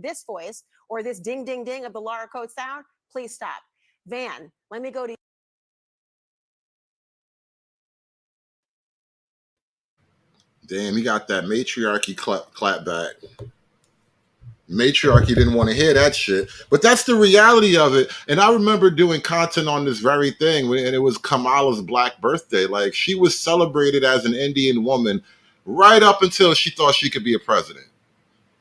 this voice or this ding, ding, ding of the Laura Coates sound, please stop. Van, let me go to you. Damn, he got that matriarchy clap back. Matriarchy didn't want to hear that shit, but that's the reality of it. And I remember doing content on this very thing, and it was Kamala's Black birthday. Like, she was celebrated as an Indian woman right up until she thought she could be a president.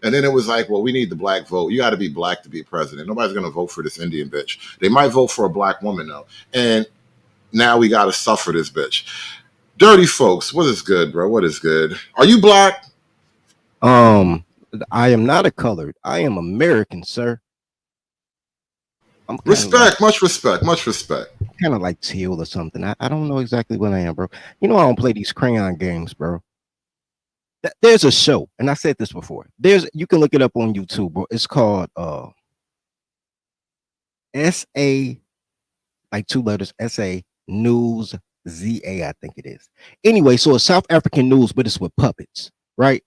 And then it was like, well, we need the black vote. You got to be black to be president. Nobody's going to vote for this Indian bitch. They might vote for a black woman, though. And now we got to suffer this bitch. Dirty folks, what is good, bro? What is good? Are you black? I am not a colored. I am American, sir. Respect, much respect, much respect. Kind of like teal or something. I don't know exactly what I am, bro. You know, I don't play these crayon games, bro. There's a show, and I said this before. You can look it up on YouTube, bro. It's called SA, like 2 letters, SA News ZA, I think it is. Anyway, so it's South African news, but it's with puppets, right?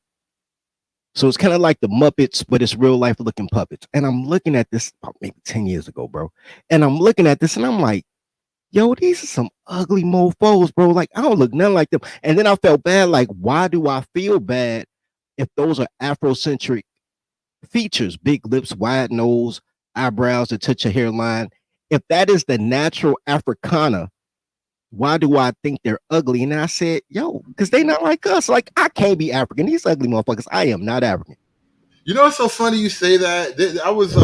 So it's kind of like the Muppets, but it's real life looking puppets. And I'm looking at this maybe 10 years ago, bro. And I'm looking at this and I'm like, yo, these are some ugly mofos, bro. Like, I don't look nothing like them. And then I felt bad. Like, why do I feel bad if those are Afrocentric features? Big lips, wide nose, eyebrows that touch your hairline. If that is the natural Africana, why do I think they're ugly? And I said, yo, because they not like us. Like, I can't be African. These ugly motherfuckers. I am not African. You know, it's so funny you say that. I was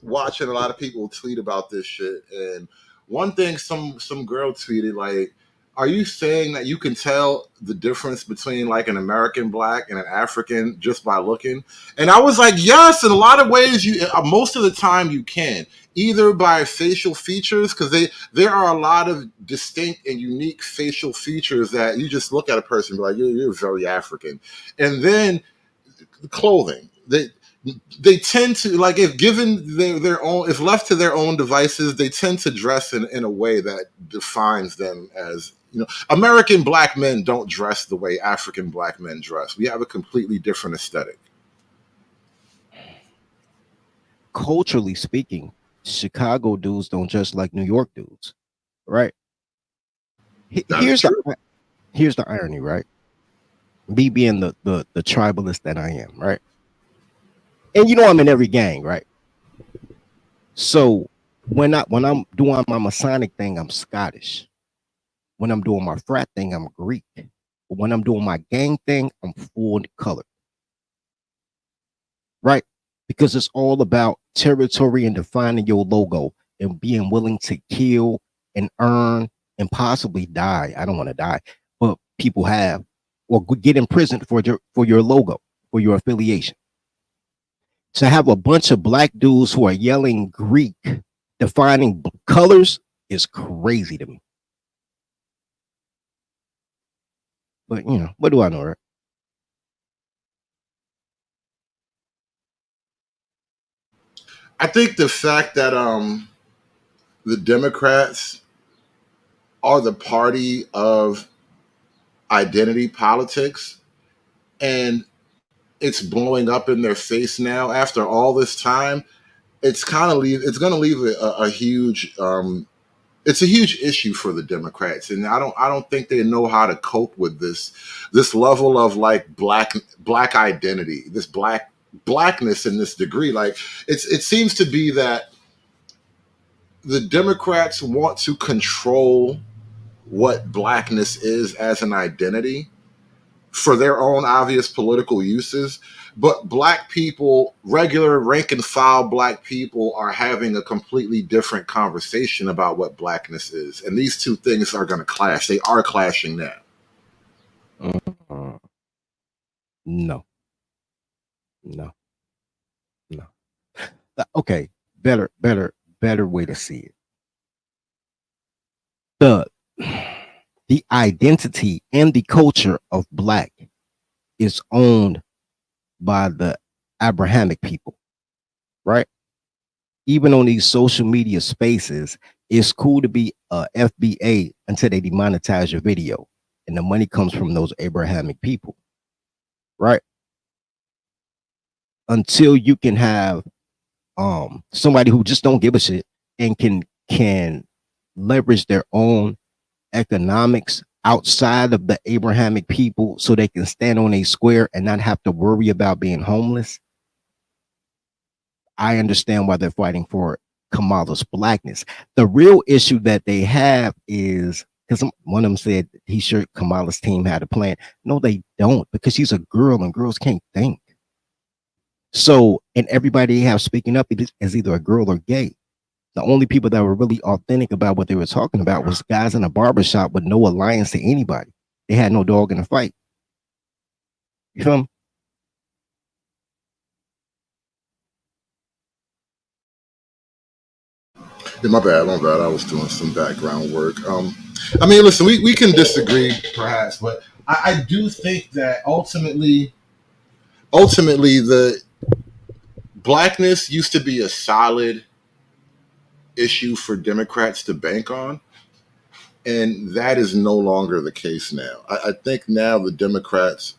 watching a lot of people tweet about this shit. And one thing some girl tweeted, like, are you saying that you can tell the difference between like an American black and an African just by looking? And I was like, yes, in a lot of ways, most of the time you can. Either by facial features, because there are a lot of distinct and unique facial features that you just look at a person and be like, you're very African. And then clothing. They tend to, like, if given their own, if left to their own devices, they tend to dress in a way that defines them as, you know, American black men don't dress the way African black men dress. We have a completely different aesthetic. Culturally speaking, Chicago dudes don't dress like New York dudes, right? Here's the irony, right? Me being the tribalist that I am, right? And you know I'm in every gang, right? So when I'm doing my Masonic thing, I'm Scottish. When I'm doing my frat thing, I'm Greek. But when I'm doing my gang thing, I'm full colored, right? Because it's all about territory and defining your logo and being willing to kill and earn and possibly die. I don't want to die, but people have, or get imprisoned for your logo, for your affiliation. To have a bunch of black dudes who are yelling Greek, defining colors, is crazy to me. But, you know, what do I know, right? I think the fact that the Democrats are the party of identity politics, and it's blowing up in their face now after all this time, it's going to leave a huge it's a huge issue for the Democrats, and I don't think they know how to cope with this level of like black identity, this blackness in this degree. Like, it seems to be that the Democrats want to control what blackness is as an identity for their own obvious political uses. But black people, regular rank and file black people, are having a completely different conversation about what blackness is. And these two things are going to clash. They are clashing now. No. Okay, better way to see it. The identity and the culture of black is owned by the Abrahamic people, right? Even on these social media spaces, it's cool to be a FBA until they demonetize your video, and the money comes from those Abrahamic people, right? until you can have somebody who just don't give a shit and can leverage their own economics outside of the Abrahamic people so they can stand on a square and not have to worry about being homeless. I understand why they're fighting for Kamala's blackness. The real issue that they have is because one of them said he sure Kamala's team had a plan. No, they don't, because she's a girl and girls can't think. So, and everybody they have speaking up is either a girl or gay. The only people that were really authentic about what they were talking about was guys in a barbershop with no alliance to anybody. They had no dog in the fight. You feel me? Yeah, my bad. I was doing some background work. I mean, listen, we can disagree perhaps, but I do think that ultimately, the blackness used to be a solid issue for Democrats to bank on, and that is no longer the case now. I think now the Democrats,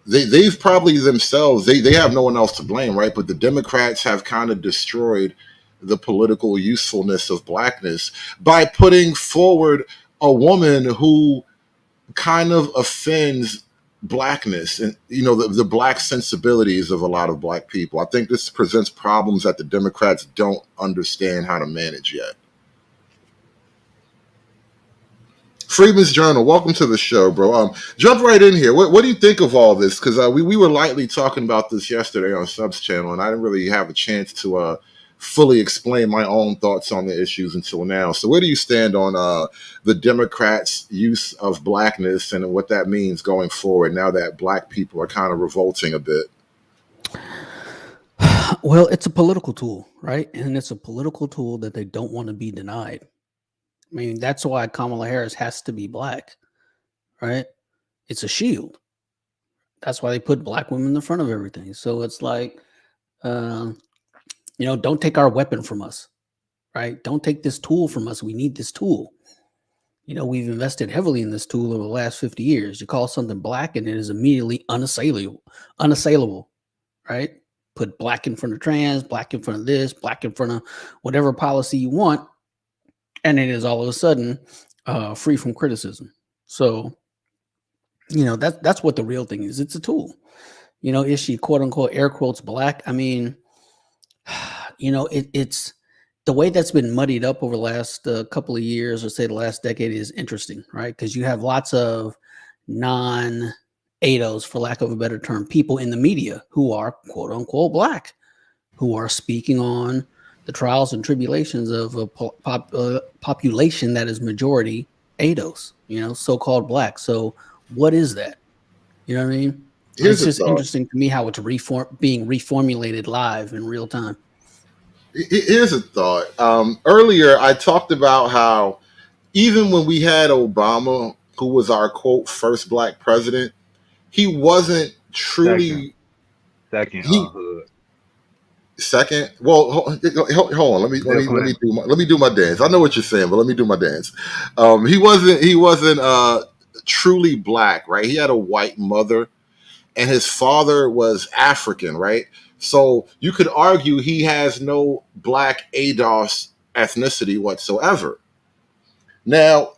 they've probably themselves, they have no one else to blame, right? But the Democrats have kind of destroyed the political usefulness of blackness by putting forward a woman who kind of offends blackness and the black sensibilities of a lot of black people. I think this presents problems that the Democrats don't understand how to manage yet. Freeman's Journal, welcome to the show, bro. Jump right in here. What do you think of all this? Because we were lightly talking about this yesterday on Sub's channel, and I didn't really have a chance to fully explain my own thoughts on the issues until now. So where do you stand on the Democrats' use of blackness and what that means going forward now that black people are kind of revolting a bit? Well, it's a political tool, right? And it's a political tool that they don't want to be denied. I mean, that's why Kamala Harris has to be black, right? It's a shield. That's why they put black women in the front of everything. So it's like, don't take our weapon from us, right? Don't take this tool from us. We need this tool. We've invested heavily in this tool over the last 50 years. You call something black and it is immediately unassailable, right? Put black in front of trans, black in front of this, black in front of whatever policy you want, and it is all of a sudden free from criticism. So, that's what the real thing is. It's a tool. Is she quote unquote air quotes black? I mean, it's the way that's been muddied up over the last couple of years, or say the last decade, is interesting, right? Because you have lots of non-ADOS, for lack of a better term, people in the media who are quote unquote black, who are speaking on the trials and tribulations of a population that is majority ADOS, so-called black. So what is that? You know what I mean? It's just interesting to me how it's being reformulated live in real time. Here's a thought. Earlier, I talked about how even when we had Obama, who was our quote first black president, he wasn't truly second. Second. Well, hold on. Let me do my dance. I know what you're saying, but let me do my dance. He wasn't truly black, right? He had a white mother, and his father was African, right? So you could argue he has no black ADOS ethnicity whatsoever. Now,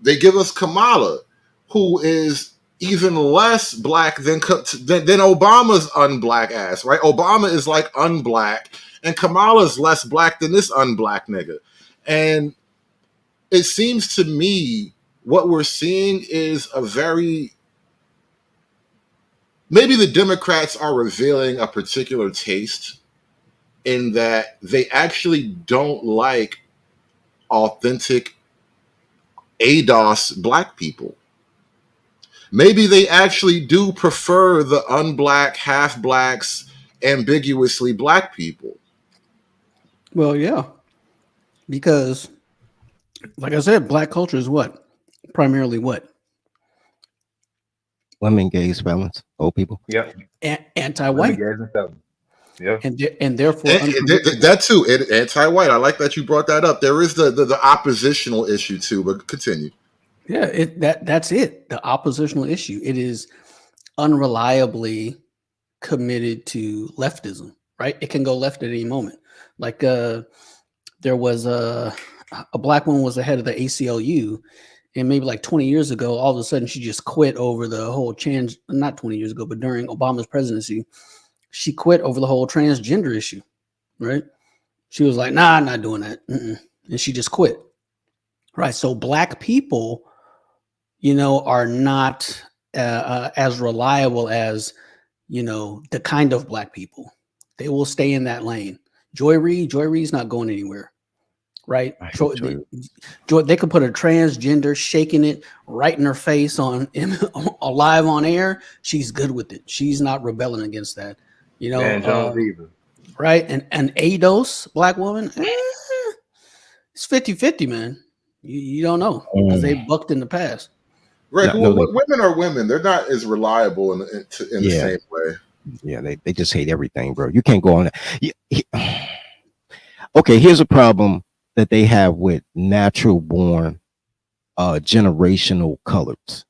they give us Kamala, who is even less black than Obama's unblack ass, right? Obama is like unblack, and Kamala is less black than this unblack nigga. And it seems to me what we're seeing is maybe the Democrats are revealing a particular taste in that they actually don't like authentic ADOS black people. Maybe they actually do prefer the unblack, half blacks, ambiguously black people. Well, yeah, because like I said, black culture is what? Primarily what? Women, gays, felons, old people. Yep. Anti-white. Yeah. And therefore that too, anti-white. I like that you brought that up. There is the oppositional issue too, but continue. Yeah, that's it. The oppositional issue. It is unreliably committed to leftism, right? It can go left at any moment. Like there was a black woman was the head of the ACLU, and maybe like 20 years ago, all of a sudden she just quit over the whole trans. Not 20 years ago, but during Obama's presidency, she quit over the whole transgender issue, right? She was like, "Nah, I'm not doing that," and she just quit, right? So black people, are not as reliable as the kind of black people. They will stay in that lane. Joy Reid's not going anywhere, right? I hate Joy. They could put a transgender shaking it right in her face on live on air. She's good with it. She's not rebelling against that, Van Jones either. right? And ADOS, black woman, it's 50-50, man. You don't know because they bucked in the past. Right. No, Well, women are women. They're not as reliable in the Yeah. same way. Yeah, they just hate everything, bro. You can't go on that. Okay, here's a problem that they have with natural born generational colors.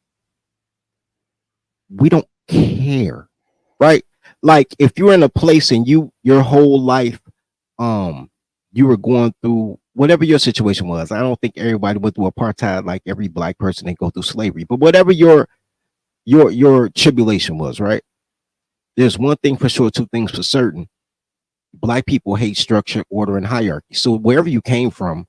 We don't care, right? Like if you're in a place and your whole life you were going through whatever your situation was. I don't think everybody went through apartheid like every black person didn't go through slavery, but whatever your tribulation was, right? There's one thing for sure, two things for certain. Black people hate structure, order, and hierarchy. So wherever you came from,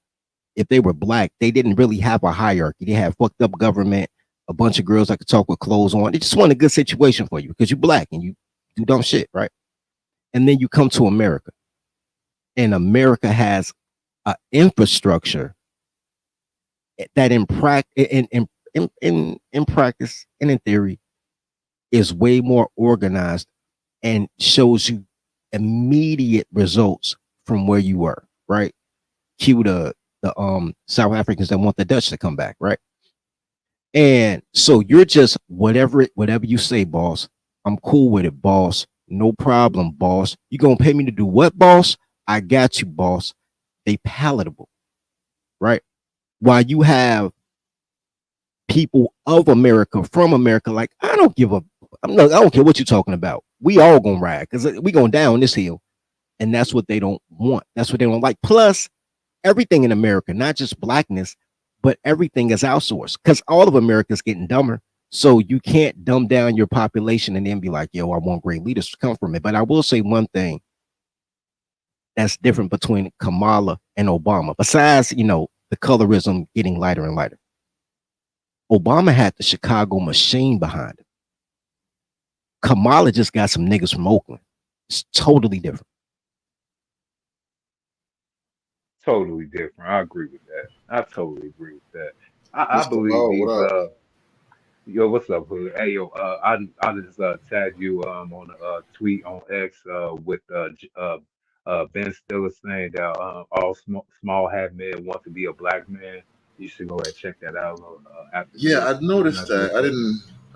if they were black, they didn't really have a hierarchy. They had fucked up government, a bunch of girls that could talk with clothes on. They just want a good situation for you because you're black and you do dumb shit, right? And then you come to America, and America has an infrastructure that in practice and in theory is way more organized and shows you immediate results from where you were, right? Cue the South Africans that want the Dutch to come back, right? And so you're just whatever you say, boss. I'm cool with it, boss. No problem, boss. You gonna pay me to do what, boss? I got you, boss. They palatable, right? While you have people of America from America, like I don't care what you're talking about. We all gonna ride because we going down this hill, and that's what they don't want. That's what they don't like. Plus, everything in America, not just blackness, but everything is outsourced because all of America's getting dumber. So you can't dumb down your population and then be like, yo, I want great leaders to come from it. But I will say one thing that's different between Kamala and Obama, besides, the colorism getting lighter and lighter. Obama had the Chicago machine behind him. Kamala just got some niggas from Oakland. It's totally different. Totally different. I agree with that. I totally agree with that. I Mr. believe Mo, these what up? yo, what's up, Hood? Hey yo, I just tagged you on a tweet on X with Ben Stiller saying that all small hat men want to be a black man. You should go ahead and check that out after Yeah, this. I noticed that.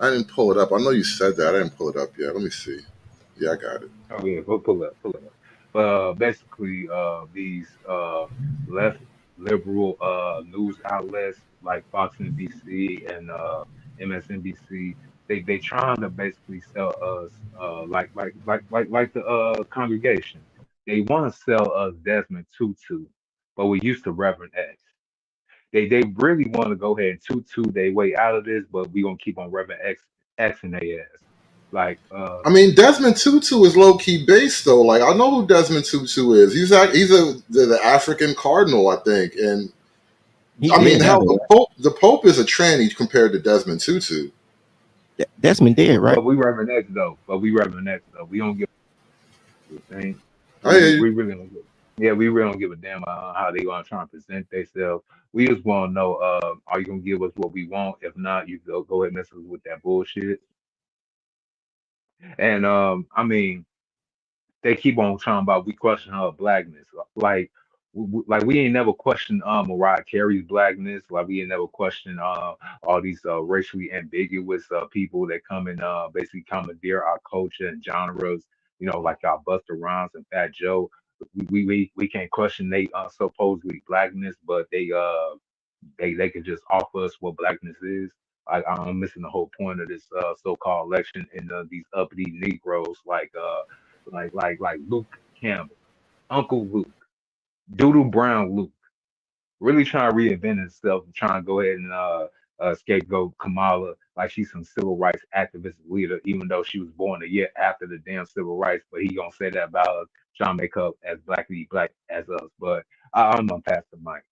I didn't pull it up. I know you said that. I didn't pull it up yet. Let me see. Yeah, I got it. Oh yeah, pull it up. But basically, these left liberal news outlets like Fox NBC and MSNBC, they trying to basically sell us like the congregation. They want to sell us Desmond Tutu, but we used to Reverend X. They really want to go ahead and tutu their way out of this, but we gonna keep on Reverend X in their ass. Like I mean, Desmond Tutu is low key based though. Like I know who Desmond Tutu is. He's the African cardinal, I think. And He I mean, did have hell, the Pope is a tranny compared to Desmond Tutu. Desmond did, right? But we Reverend X though. We don't give a thing. I hear you. We really don't give. Yeah, we really don't give a damn how they gonna try and present themselves. We just want to know, are you gonna give us what we want? If not, you go ahead and mess us with that bullshit. And I mean, they keep on talking about we question her blackness. Like, like we ain't never questioned Mariah Carey's blackness. Like we ain't never questioned all these racially ambiguous people that come and basically commandeer our culture and genres. Like our Busta Rhymes and Fat Joe. We can't question they supposedly blackness, but they can just offer us what blackness is. I'm missing the whole point of this so-called election and these uppity Negroes like Luke Campbell, Uncle Luke, Doodle Brown Luke, really trying to reinvent himself and trying to go ahead and scapegoat Kamala like she's some civil rights activist leader, even though she was born a year after the damn civil rights. But he gonna say that about us, trying to make up as black as us. But I'm gonna pass the mic.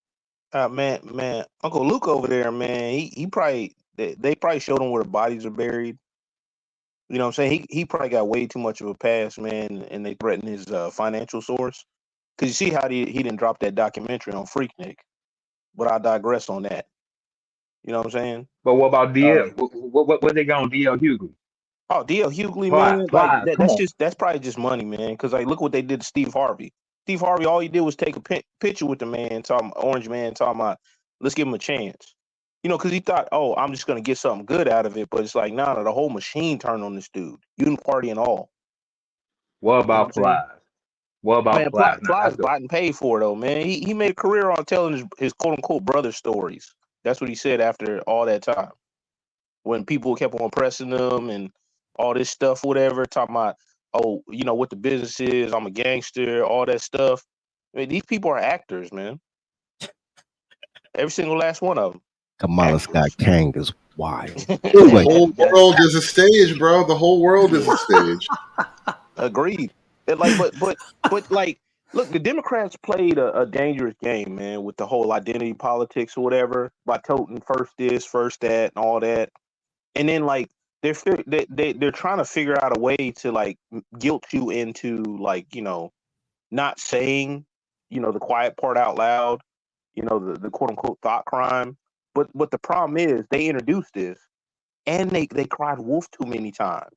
Man, Uncle Luke over there, man, he probably they probably showed him where the bodies are buried. You know what I'm saying? He probably got way too much of a past, man, and they threatened his financial source. Cause you see how he didn't drop that documentary on Freaknik, but I digress on that. You know what I'm saying? But what about Uh, DL? What they got on DL Hughley? oh, D.L. Hughley, man, like Plies, come on. that's probably just money, man. Cause like look what they did to Steve Harvey. Steve Harvey, all he did was take a picture with the man, Orange Man, talking about let's give him a chance. You know, because he thought, oh, I'm just gonna get something good out of it, but it's like, nah, the whole machine turned on this dude, union party and all. What You know what about I'm saying? Plies? What about Man, Plies? Now Plies that's the bought and paid for it though, man. He made a career on telling his quote unquote brother stories. That's what he said after all that time. When people kept on pressing him and all this stuff, whatever, talking about, oh, you know what the business is, I'm a gangster, all that stuff. I mean, these people are actors, man. Every single last one of them. Kamala Scott Actors. Kang is wild. The Anyway, whole world is a stage, bro. The whole world is a stage. Agreed. But like, look, the Democrats played a dangerous game, man, with the whole identity politics or whatever, by toting first this, first that, and all that. And then like they're trying to figure out a way to like guilt you into like, you know, not saying, you know, the quiet part out loud, you know, the quote unquote thought crime. But the problem is they introduced this and they cried wolf too many times.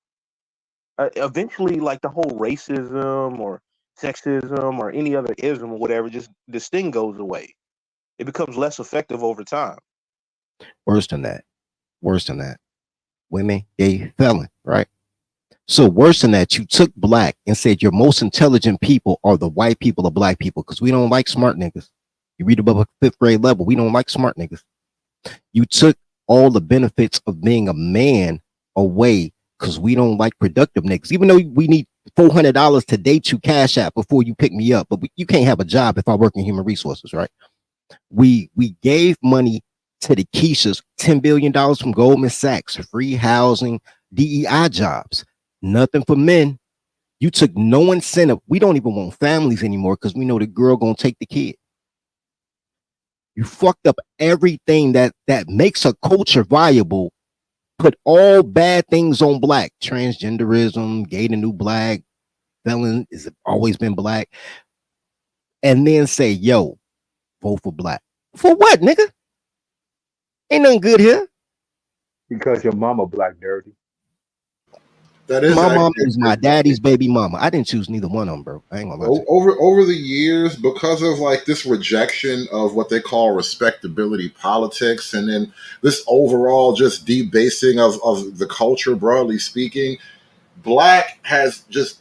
Eventually, like the whole racism or sexism or any other ism or whatever, just this thing goes away. It becomes less effective over time. worse than that. Worse than that. Women, gay, felon, right? So worse than that, you took black and said your most intelligent people are the white people or black people because we don't like smart niggas. You read above a fifth grade level, we don't like smart niggas. You took all the benefits of being a man away because we don't like productive niggas. Even though we need $400 to date you cash app before you pick me up, but you can't have a job if I work in human resources, right? We gave money to the Keishas, $10 billion from Goldman Sachs, free housing, DEI jobs, nothing for men. You took no incentive. We don't even want families anymore because we know the girl gonna take the kid. You fucked up everything that makes a culture viable. Put all bad things on black, transgenderism, gay the new black, felon has always been black, and then say, yo, vote for black. For what, nigga? Ain't nothing good here. because your mama black dirty. That is My mom actually is my daddy's baby mama. I didn't choose neither one of them, bro. I ain't gonna lie to you. over the years, because of like this rejection of what they call respectability politics, and then this overall just debasing of the culture, broadly speaking, black has just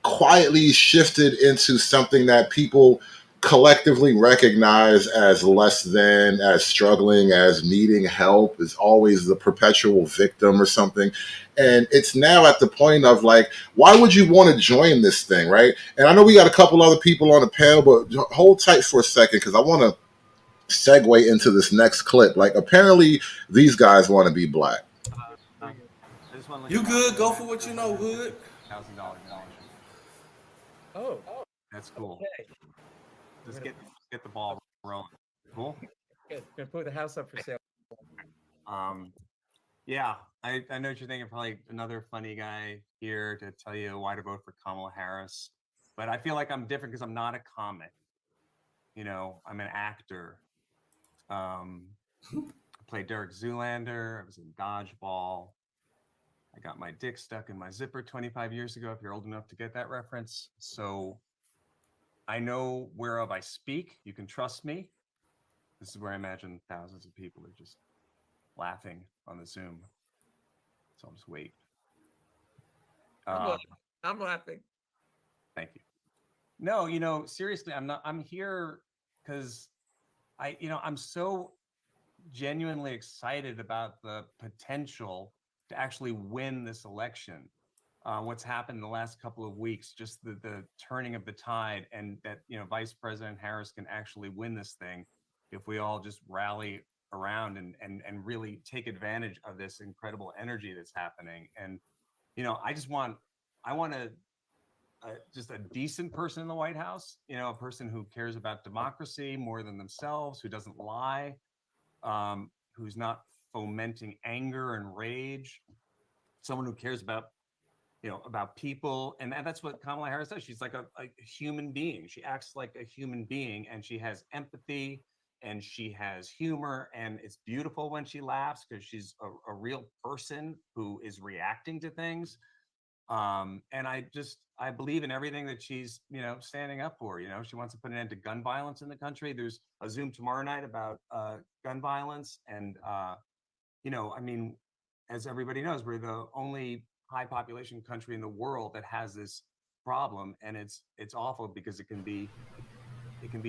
quietly shifted into something that people collectively recognize as less than, as struggling, as needing help, is always the perpetual victim or something. And it's now at the point of like, why would you want to join this thing, right? And I know we got a couple other people on the panel, but hold tight for a second because I want to segue into this next clip. Like, apparently these guys want to be black. You good? Go for what you know, Hood. $1,000 scholarship. Oh, That's cool. okay. Just get the ball rolling. Cool. Good. Gonna put the house up for sale. Yeah, I know what you're thinking. Probably another funny guy here to tell you why to vote for Kamala Harris, but I feel like I'm different because I'm not a comic. You know, I'm an actor. I played Derek Zoolander. I was in Dodgeball. I got my dick stuck in my zipper 25 years ago, if you're old enough to get that reference. So I know whereof I speak. You can trust me. This is where I imagine thousands of people are just laughing on the Zoom. So I'll just wait. I'm laughing. Thank you. No, you know, seriously, I'm here because I'm so genuinely excited about the potential to actually win this election. What's happened in the last couple of weeks, just the turning of the tide, and that Vice President Harris can actually win this thing if we all just rally around and really take advantage of this incredible energy that's happening. And I want just a decent person in the White House, a person who cares about democracy more than themselves, who doesn't lie, who's not fomenting anger and rage, someone who cares about people. And that's what Kamala Harris does. She's like a human being. She acts like a human being, and she has empathy and she has humor, and it's beautiful when she laughs because she's a real person who is reacting to things. And I believe in everything that she's standing up for. She wants to put an end to gun violence in the country. There's a Zoom tomorrow night about gun violence, and I mean, as everybody knows, we're the only high population country in the world that has this problem, and it's awful because it can be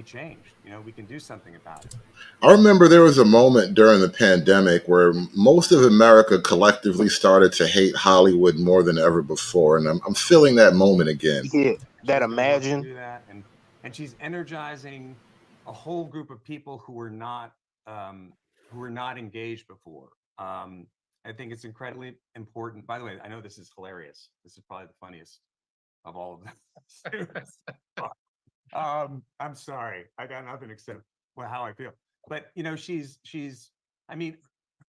changed. We can do something about it. I remember there was a moment during the pandemic where most of America collectively started to hate Hollywood more than ever before, and I'm feeling that moment again. Yeah, She's that gonna work to imagine. do that, and she's energizing a whole group of people who were not engaged before. I think it's incredibly important. By the way, I know this is hilarious. This is probably the funniest of all of them. I'm sorry. I got nothing except how I feel. But she's. I mean,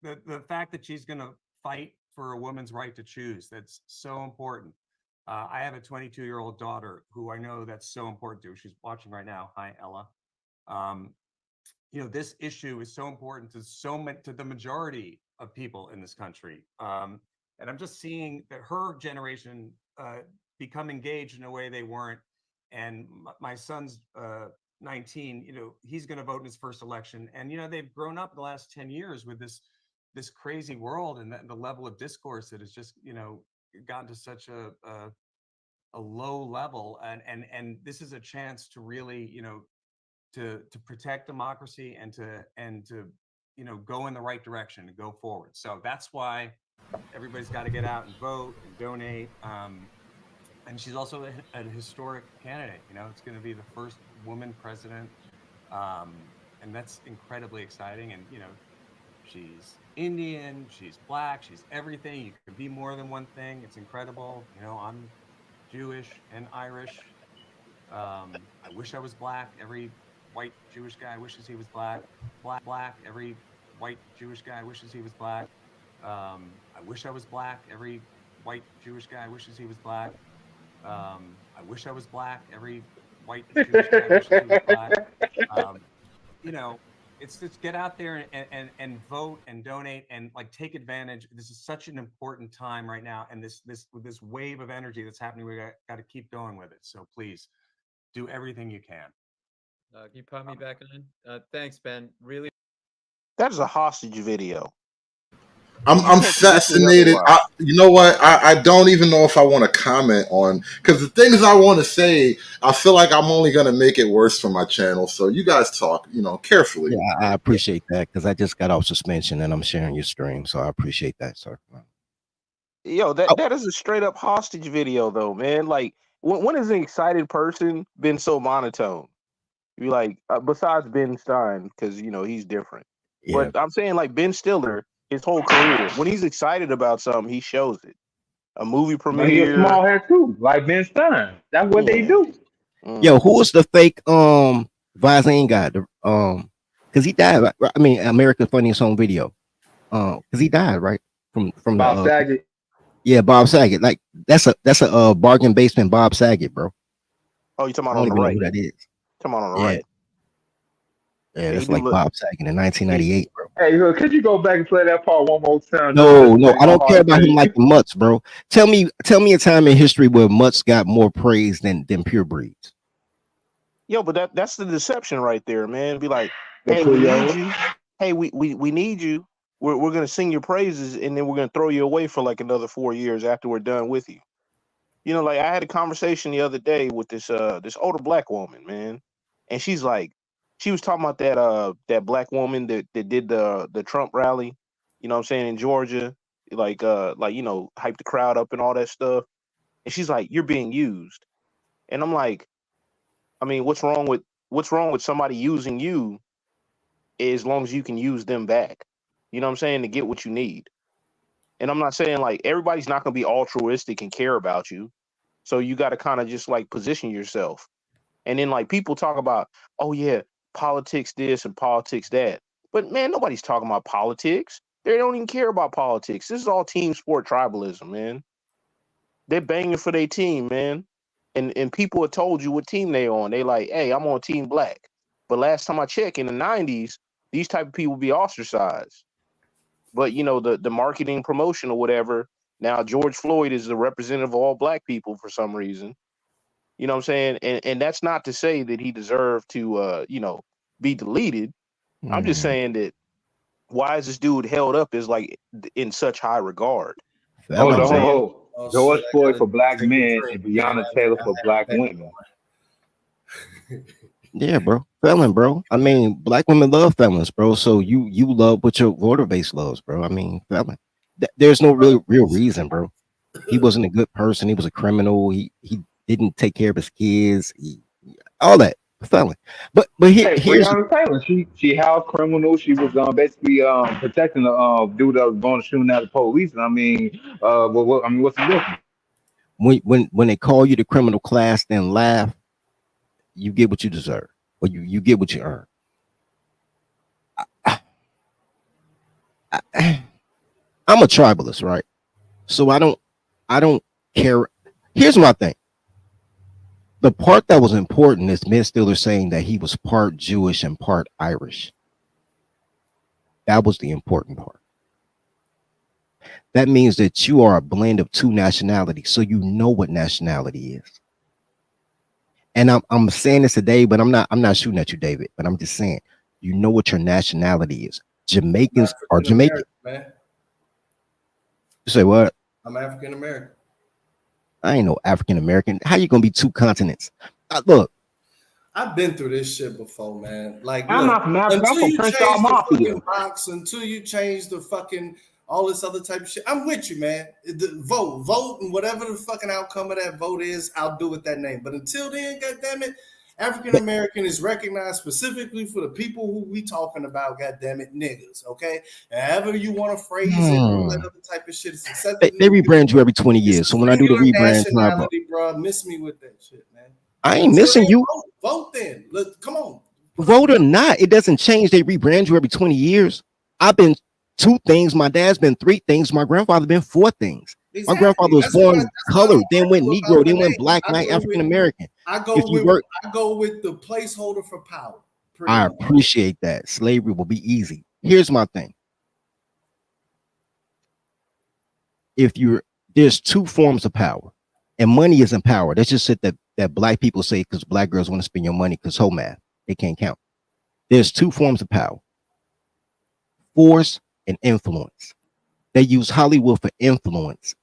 the fact that she's going to fight for a woman's right to choose, that's so important. I have a 22-year-old daughter who I know that's so important to. She's watching right now. Hi, Ella. This issue is so important to the majority of people in this country. And I'm just seeing that her generation become engaged in a way they weren't. And my son's 19. He's going to vote in his first election. And they've grown up in the last 10 years with this crazy world, and the level of discourse that has just gotten to such a low level. And this is a chance to really to protect democracy and to go in the right direction, to go forward. So that's why everybody's got to get out and vote and donate. And she's also a historic candidate. It's going to be the first woman president, and that's incredibly exciting. And she's Indian, she's Black, she's everything. You can be more than one thing. It's incredible. I'm Jewish and Irish. I wish I was Black. Every white Jewish guy wishes he was Black. Black. Every white Jewish guy wishes he was Black. I wish I was Black. Every white Jewish guy wishes he was Black. I wish I was Black. Every white Jewish guy wishes he was Black. It's just get out there and vote and donate and take advantage. This is such an important time right now, and this wave of energy that's happening, we got to keep going with it. So please do everything you can. Can you put me back on? Thanks, Ben. Really. That is a hostage video. I'm fascinated. You know what? I don't even know if I want to comment on, because the things I want to say, I feel like I'm only going to make it worse for my channel. So you guys talk, carefully. Yeah, I appreciate that, because I just got off suspension and I'm sharing your stream, so I appreciate that, sir. Yo, that is a straight up hostage video, though, man. Like, when has an excited person been so monotone? You like, besides Ben Stein, because he's different. Yeah. But I'm saying, like, Ben Stiller, his whole career, when he's excited about something, he shows it. A movie premiere. He's a small hair too, like Ben Stein. That's what they do. Yo, who was the fake Visine guy? Because he died. I mean, America's Funniest Home Video. Because he died, right? From Bob Saget. Yeah, Bob Saget. Like that's a bargain basement Bob Saget, bro. Oh, you talking about I on don't the even right? know who that is. Come on the right. Yeah, that's like Bob Saget in 1998, bro. Hey, could you go back and play that part one more time? No, I don't care about him like the Mutts, bro. Tell me a time in history where Mutts got more praise than pure breeds. Yo, but that's the deception right there, man. Be like, hey, we need you. Hey, we need you. We're gonna sing your praises, and then we're gonna throw you away for like another 4 years after we're done with you. Like I had a conversation the other day with this older Black woman, man, and she's like, She was talking about that black woman that did the Trump rally, you know what I'm saying, in Georgia, like hype the crowd up and all that stuff. And she's like, "You're being used." And I'm like, I mean, what's wrong with somebody using you as long as you can use them back? You know what I'm saying, to get what you need. And I'm not saying like everybody's not going to be altruistic and care about you. So you got to kind of just like position yourself. And then like people talk about, oh yeah, politics this and politics that. But man, nobody's talking about politics. They don't even care about politics. This is all team sport tribalism, man. They're banging for their team, man. And people have told you what team they on. They like, hey, I'm on Team Black. But last time I checked, in the 90s, these type of people be ostracized. But you know, the marketing promotion or whatever. Now George Floyd is the representative of all black people for some reason. You know what I'm saying? And that's not to say that he deserved to be deleted. I'm just saying that why is this dude held up as like in such high regard? You know Hold what I'm on, Felon, bro. saying? hold. Oh George shit! I Floyd gotta for black take a men drink. and Damn, Breonna Taylor for black I women. Yeah, bro. Felon, bro. I mean, black women love felons, bro. So you love what your voter base loves, bro. I mean, felon. There's no real reason, bro. He wasn't a good person. He was a criminal. He didn't take care of his kids. All that felon. But Hey, here's Breonna Taylor, she housed criminals. She was basically protecting the dude that was going to shooting at the police. And I mean, I mean, what's the difference? when they call you the criminal class, then laugh. You get what you deserve, or you get what you earn. I'm a tribalist, right? So I don't care. Here's my thing. The part that was important is Ben Stiller saying that he was part Jewish and part Irish. That was the important part. That means that you are a blend of two nationalities, so you know what nationality is. And I'm saying this today, but I'm not shooting at you, David. But I'm just saying, you know what your nationality is. Jamaicans are African Jamaican. American, man. You say what? I'm African American. I ain't no African American. How you gonna be two continents? Look, I've been through this shit before, man. Like, I'm look, not from Africa. I'm until from you Crenshaw change the Mafia. fucking box, until you change the fucking all this other type of shit, I'm with you, man. Vote, and whatever the fucking outcome of that vote is, I'll do with that name. But until then, goddamn it, African but, American is recognized specifically for the people who we talking about, goddamn it, niggas. Okay, and however you want to phrase it, all that other type of shit is accepted. they rebrand you every 20 It's years. a So when I do the singular rebrand, I vote. nationality, bro. Miss me with that shit, man. I ain't Until missing then, you. vote then. Look, come on. Vote or not, it doesn't change. They rebrand you every 20 years. I've been two things. My dad's been three things. My grandfather been four things. My Exactly. grandfather was That's why born I colored, don't then went argue about Negro, the then went name. black, now African American. I If go you with work, I go with the placeholder for power. Pretty I much. appreciate that. Slavery will be easy. Here's my thing. If you're There's two forms of power, and money isn't power. That's just it that black people say because black girls want to spend your money because whole math, they can't count. There's two forms of power: force and influence. They use Hollywood for influence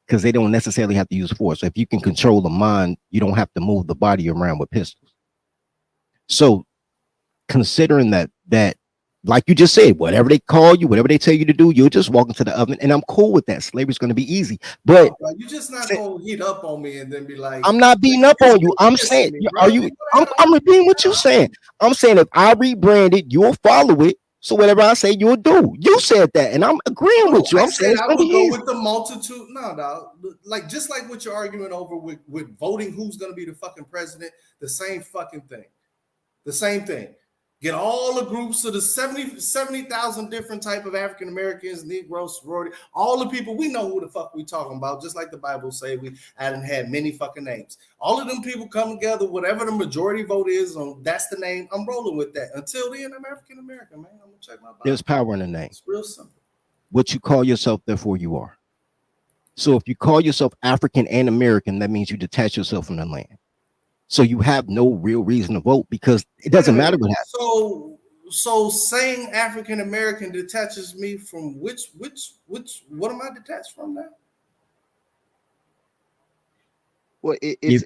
because they don't necessarily have to use force. So if you can control the mind, you don't have to move the body around with pistols. So considering that like you just said, whatever they call you, whatever they tell you to do, you'll just walk into the oven. And I'm cool with that. Slavery's going to be easy. But No, bro, you're just not gonna heat up on me and then be like, I'm not beating up on you. I'm saying, me, bro. are you? I'm repeating what you're saying. I'm saying if I rebrand it, you'll follow it. So whatever I say, you'll do. You said that, and I'm agreeing No, with you. I I'm saying said it's I gonna be would go easy. with the multitude. No, dog. Like just like what you're arguing over with voting who's gonna be the fucking president, the same fucking thing. The same thing. Get all the groups of the 70,000 different type of African Americans, Negroes, sorority, all the people, we know who the fuck we talking about, just like the Bible say I done had many fucking names. All of them people come together, whatever the majority vote is on, that's the name. I'm rolling with that. Until then, I'm African American, man. I'm gonna check my Bible. There's power in the name. It's real simple. What you call yourself, therefore you are. So if you call yourself African and American, that means you detach yourself from the land. So you have no real reason to vote because it doesn't matter what happens. So saying African American detaches me from what am I detached from now? Well, You-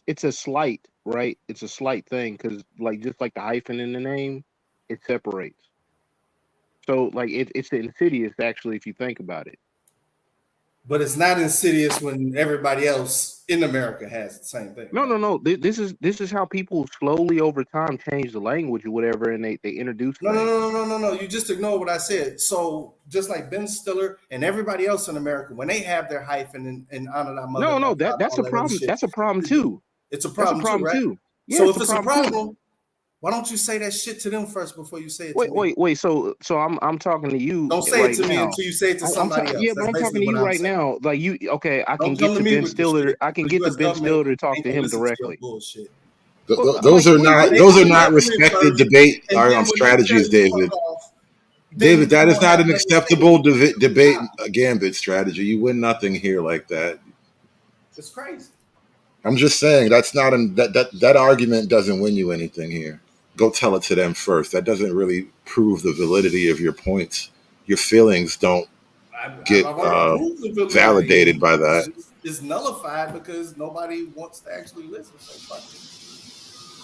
it's a slight, right? It's a slight thing because like just like the hyphen in the name, it separates. So like it's insidious actually if you think about it. But it's not insidious when everybody else in America has the same thing. No, no, no. This is how people slowly over time change the language or whatever, and they introduce No, no, things. no, no, no, no, no. You just ignore what I said. So just like Ben Stiller and everybody else in America, when they have their hyphen and honor thy mother, No, no, thy father, that's all a that other problem. shit, That's a problem too. it's a That's a problem too, problem right? too. Yeah, So it's if it's a too. problem, why don't you say that shit to them first before you say it to me? Wait. So I'm talking to you Don't say right it to me now. until you say it to somebody else. Yeah, but That's I'm talking basically to what you I'm right saying. now. Like you, okay? I can Don't get come to to me Ben with the Stiller. shit. I can The get to U.S. Ben government Stiller to talk ain't to gonna him listen to your directly. bullshit. Well, Those like, are not They those are come to not government respected first, debate and or then when they tell strategies, you to David. fuck off, David, then that you is don't not have an nothing to say. acceptable Good debate job. gambit strategy. You win nothing here like that. It's crazy. I'm just saying that's not that argument doesn't win you anything here. Go tell it to them first. That doesn't really prove the validity of your points. Your feelings don't get I've already proved the validity. validated by that. It's nullified because nobody wants to actually listen. So fuck it.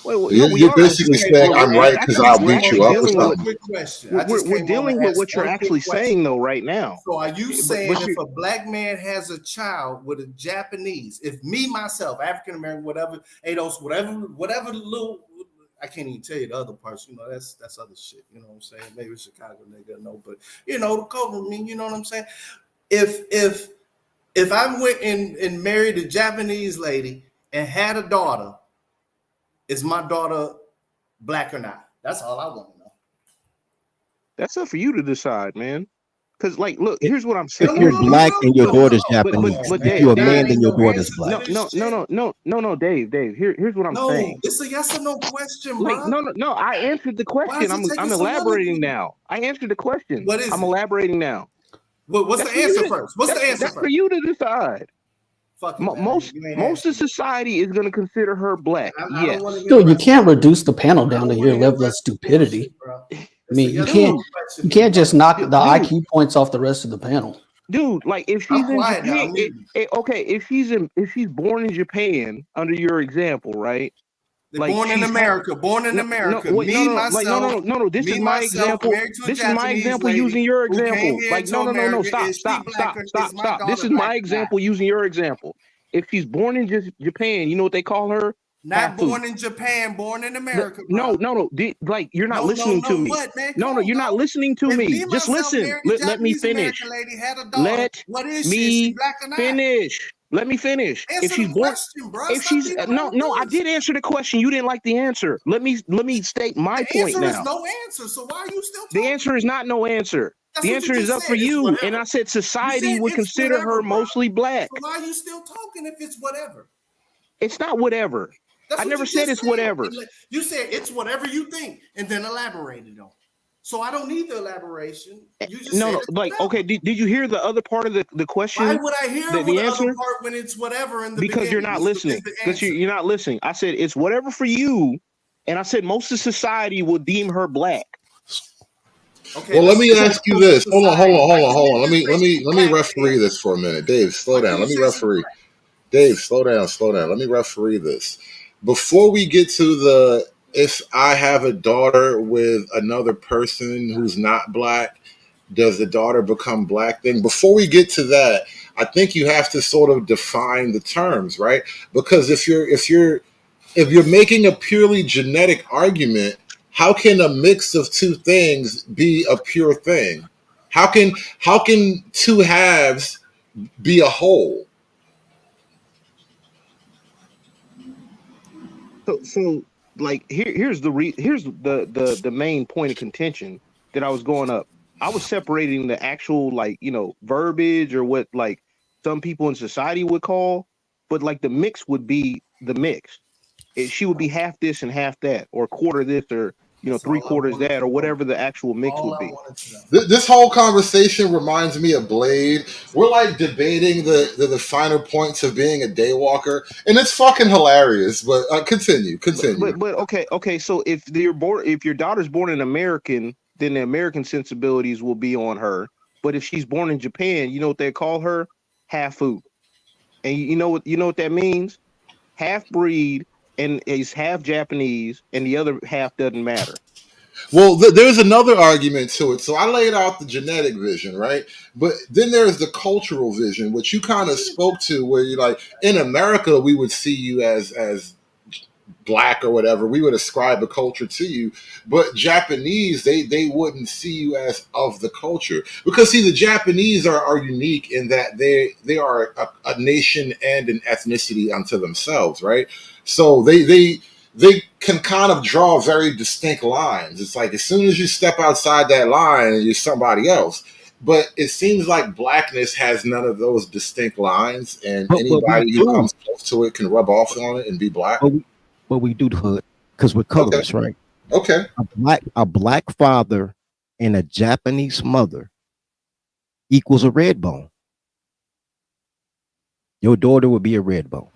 well, no, we You're are basically listening. Okay, saying well, I'm We're right I because actually I'll just we're came beat home you actually and up or asked dealing with one something. quick question. I just we're came home dealing and with asked what you're one quick actually question. saying though right now. So are you saying But if a black man has a child with a Japanese, if me myself, African American, whatever, ADOS, whatever little, I can't even tell you the other parts. You know, that's other shit. You know what I'm saying? Maybe Chicago nigga know, but you know the cover me. You know what I'm saying? If I went and married a Japanese lady and had a daughter, is my daughter black or not? That's all I want to know. that's up for you to decide, man. Because like, look, If here's what I'm if No, no, you're saying. no, no, black no, and your no, no, daughter's no. Japanese, Come on, if man. you're a There man, ain't then your no daughter's answer black. to this shit. No, Dave. Here's what I'm No, saying. it's a yes or no question, Like, bro. no. I answered the Why question. is it taking I'm so long elaborating again? now. I answered the question. What is I'm it? elaborating now. What's That's the for you answer to. first? What's the answer That's for first? you to decide. Fuck it, man. Most You ain't most of answering it. society is going to consider her black. I don't Yes, want to hear the Dude, you rest of can't it. reduce the panel I down to don't your want to hear the level of rest of the stupidity. bullshit, bro. I It's a mean, yes or dude. no question. you Then can't just knock the Dude, IQ points off the rest of the panel. dude, like if I'm she's in quiet now. Japan, I'm muting. okay, if she's born in Japan, under your example, right? They're Like born in America. Born in America. wait, Me like myself. no. This is Me my myself example. married to a This is my Japanese example lady using your who came example. here Like to no. America. Stop, Is she black or is my This daughter is black my or not? example using your example. If she's born in Japan, you know what they call her? Not Half born in Japan, born in America, No, bro. like you're not No, listening to me. what, man? Come No, on, you're not dog. listening to If me. me Just myself listen. married a Let me Japanese finish. American lady, had a daughter, Let what is she? Is she me black or not? finish. Let me finish. If Answer she's the born, question, bro. if Stop she's being no, around the I bush. did answer the question. You didn't like the answer. Let me state my The point answer is now. no answer. So why are you still The talking? answer is not no answer. That's The what you answer is just up for said. It's you. And whatever. I said You society said would it's consider her whatever, bro. mostly black. So why are you still talking if it's whatever? It's not whatever. That's I what never you said just it's said. whatever. You said it's whatever you think, and then elaborated on. So I don't need the elaboration. You just said No, it's like whatever. okay. Did you hear the other part of the Why question? would I hear The the other answer? part when it's whatever in the Because you're beginning? not Is listening. the Because answer. you're not listening. I said it's whatever for you, and I said most of society will deem her black. Okay, Well, let let's me say ask you most of this. Hold on, hold society. on, Why hold on, can't hold you on. just say she's Let me black referee then? this for a minute. Dave, slow Why down. can't you Let me say she's referee. black? Dave, slow down, slow down. Let me referee this. Before we get to the if I have a daughter with another person who's not black, does the daughter become black thing? Before we get to that, I think you have to sort of define the terms, right? Because if you're making a purely genetic argument, how can a mix of two things be a pure thing? How can two halves be a whole? So like here's the main point of contention that I was going up. I was separating the actual like verbiage or what like some people in society would call, but like the mix would be the mix. She would be half this and half that, or quarter this, or That's three all I quarters wanted that, to or know. whatever the actual mix All would I be. wanted to know. This whole conversation reminds me of Blade. We're like debating the finer points of being a daywalker, and it's fucking hilarious. But continue. But okay. So if your daughter's born an American, then the American sensibilities will be on her. But if she's born in Japan, you know what they call her? Half food. And you know what that means? half breed and is half Japanese, and the other half doesn't matter. Well, there's another argument to it. So I laid out the genetic vision, right? But then there's the cultural vision, which you kind of spoke to, where you're like, in America, we would see you as black or whatever. We would ascribe a culture to you. But Japanese, they wouldn't see you as of the culture. Because see, the Japanese are unique in that they are a nation and an ethnicity unto themselves, right? So they can kind of draw very distinct lines. It's like as soon as you step outside that line, you're somebody else. But it seems like blackness has none of those distinct lines, and But we anybody who do. comes close to it can rub off on it and be black. But we do the hood because we're Okay. colorist, right? Okay. A black father and a Japanese mother equals a red bone. Your daughter would be a red bone.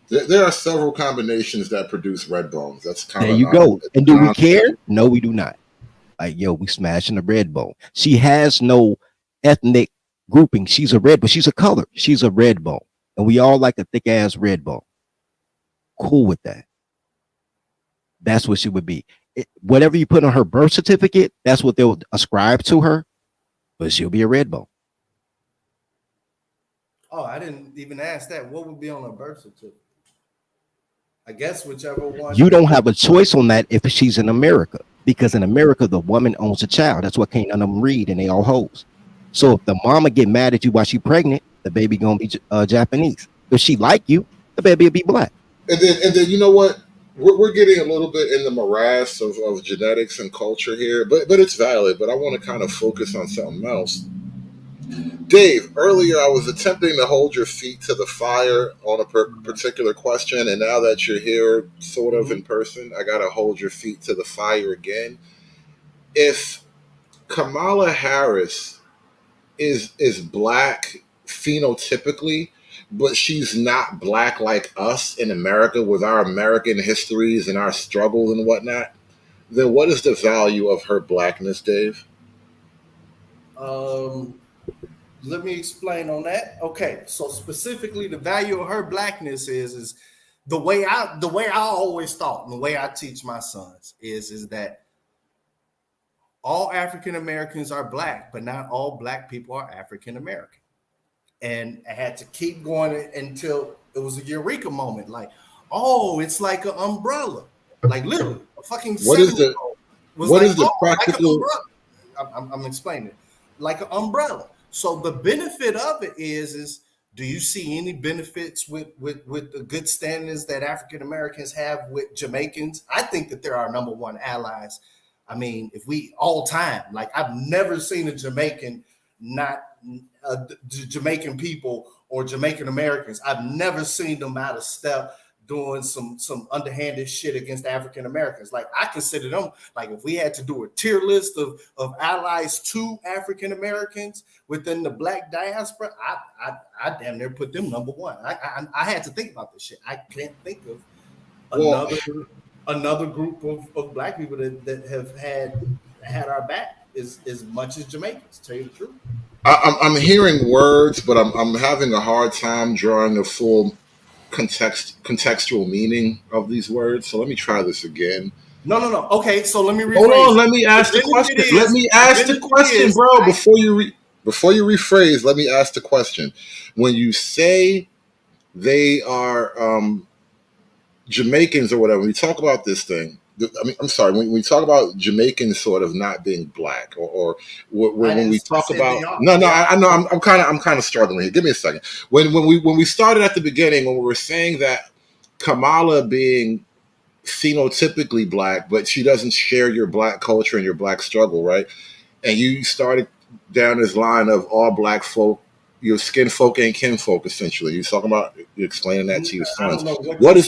There are several combinations that produce red bones. That's kind There of you go. And do we care? No, we do not. Like, yo, we smashing the red bone. She has no ethnic grouping. She's a red, but she's a color. She's a red bone. And we all like a thick ass red bone. Cool with that. That's what she would be. Whatever you put on her birth certificate, that's what they'll ascribe to her, but she'll be a red bone. Oh, I didn't even ask that. What would be on a birth certificate? I guess whichever one. You don't have a choice on that if she's in America, because in America, the woman owns a child. That's what can't none of them read, and they all hoes. So if the mama get mad at you while she pregnant, the baby gonna be Japanese. If she like you, the baby will be black. And then you know what? We're getting a little bit in the morass of genetics and culture here, but it's valid. But I want to kind of focus on something else. Dave, earlier I was attempting to hold your feet to the fire on a particular question, and now that you're here, sort of in person, I got to hold your feet to the fire again. If Kamala Harris is black phenotypically, but she's not black like us in America with our American histories and our struggles and whatnot, then what is the value of her blackness, Dave? Let me explain on that. Okay, so specifically, the value of her blackness is the way I always thought, and the way I teach my sons is that all African Americans are black, but not all black people are African American. And I had to keep going until it was a eureka moment. Like, oh, it's like an umbrella. Like literally, a fucking What is the was what like, is the oh, like an practical? umbrella. I'm explaining it. Like an umbrella. So the benefit of it is do you see any benefits with the good standards that African Americans have with Jamaicans? I think that they're our number one allies. I mean, if we all time, like I've never seen a Jamaican not Jamaican people or Jamaican Americans. I've never seen them out of step doing some underhanded shit against African Americans. Like I consider them, like if we had to do a tier list of allies to African Americans within the black diaspora, I damn near put them number one. I had to think about this shit. I can't think of another group of black people that have had our back as much as Jamaicans, to tell you the truth. I'm hearing words, but I'm having a hard time drawing a full contextual meaning of these words. So let me try this again. No. Okay, so let me rephrase. Hold on, let me ask the question. Let me ask the question, bro. Before you rephrase, let me ask the question. When you say they are Jamaicans or whatever, when we talk about this thing, I mean, I'm sorry, when we talk about Jamaicans sort of not being black, or when we talk about I know I'm kind of struggling here. Give me a second. When we started at the beginning, when we were saying that Kamala being phenotypically black, but she doesn't share your black culture and your black struggle, right? And you started down this line of all black folk, your skin folk ain't kin folk, essentially. You're talking about explaining that to your sons. What is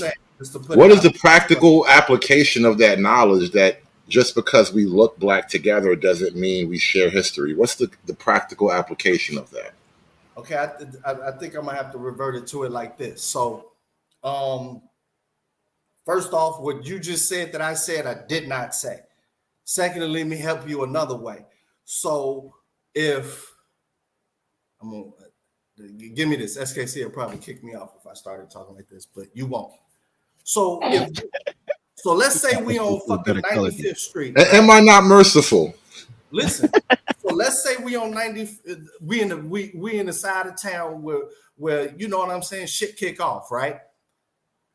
the practical application of that knowledge that just because we look black together doesn't mean we share history? What's the practical application of that? Okay, I think I'm gonna have to revert it to it like this. So, first off, what you just said that I said, I did not say. Secondly, let me help you another way. So if I'm gonna give me this, SKC will probably kick me off if I started talking like this, but you won't. So so let's say we on fucking Better color 95th Street. Am I not merciful? Listen, so let's say we on 90, we in the side of town where you know what I'm saying, shit kick off, right?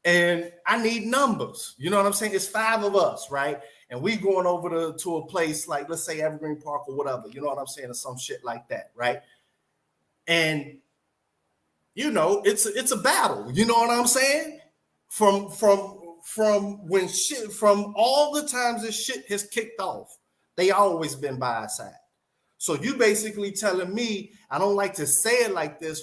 And I need numbers. You know what I'm saying? It's 5 of us, right? And we going over to a place like, let's say Evergreen Park or whatever, you know what I'm saying, or some shit like that, right? And you know, it's a battle. You know what I'm saying? From when shit, from all the times this shit has kicked off, they always been by our side. So you basically telling me, I don't like to say it like this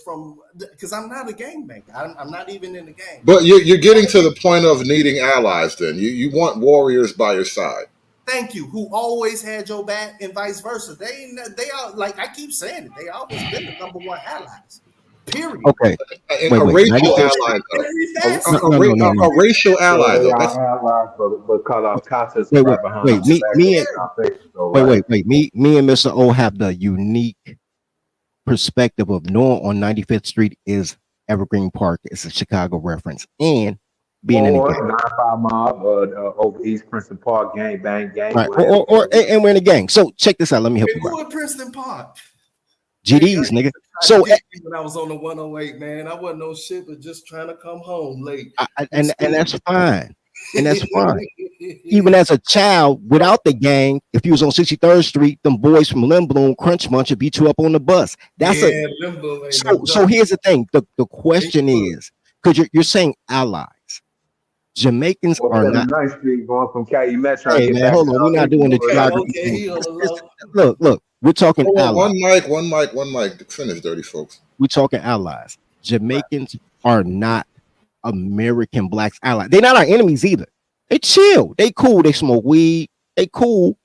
because I'm not a gangbanger. I'm not even in the game. But you're getting to the point of needing allies. Then you want warriors by your side. Thank you. Who always had your back and vice versa. They are, like I keep saying it, they always been the number one allies. Period. Okay. A racial ally, though. A racial ally, though. They are allies, but cut off context Wait, right behind. wait, me and me and Mr. O have the unique perspective of knowing on 95th Street is Evergreen Park. It's a Chicago reference, and being in the gang. 9-5 mob, over East Princeton Park, gang bang, gang. Right. And we're in a gang. So check this out. Let me help you Who out. in Princeton Park? GDs, nigga. So when I was on the 108, man, I wasn't no shit, but just trying to come home late. And that's fine. And that's fine. Even as a child, without the gang, if you was on 63rd Street, them boys from Lindblom, Crunch Munch would beat you up on the bus. That's so here's the thing. The question is, because you're saying allies. Jamaicans are not. Going from Cali Metro. Hey man, hold on. We're not doing the geography thing. Look. We're talking allies. One mic. Finish, dirty folks. We're talking allies. Jamaicans are not American blacks allies. They're not our enemies either. They chill. They cool. They smoke weed. They cool.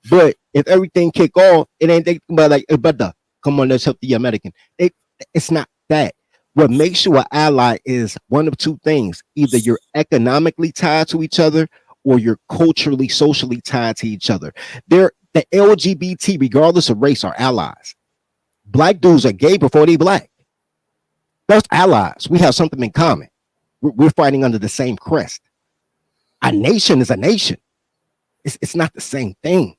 But if everything kick off, it ain't they but like brother, come on, let's help the American. It's not that. What makes you an ally is one of two things. Either you're economically tied to each other or you're culturally, socially tied to each other. The LGBT, regardless of race, are allies. Black dudes are gay before they black. That's allies. We have something in common. We're fighting under the same crest. A nation is a nation. It's not the same thing.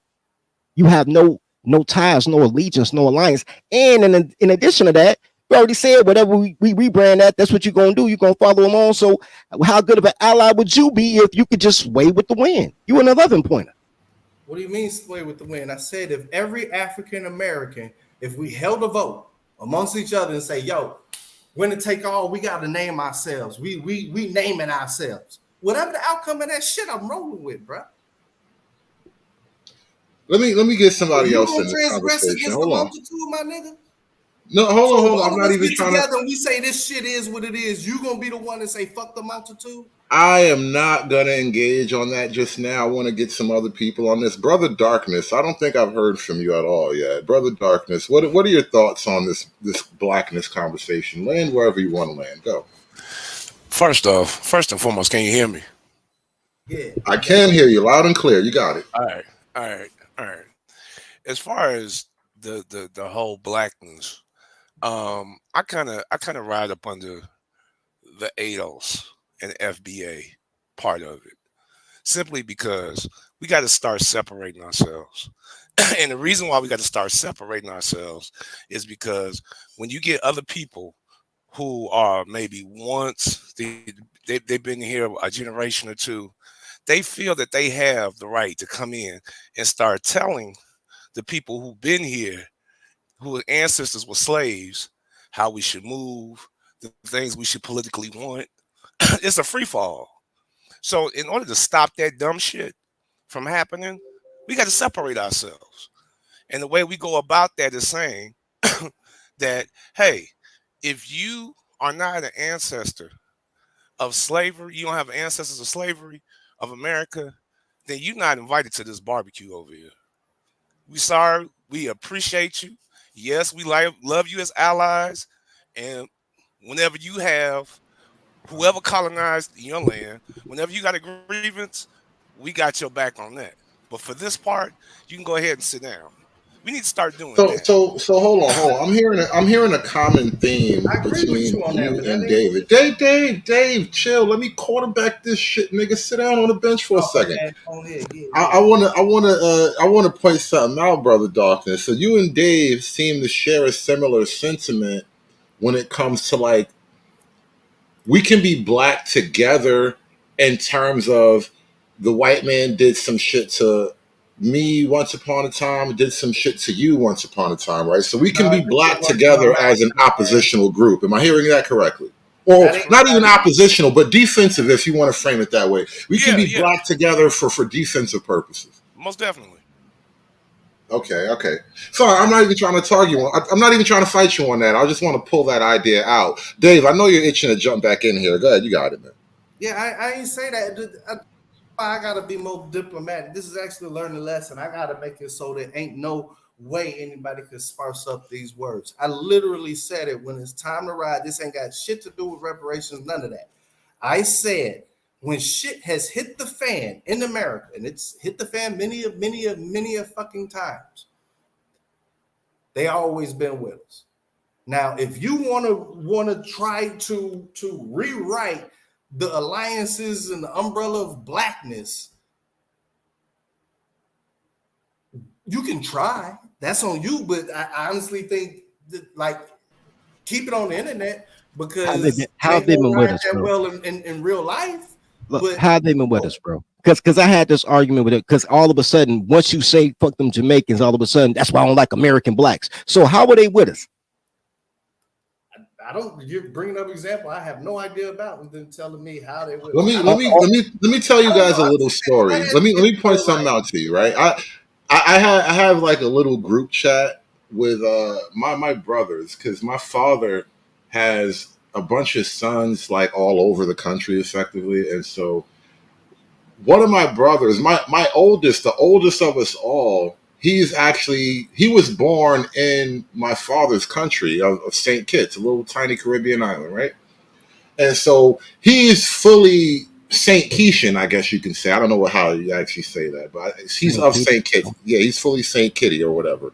You have no ties, no allegiance, no alliance. And in addition to that, we already said whatever we rebrand that's what you're going to do. You're going to follow along. So how good of an ally would you be if you could just sway with the wind? You an 11-pointer. What do you mean sway with the wind? I said if every African American, if we held a vote amongst each other and say, yo, winner take all, we got to name ourselves. We naming ourselves. Whatever the outcome of that shit, I'm rolling with, bro. Let me get somebody else in this conversation. Hold on. My nigga? No, hold on. I'm not even trying to. And we say this shit is what it is. You gonna be the one to say fuck the multitude? I am not gonna engage on that just now. I want to get some other people on this. Brother Darkness, I don't think I've heard from you at all yet. Brother Darkness, what are your thoughts on this blackness conversation? Land wherever you want to land. Go. First and foremost, can you hear me? Yeah. I can hear you loud and clear. You got it. All right. As far as the whole blackness, I kind of ride up under the ADOS and FBA part of it, simply because we got to start separating ourselves. And the reason why we got to start separating ourselves is because when you get other people who are maybe once they've been here a generation or two, they feel that they have the right to come in and start telling the people who've been here, whose ancestors were slaves, how we should move, the things we should politically want. It's a free fall. So in order to stop that dumb shit from happening, we got to separate ourselves. And the way we go about that is saying that, hey, if you are not an ancestor of slavery, you don't have ancestors of slavery of America, then you're not invited to this barbecue over here. We sorry, we appreciate you. Yes, we love you as allies. And whenever you have whoever colonized your land, whenever you got a grievance, we got your back on that. But for this part, you can go ahead and sit down. We need to start doing So that. so hold on. I'm hearing a common theme I agree with between you on that, you but that and ain't what David. Dave, chill. Let me quarterback this shit, nigga. Sit down on the bench for a oh, my second. bad. Go ahead. Yeah, I wanna point something out, brother Darkness. So you and Dave seem to share a similar sentiment when it comes to like we can be black together in terms of the white man did some shit to me once upon a time, did some shit to you once upon a time, right? So we can No, be this is black what I'm together as an asking, man. oppositional group. Am I hearing that correctly? Or That ain't not even that ain't oppositional, but defensive, if you want to frame it that way. We can Yeah, be yeah, black together for defensive purposes. most definitely. Okay. Sorry, I'm not even trying to target you. I'm not even trying to fight you on that. I just want to pull that idea out. Dave, I know you're itching to jump back in here. Go ahead, you got it, man. Yeah, I ain't say that. I gotta be more diplomatic. This is actually a learning lesson. I gotta make it so there ain't no way anybody could sparse up these words. I literally said it when it's time to ride. This ain't got shit to do with reparations, none of that. I said when shit has hit the fan in America, and it's hit the fan many a fucking times, they always been with us. Now, if you wanna try to rewrite the alliances and the umbrella of blackness, you can try. That's on you, but I honestly think that, like, keep it on the internet because How it have ain't they gonna been with ride us, that bro? well in real life. Look, But how have they been with us, bro? Because I had this argument with it. Because all of a sudden, once you say fuck them Jamaicans, all of a sudden that's why I don't like American blacks. So how were they with us? I don't. You're bringing up example I have no idea about, and then telling me how they would. Let me I let me let me let me tell you don't know. guys a little story. Let me point something out to you, right? I have like a little group chat with my brothers because my father has a bunch of sons like all over the country effectively, and so one of my brothers, my oldest, the oldest of us all, he was born in my father's country of St. Kitts, a little tiny Caribbean island, right? And so he's fully St. Kittian, I guess you can say. I don't know how you actually say that, but he's Saint of Kitty. St. Kitts. Yeah, he's fully St. Kitty or whatever.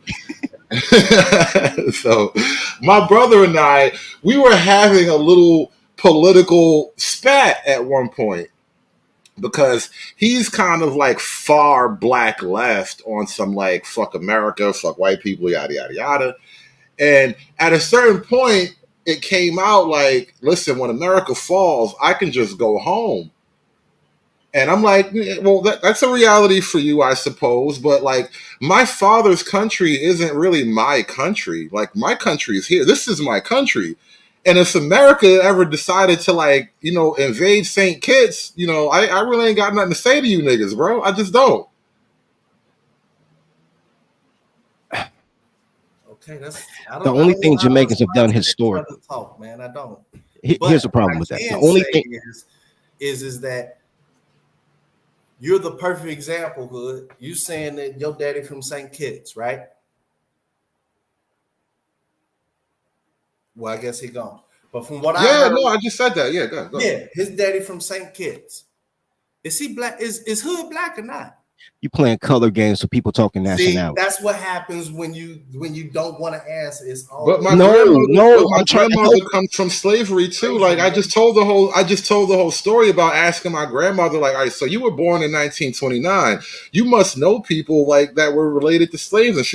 So my brother and I, we were having a little political spat at one point because he's kind of like far black left on some like fuck America, fuck white people, yada yada yada. And at a certain point, it came out like, listen, when America falls, I can just go home. And I'm like, well, that's a reality for you, I suppose. But like, my father's country isn't really my country. Like, my country is here. This is my country. And if America ever decided to like, invade St. Kitts, I really ain't got nothing to say to you niggas, bro. I just don't. Okay, that's The I only don't know thing how to Jamaicans have respond done to that historically. brother talk, man. I don't. Here's But the what problem I with that. The can only say thing. is that you're the perfect example, Hood. You saying that your daddy from St. Kitts, right? Well, I guess he gone. But from what I Yeah, heard, no, I just said that. Yeah, go. yeah, his daddy from St. Kitts. Is he black? Is Hood black or not? You playing color games so people talking See, nationality. that's what happens when you don't want to answer. It's But always my No, grandmother, I'm trying to help. comes from slavery too. Like slavery. I just told the whole story about asking my grandmother, like, all right, so you were born in 1929. You must know people like that were related to slaves, and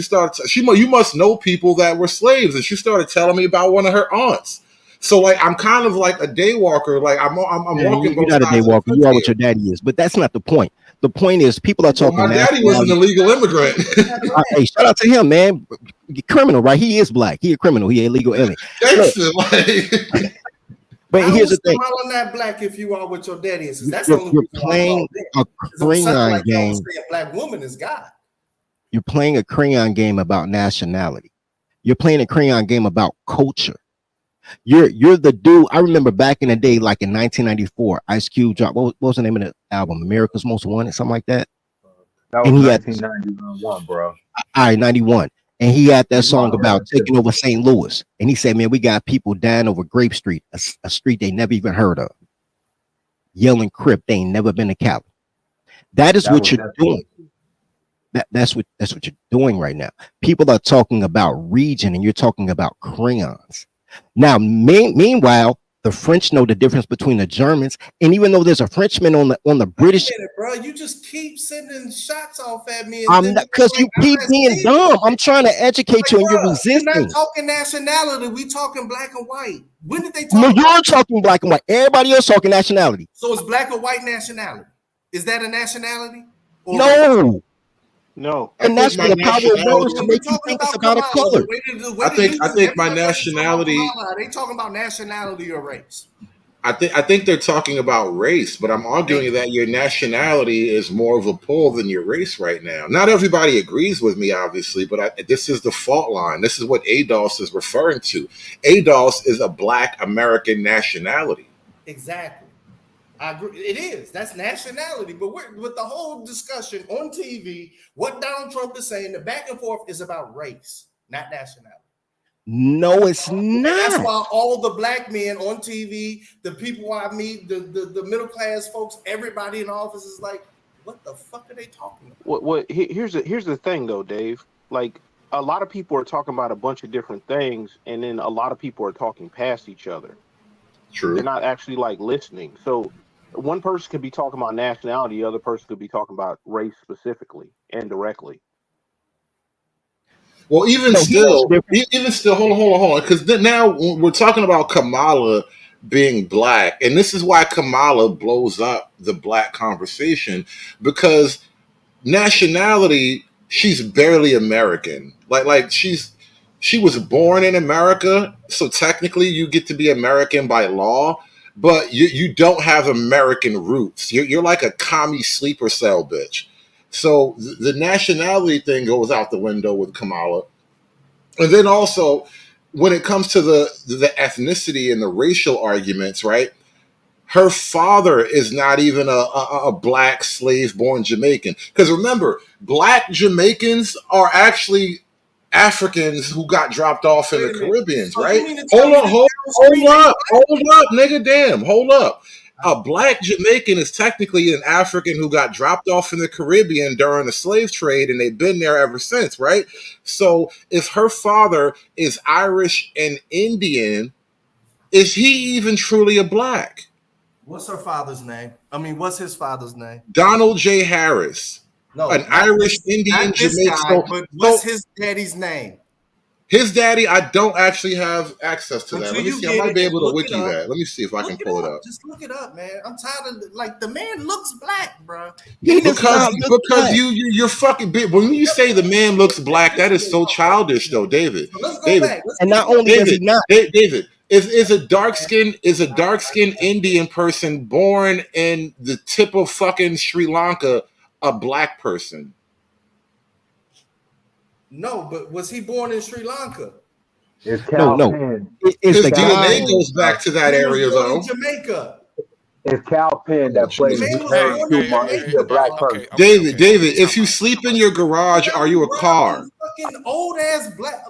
you must know people that were slaves, and she started telling me about one of her aunts. So like I'm kind of like a day walker. Like I'm Yeah, walking you're both not a day sides of the walker. You fence are what here. your daddy is. But that's not the point. The point is people are Well, talking my daddy was an nationality. illegal immigrant. Hey, shout out to him, man. Criminal, right? He is black. He a criminal. He illegal alien. Look, Gangster, like. but How here's is the thing. Kamala not black if you are what your daddy is? 'Cause that's the You're, only you're reason why I playing called in. a Because it sounds crayon like y'all game. say a black woman is God. You're playing a crayon game about nationality. You're playing a crayon game about culture. You're the dude. I remember back in the day, like in 1994, Ice Cube dropped. What was the name of the album? America's Most Wanted, something like that. That was And he had 1991, bro. all right, 91. And he had that You my song about taking relative. over St. Louis. And he said, man, we got people dying over Grape Street, a street they never even heard of. Yelling Crip, they ain't never been to Cali. That is That what was you're doing. definitely. That's what you're doing right now. People are talking about region, and you're talking about crayons. Now, meanwhile, the French know the difference between the Germans, and even though there's a Frenchman on the British, Wait a minute, bro. You just keep sending shots off at me, and I'm then not, it's because like you keep I'm being asking dumb. I'm trying to educate Like, you, and you're bro, we're not resisting. talking nationality. We talking black and white. When did they No, talk? you're talking black and white. Everybody else talking nationality. So it's black or white nationality. Is that a nationality? Or No, No. I and think that's my where the power of nationality. words to when we're make you talking think it's about about a Kamala, color. the way I they think use I it, think my everybody else is talking about nationality. Kamala. Are they talking about nationality or race? I think they're talking about race, but I'm arguing that your nationality is more of a pull than your race right now. Not everybody agrees with me, obviously, but this is the fault line. This is what ADOS is referring to. ADOS is a Black American nationality. Exactly. I agree. It is. That's nationality. But with the whole discussion on TV, what Donald Trump is saying, the back and forth is about race, not nationality. No, it's And that's not. why all the black men on TV, the people I meet, the middle class folks, everybody in the office is like, what the fuck are they talking about? Here's the thing though, Dave. Like a lot of people are talking about a bunch of different things, and then a lot of people are talking past each other. True. They're not actually like listening. So one person could be talking about nationality, the other person could be talking about race specifically and directly. Well, even still, hold on, because now we're talking about Kamala being black, and this is why Kamala blows up the black conversation, because nationality, she's barely American. Like she was born in America, so technically you get to be American by law, but you don't have American roots. You're like a commie sleeper cell bitch. So the nationality thing goes out the window with Kamala. And then also, when it comes to the ethnicity and the racial arguments, right? Her father is not even a black slave born Jamaican. Because remember, black Jamaicans are actually Africans who got dropped off in Wait the a minute. Caribbeans, So right? you mean to tell Hold me on, that hold Street ain't up, hold up, nigga, damn, hold up. A black Jamaican is technically an African who got dropped off in the Caribbean during the slave trade, and they've been there ever since, right? So if her father is Irish and Indian, is he even truly a black? What's her father's name? I mean, what's his father's name? Donald J. Harris, No, an Irish Indian not this Jamaican. guy, but what's his daddy's name? His daddy, I don't actually have access to that. Until Let me you see. I get might it, be able to look it wiki up. that. Let me see if I can pull it up. Just look it up, man. I'm tired of like the man looks black, bro. Because you're fucking big. When you say the man looks black, that is so childish, though, David. So let's go David, back. Let's And keep not going. only does he not, David, is a dark skinned Indian person born in the tip of fucking Sri Lanka a black person? No, but was he born in Sri Lanka? It's no, Cal Penn. it's His the guy. DNA goes back to that He was area, born though. in Jamaica. It's Cal Penn Oh, that plays. The Jesus man was Christ. born in Jamaica. He a black person. David, if you sleep in your garage, are you a car? Fucking old ass black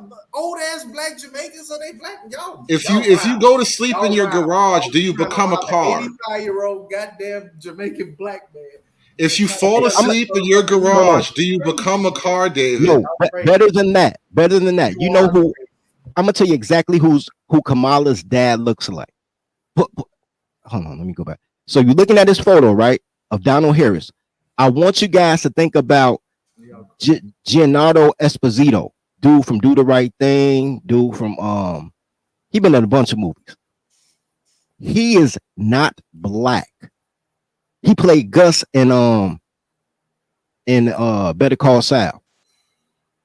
Jamaicans, are they black? Y'all. If y'all you wild. go to sleep in Y'all your wild. garage, do you become a car? 85-year-old goddamn Jamaican black man. If you fall asleep in your garage, do you become a car, David? No, better than that. Better than that. You know who? I'm gonna tell you exactly who Kamala's dad looks like. Hold on, let me go back. So you're looking at this photo, right, of Donald Harris. I want you guys to think about Giancarlo Esposito, dude from Do the Right Thing, dude from he been in a bunch of movies. He is not black. He played Gus in Better Call Saul.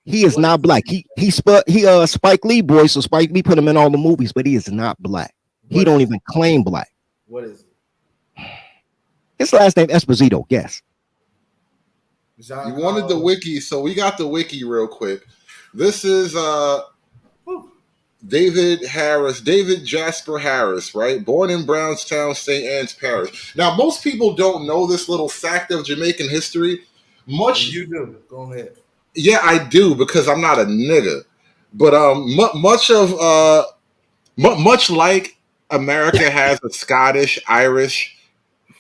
He is not black. He Spike Lee boy, so Spike Lee put him in all the movies, but he is not black. He don't even claim black. What is it? His last name Esposito. Guess. You wanted the wiki, so we got the wiki real quick. This is David Jasper Harris, right? Born in Brownstown, St. Anne's Parish. Now, most people don't know this little fact of Jamaican history. You do. Go ahead. Yeah, I do, because I'm not a nigga. But much like America has a Scottish, Irish,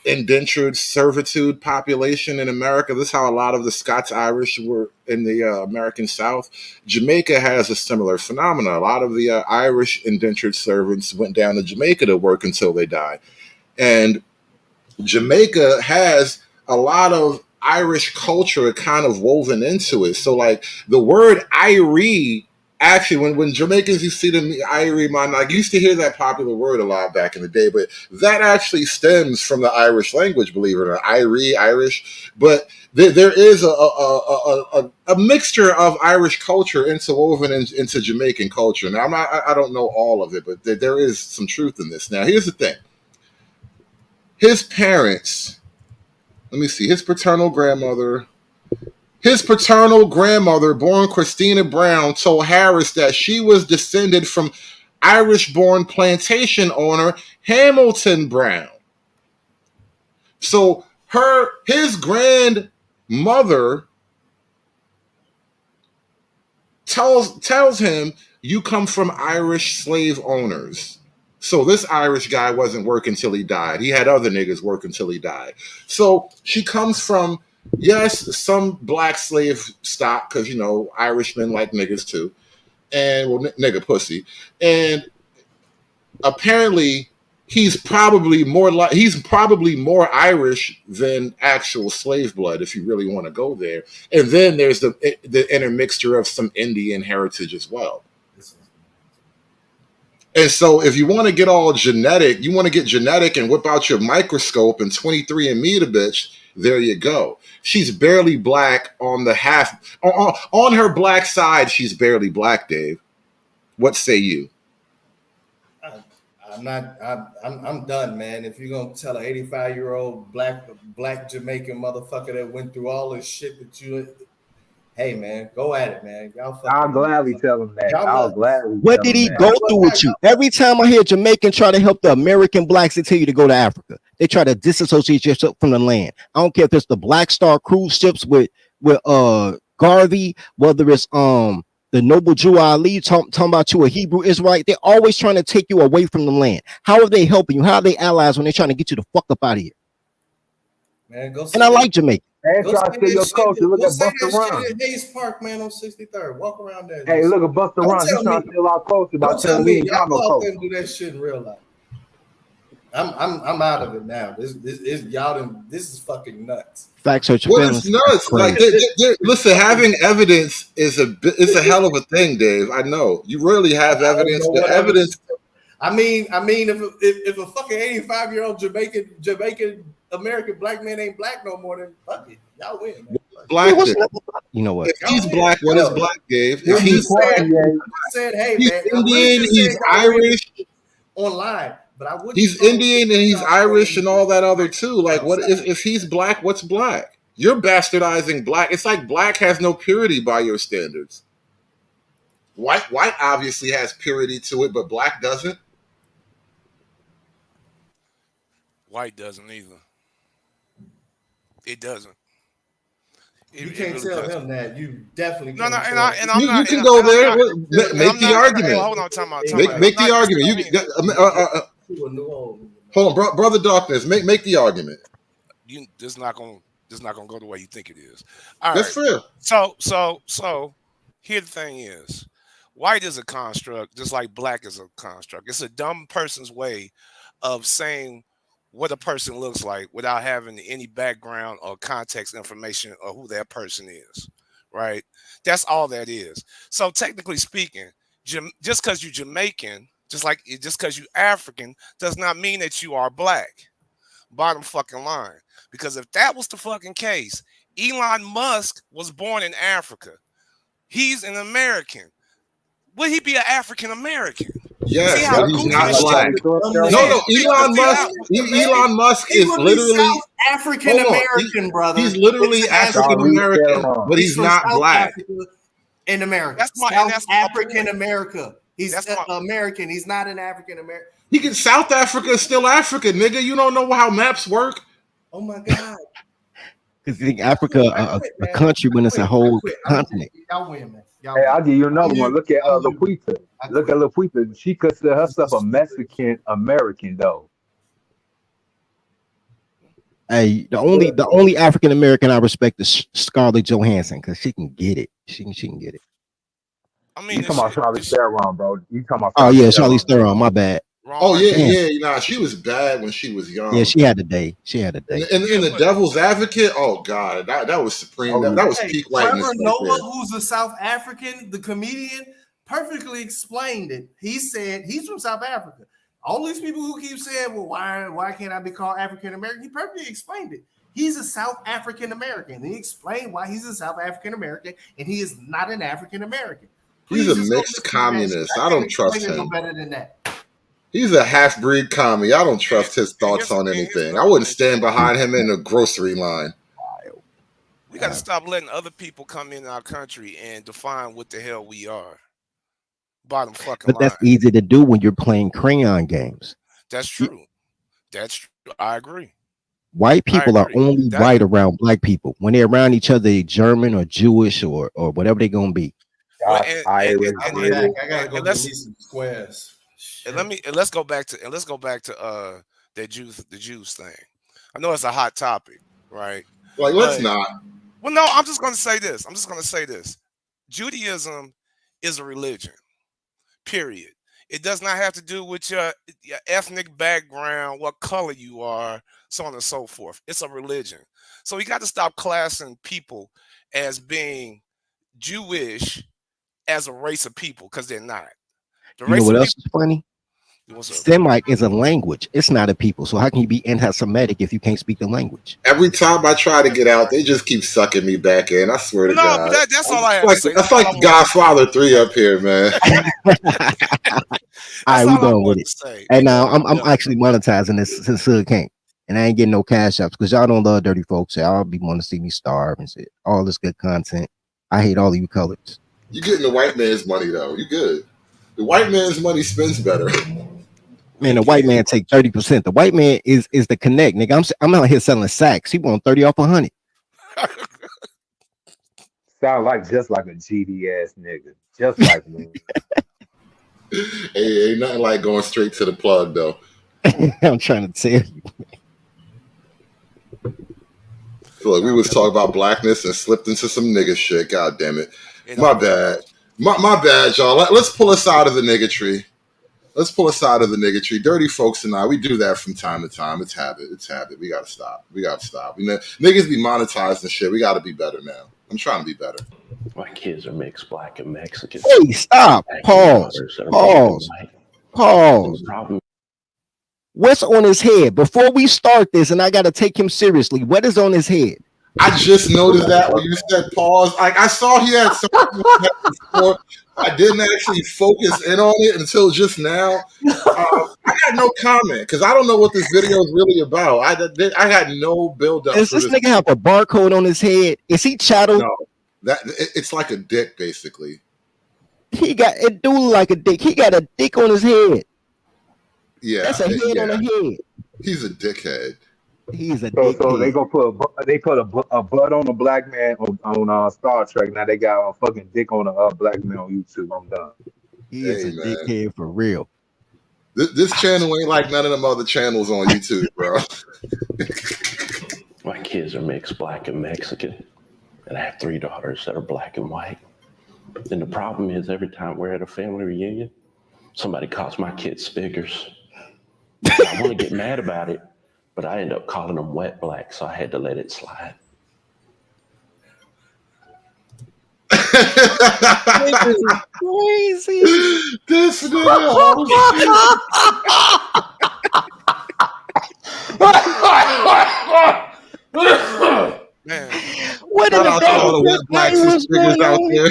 indentured servitude population in America. This is how a lot of the Scots-Irish were in the American South. Jamaica has a similar phenomenon. A lot of the Irish indentured servants went down to Jamaica to work until they died. And Jamaica has a lot of Irish culture kind of woven into it. So like the word Irie, actually when Jamaicans you see them Irie, man, like you used to hear that popular word a lot back in the day, but that actually stems from the Irish language, believe it or not. Irie, Irish. But there is a mixture of Irish culture interwoven into Jamaican culture. Now I don't know all of it, but there is some truth in this. Now here's the thing. His parents, let me see, his paternal grandmother, born Christina Brown, told Harris that she was descended from Irish-born plantation owner Hamilton Brown. So his grandmother tells him, you come from Irish slave owners. So this Irish guy wasn't working till he died. He had other niggas working till he died. So she comes from, yes, some black slave stock, because, you know, Irishmen like niggas too. And, well, nigga pussy. And apparently he's probably more Irish than actual slave blood, if you really want to go there. And then there's the intermixture of some Indian heritage as well. And so if you want to get all genetic, you want to get genetic and whip out your microscope and 23andMe the bitch, there you go. She's barely black on the half, on her black side, she's barely black, Dave. What say you? I'm done, man. If you're gonna tell an 85-year-old black Jamaican motherfucker that went through all this shit that you, hey man, go at it, man. I'll gladly tell him that. I'll gladly. What did he go through with you? Every time I hear Jamaican try to help the American blacks, they tell you to go to Africa. They try to disassociate yourself from the land. I don't care if it's the Black Star cruise ships with Garvey, whether it's the noble Jew Ali talking about you a Hebrew Israelite. They're always trying to take you away from the land. How are they helping you? How are they allies when they're trying to get you the fuck up out of here? Man, go. And I like Jamaica. Hey, try to see your culture. Look at Busta Rhymes. Hayes Park, man, on 63rd. Walk around there. Hey, look at Busta Rhymes. He's trying to steal our culture by telling me y'all go out there and do that shit in real life. I'm out of it now. This is fucking nuts. Fact search. Well, it's nuts. Like, listen, having evidence is a hell of a thing, Dave. I know you really have evidence. The evidence. I mean, if a fucking 85-year-old Jamaican American black man ain't black no more, then fuck it, y'all win. Man. Black, you know what? If he's black, what is black, Dave? If he said, hey, he's man, Indian, he's Irish, online. But I wouldn't. He's Indian and he's Irish and all that other too. Like, what if he's black? What's black? You're bastardizing black. It's like black has no purity by your standards. White obviously has purity to it, but black doesn't. White doesn't either. It doesn't. You can't tell him that. You definitely no. can't. You can go there. Make the argument. Hold on, time out. Make the argument. Hold on, brother Darkness. Make the argument. This is not gonna go the way you think it is. All That's right. fair. So here the thing is, white is a construct, just like black is a construct. It's a dumb person's way of saying what a person looks like without having any background or context information or who that person is, right? That's all that is. So technically speaking, just because you're Jamaican, just because you're African, does not mean that you are black. Bottom fucking line. Because if that was the fucking case, Elon Musk was born in Africa. He's an American. Would he be an African American? Yes, but he's not black. No, Elon Musk is literally African American, brother. He's literally African American, but he's not black. In America, South African America. He's American. He's not an African American. South Africa is still Africa, nigga. You don't know how maps work. Oh my god. Because you think Africa a country when it's a whole continent. Y'all win, man. Hey, I'll give you another one. Look at Laquita. Look at Laquita. She considers herself a Mexican American, though. Hey, the only African American I respect is Scarlett Johansson because she can get it. She can get it. I You mean, talking about Charlize Theron, bro? You talking about Oh yeah, Charlize Charlize Theron? Theron. My bad. Oh wrong. yeah, Damn. yeah. Nah, she was bad when she was Yeah, young. she had a day. She had a In, day. in, Yeah, in the but Devil's Advocate, oh god, that was supreme. Oh, That was Hey, peak whiteness Trevor right Noah, there. who's a South African, the comedian, perfectly explained it. He said he's from South Africa. All these people who keep saying, "Well, why can't I be called African American?" He perfectly explained it. He's a South African American. He explained why he's a South African American, and he is not an African American. He's Please a just go mixed listen to that shit. communist. I I can't don't trust explain it no him. better than that. He's a half-breed commie. I don't trust his and thoughts on here's anything. I another wouldn't thing stand too. behind him in a grocery line. We got to stop letting other people come in our country and define what the hell we are. Bottom fucking But line. that's easy to do when you're playing crayon games. That's true. That's true. I agree. White I people are agree. only That white around black people. When they're around each other, they're German or Jewish or whatever they're gonna be. well, Josh Irish, I'll be British. back. I gotta go and get let's me some squares. let's go back to the Jews thing. I know it's a hot topic, right? Like, let's But not. well, no, I'm just gonna say this. Judaism is a religion. Period. It does not have to do with your ethnic background, what color you are, so on and so forth. It's a religion. So we got to stop classing people as being Jewish as a race of people because they're not. The You know race what of else is funny? people. What's up? Semite is a language. It's not a people. So how can you be anti-Semitic if you can't speak the language? Every time I try to get out, they just keep sucking me back in. I swear to No, God. but that's all I have to say. That's That's all like I the wanted to Godfather 3 up here, man. All right, That's we all I done with wanted it. to say. And now I'm Yeah. actually monetizing this since Hood can't. And I ain't getting no cash apps because y'all don't love dirty folks. Y'all be wanting to see me starve and shit. All this good content. I hate all of you colors. You getting the white man's money though. You good. The white man's money spends better. Man, the white man take 30%. The white man is the connect, nigga. I'm out here selling sacks. He want 30 off 100. Sound like just like a GD ass nigga, just like me. Hey, ain't nothing like going straight to the plug though. I'm trying to tell you. So, look, we was talking about blackness and slipped into some nigga shit. God damn it. My bad. My bad, y'all. Let's pull us out of the niggatry. Let's pull us out of the niggatry. Dirty folks and I, we do that from time to time. It's habit. It's habit. We gotta stop. You know, niggas be monetized and shit. We gotta be better now. I'm trying to be better. My kids are mixed black and Mexican. Hey, stop. Pause. Pause. Problem. What's on his head? Before we start this, and I gotta take him seriously. What is on his head? I just noticed that when you said pause. Like I saw he had something before. I didn't actually focus in on it until just now. I got no comment because I don't know what this video is really about. I had no build up. Does this nigga have a barcode on his head? Is he chattel? No, it's like a dick basically. He got it. Do like a dick. He got a dick on his head. Yeah, that's a head on a head. He's a dickhead. He's a so they gonna put a butt on a black man on Star Trek. Now they got a fucking dick on a black man on YouTube. I'm done. He is a dickhead for real. This channel ain't like none of them other channels on YouTube, bro. My kids are mixed black and Mexican, and I have 3 daughters that are black and white. And the problem is every time we're at a family reunion, somebody calls my kids figures. I want to get mad about it, but I end up calling them wet black, so I had to let it slide. Crazy. This nigga. Man. What in the wet black figures out there?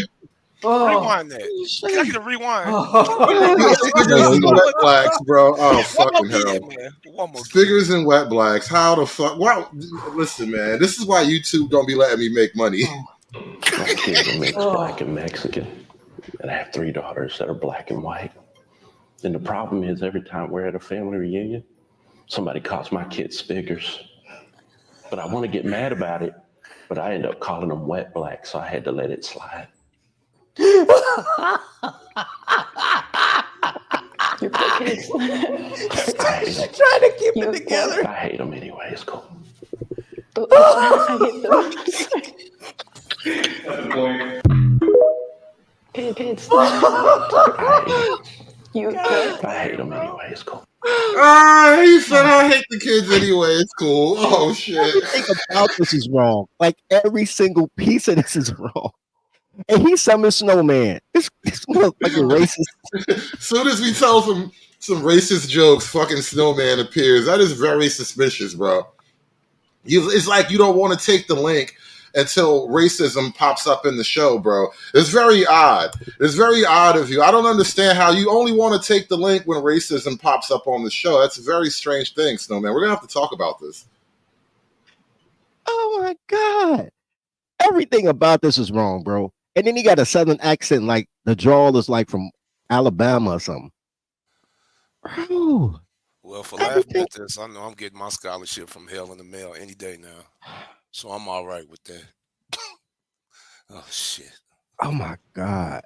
Rewind that. Can I get a rewind? Figures and wet blacks, bro. Oh, fucking hell. One more Figures and wet blacks. How the fuck? Wow. Listen, man. This is why YouTube don't be letting me make money. My kids are mixed black and Mexican, and I have 3 daughters that are black and white. And the problem is every time we're at a family reunion, somebody calls my kids figures. But I want to get mad about it, but I end up calling them wet black, so I had to let it slide. You're trying to keep it together. I hate them anyway. It's cool. I hate them. It's I hate them anyway. It's cool. He said I hate the kids anyway. It's cool. Oh shit. Everything about this is wrong. Like every single piece of this is wrong. And he's summoned Snowman. This motherfucking racist. Soon as we tell some racist jokes, fucking Snowman appears. That is very suspicious, bro. It's like you don't want to take the link until racism pops up in the show, bro. It's very odd. It's very odd of you. I don't understand how you only want to take the link when racism pops up on the show. That's a very strange thing, Snowman. We're going to have to talk about this. Oh, my God. Everything about this is wrong, bro. And then he got a southern accent, like the drawl is like from Alabama or something. Bro. Well, for laughing at this, I know I'm getting my scholarship from hell in the mail any day now. So I'm all right with that. Oh, shit. Oh, my God.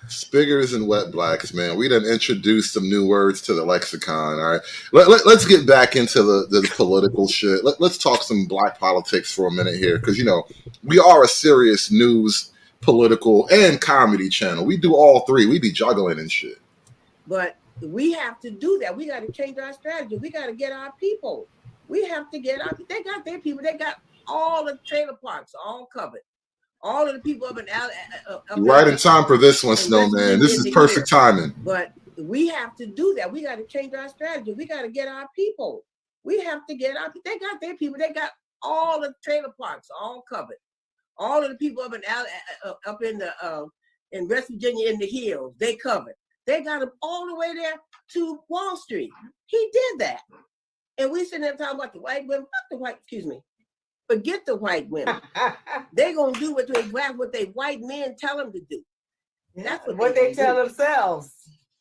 Spiggers and wet blacks, man. We done introduced some new words to the lexicon, all right? Let's get back into the political shit. Let's talk some black politics for a minute here because, you know, we are a serious news, political, and comedy channel. We do all three. We be juggling and shit. But we have to do that. We got to change our strategy. We got to get our people. We have to get out. They got their people. They got all the trailer parks all covered. All of the people up in right in time for this one, Snowman. This is perfect timing. But we have to do that. We got to change our strategy. We got to get our people. We have to get out. They got their people. They got all the trailer parks all covered. All of the people up in West Virginia in the hills, they covered. They got them all the way there to Wall Street. He did that. And we sitting there talking about the white women. Forget the white women. They're going to do what they white men tell them to do. That's what they tell themselves.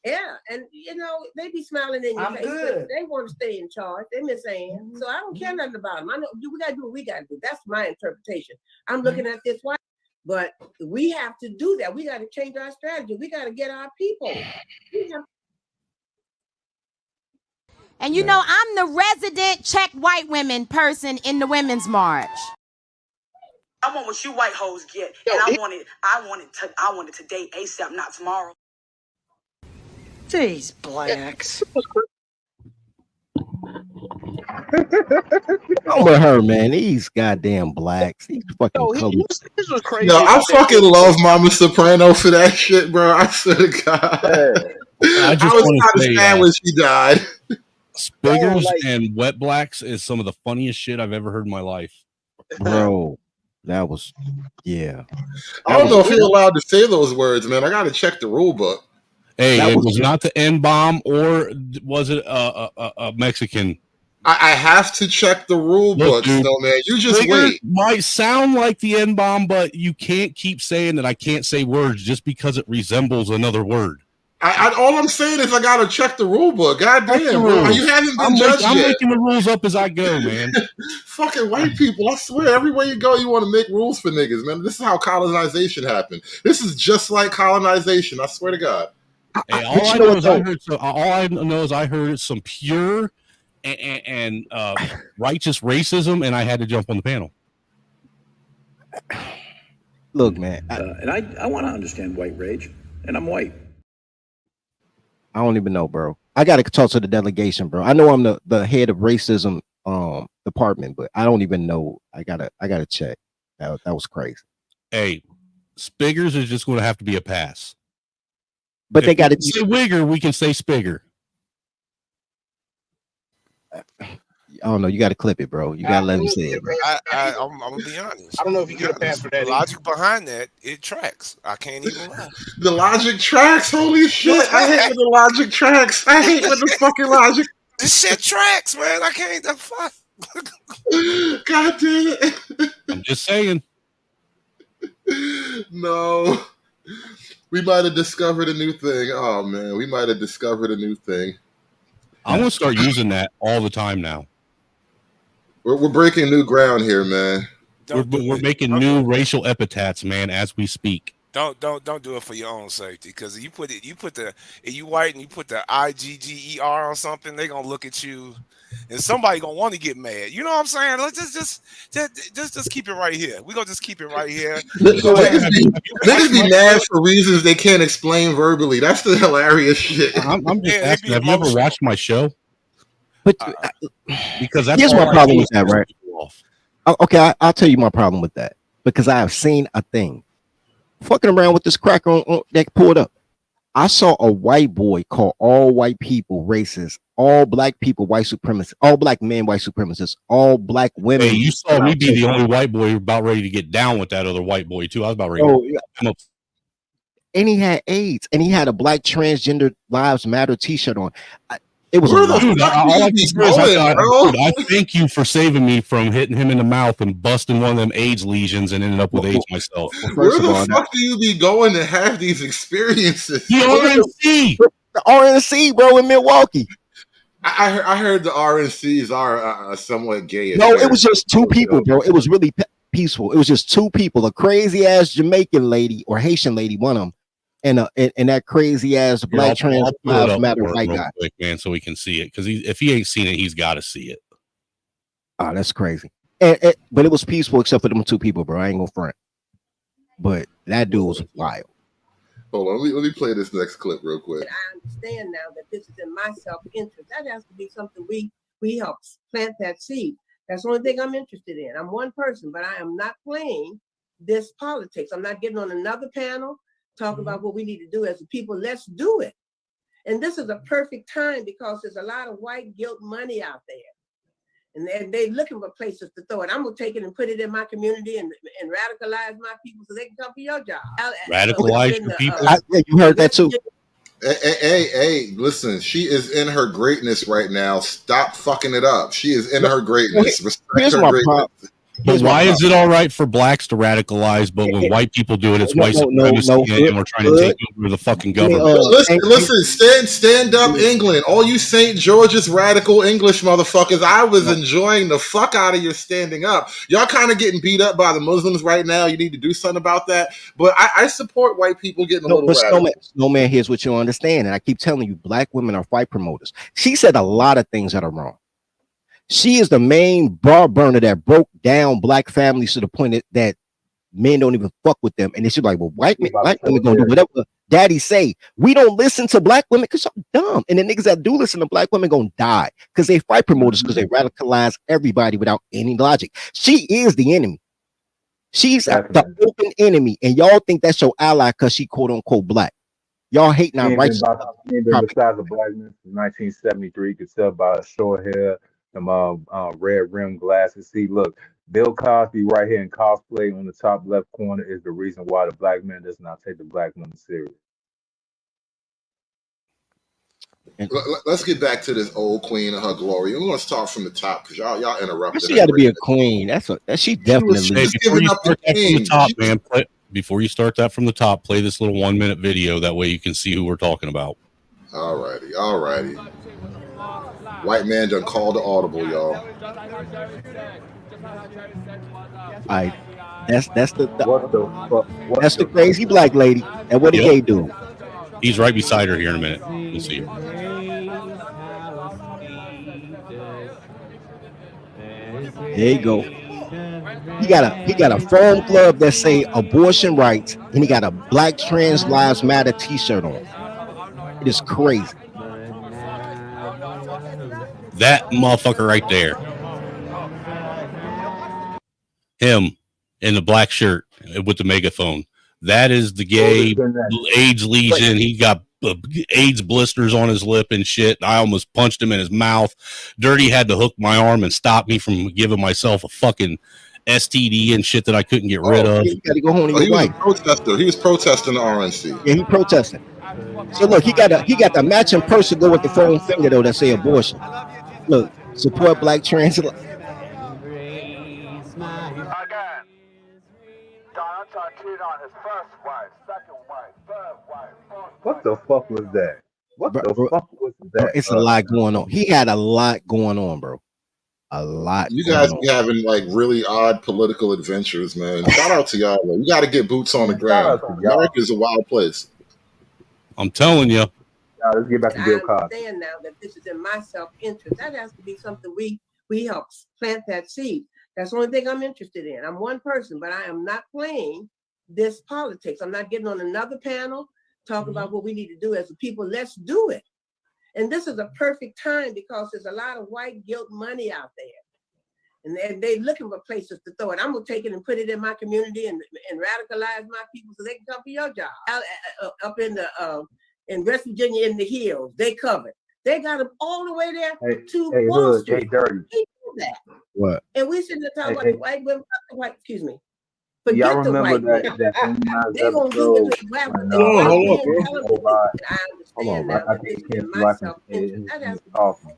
Yeah, and you know, they be smiling in your face. Good. They want to stay in charge. They Miss Ann. So I don't care nothing about them. I know we got to do what we got to do. That's my interpretation. I'm looking at this white, but we have to do that. We got to change our strategy. We got to get our people. And you know, I'm the resident check white women person in the Women's March. I want what you white hoes get, and I want it today, ASAP, not tomorrow. These blacks. I'm with her, man. These goddamn blacks. These fucking colors. This was crazy. No, I fucking love Mama Soprano for that shit, bro. I swear to God. I was not as sad when she died. Spiggers and wet blacks is some of the funniest shit I've ever heard in my life. Bro, that was, yeah. I don't know if you're allowed to say those words, man. I got to check the rule book. Hey, it was not the N-bomb, or was it a Mexican? I have to check the rule book, man. You just wait. Might sound like the N-bomb, but you can't keep saying that I can't say words just because it resembles another word. All I'm saying is I gotta check the rule book. God damn, bro. You haven't been judged yet. I'm making the rules up as I go, man. Fucking white people, I swear, everywhere you go, you want to make rules for niggas, man. This is how colonization happened. This is just like colonization. I swear to God. Hey, all I know is I heard some pure and righteous racism, and I had to jump on the panel. Look, man, and I want to understand white rage, and I'm white. I don't even know, bro. I got to talk to the delegation, bro. I know I'm the head of racism department, but I don't even know. I gotta check. That was crazy. Hey, Spiggers is just going to have to be a pass. But they got to say Wigger. We can say Spigger. I don't know. You got to clip it, bro. You got to let him say it, bro. I'm gonna be honest. I don't know if you get a pass for that. The logic behind that, it tracks. I can't even lie. The logic tracks. Holy shit! I hate when the logic tracks. I hate when the fucking logic. This shit tracks, man. I can't. The fuck. God damn it! I'm just saying. No, we might have discovered a new thing. Oh man, we might have discovered a new thing. I'm gonna start using that all the time now. We're breaking new ground here, man. We're making new racial epithets, man, as we speak. Don't do it for your own safety, because you put the if you white and you put the IGGER on something, they're gonna look at you and somebody gonna want to get mad. You know what I'm saying? Let's just keep it right here. We're gonna just keep it right here. Niggas be mad for reasons they can't explain verbally. That's the hilarious shit. I'm just Yeah, asking, have you ever emotional. watched my show? But Because that's here's all my I problem do with that, is right? piss people off. Okay, I'll tell you my problem with that, because I have seen a thing fucking around with this cracker on that pulled up. I saw a white boy call all white people racist, all black people white supremacists, all black men white supremacists, all black women. Hey, you saw me be the only white boy about ready to get down with that other white boy too. I was about ready to come up. And he had AIDS, and he had a black transgender lives matter t-shirt on. It was Where a lot. the fuck do you be going, bro? I thank you for saving me from hitting him in the mouth and busting one of them AIDS lesions and ended up with AIDS myself. Where the fuck do you be going to have these experiences? The RNC, the RNC, bro, in Milwaukee. I heard the RNCs are somewhat gay. No, it was just two people, bro. It was really peaceful. It was just two people, a crazy ass Jamaican lady or Haitian lady, one of them, and that crazy ass black trans lives matter white guy. Quick, man, so we can see it, because if he ain't seen it, he's got to see it. Oh, that's crazy. But it was peaceful except for them two people, bro. I ain't gonna front. But that dude was wild. Hold on, let me play this next clip real quick. I understand now that this is in my self-interest. That has to be something we help plant that seed. That's the only thing I'm interested in. I'm one person, but I am not playing this politics. I'm not getting on another panel talking about what we need to do as a people. Let's do it. And this is a perfect time because there's a lot of white guilt money out there. And they're looking for places to throw it. I'm going to take it and put it in my community and radicalize my people so they can come for your job. Radicalize your people? Yeah, you heard that too. Hey, listen, she is in her greatness right now. Stop fucking it up. She is in her greatness. Respect her greatness. But why is it all right for blacks to radicalize, but when white people do it, it's white supremacy, and we're trying to take over the fucking government? Listen, stand up, England. All you St. George's radical English motherfuckers, I was enjoying the fuck out of your standing up. Y'all kind of getting beat up by the Muslims right now. You need to do something about that. But I support white people getting a little radical. Snowman, here's what you understand, and I keep telling you, black women are fight promoters. She said a lot of things that are wrong. She is the main bar burner that broke down black families to the point that men don't even fuck with them. And they should be like, well, white women gonna do whatever daddy say. We don't listen to black women because y'all dumb. And the niggas that do listen to black women gonna die because they fight promoters, because they radicalize everybody without any logic. She is the enemy. She's the open enemy. And y'all think that's your ally because she quote unquote black. Y'all hate not righteous. She ain't been the size of blackness since 1973. You could tell by her short hair, them red rim glasses. See, look, Bill Cosby right here in cosplay on the top left corner is the reason why the black man does not take the black woman serious. Let's get back to this old queen and her glory. We're going to start from the top because y'all interrupted. She got to be a queen. That's she definitely. Before you start that from the top, play this little 1 minute video. That way you can see who we're talking about. All righty. White man done called the audible, y'all. That's the crazy black lady. And what did they do? He's right beside her here in a minute. We'll see. There you go. He got a foam glove that say abortion rights, and he got a Black Trans Lives Matter t-shirt on. It is crazy. That motherfucker right there. Him in the black shirt with the megaphone. That is the gay AIDS lesion. He got AIDS blisters on his lip and shit. I almost punched him in his mouth. Dirty had to hook my arm and stop me from giving myself a fucking STD and shit that I couldn't get rid of. You got to go home to your wife. He was protesting the RNC. Yeah, he protesting. So look, he got the matching purse to go with the foam finger though that say abortion. Look, support Black trans. What the fuck was that? What the fuck was that? Bro, it's a lot going on. He had a lot going on, bro. a lot You going guys on. be having like really odd political adventures, man. Shout out to y'all. Though. You got to get boots on the Man, shout ground. out to y'all. America is a wild place. I'm telling you. Y'all, let's get back to I Bill Cosby. understand now that this is in my self-interest. That has to be something we help plant that seed. That's the only thing I'm interested in. I'm one person, but I am not playing this politics. I'm not getting on another panel talking about what we need to do as a people. Let's do it. And this is a perfect time because there's a lot of white guilt money out there. And they're looking for places to throw it. I'm gonna take it and put it in my community and radicalize my people so they can come for your job. Up in West Virginia in the hills, they covered. They got them all the way there to Wall Hood, Street. hey, dirty. He did that. What? And we sitting there talking about the white women, the white, excuse me. Y'all Forget the remember white that women. that They're gonna do episode it to black when women. White hold men on, tell them to do bro. it. I understand now I that this think is in Ken's my life self-interest. That has is awesome.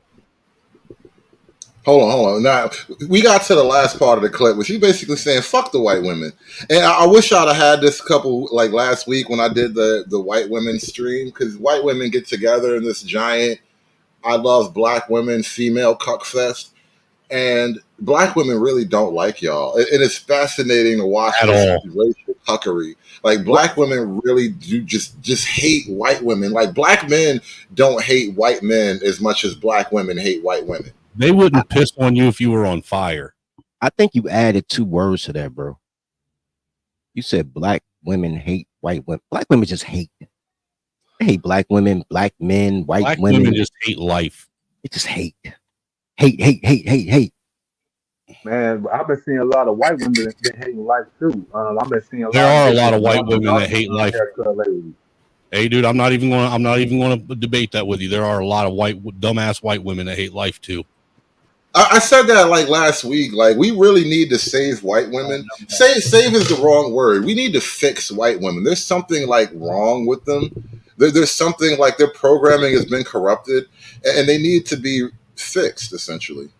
Hold on. Now we got to the last part of the clip where she basically saying "fuck the white women," and I wish I'd have had this couple like last week when I did the white women stream, because white women get together in this giant "I love black women" female cuck fest, and black women really don't like y'all, and it's fascinating to watch At this all. racial cuckery. Like black women really do just hate white women. Like black men don't hate white men as much as black women hate white women. They wouldn't piss on you if you were on fire. I think you added 2 words to that, bro. You said black women hate white women. Black women just hate. They hate black women, black men, white Black women. women just hate life. They just hate. Hate. Man, I've been seeing a lot of white women that been hating life too. I've been seeing There are a lot of white dark- women that hate life. haircut ladies. Hey, dude, I'm not even going to debate that with you. There are a lot of dumbass white women that hate life too. I said that like last week. Like we really need to save white women. Save is the wrong word. We need to fix white women. There's something like wrong with them. There's something like their programming has been corrupted, and they need to be fixed. Essentially,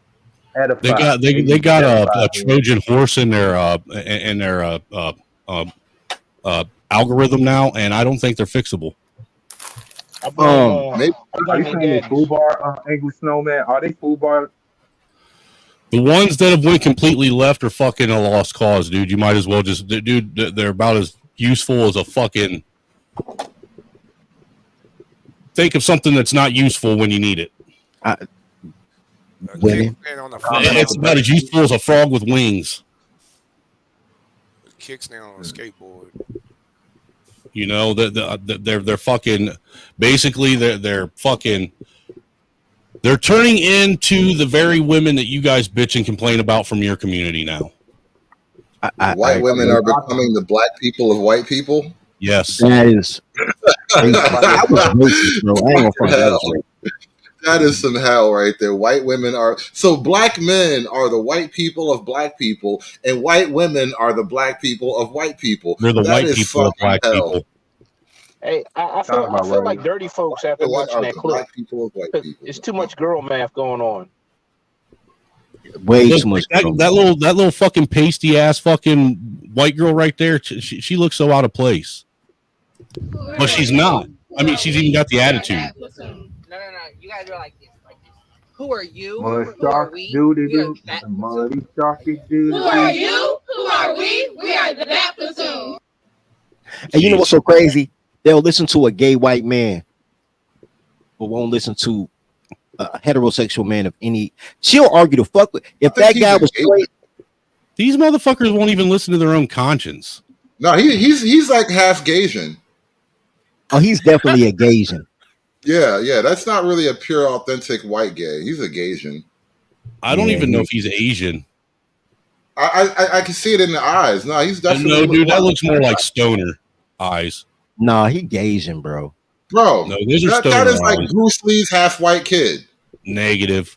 They got a Trojan horse in their algorithm now, and I don't think they're fixable. maybe. Are you saying they FUBAR angry snowman? Are they FUBAR? The ones that have went completely left are fucking a lost cause, dude. You might as well just, dude, they're about as useful as a fucking. Think of something that's not useful when you need it. Women. It's about as useful as a frog with wings. Kickstand on a skateboard. You know, they're fucking. Basically, they're fucking. They're turning into the very women that you guys bitch and complain about from your community now. White women are becoming the black people of white people. Yes, that is. That was racist, bro. I ain't gonna front, that was racist. That is some hell right there. White women are so black men are the white people of black people, and white women are the black people of white people. They're the That white is people of black fucking hell. people. Hey, I feel like dirty folks after Women watching are that the clip. black people of white people. It's too much girl math going on. Way too much. That little fucking pasty ass fucking white girl right there. She looks so out of place, but she's not. I mean, she's even got the attitude. No. You guys are like this. Who are you? Mud Who are shark we? doody We are doo. that Muddy sharky doody. Who are you? Who are we? We are the that platoon. And you know what's so crazy? They'll listen to a gay white man, but won't listen to a heterosexual man of any. She'll argue the fuck with. If that guy was straight, these motherfuckers won't even listen to their own conscience. No, he's like half Gaysian. Oh, he's definitely a Gaysian. Yeah, that's not really a pure, authentic white gay. He's a Gaysian. I don't even know if he's Asian. I can see it in the eyes. No, he's definitely. No, dude, that looks more like stoner eyes. Nah, he Gaysian, bro. Bro, no, those are that stoner is like eyes. Bruce Lee's half white kid. Negative.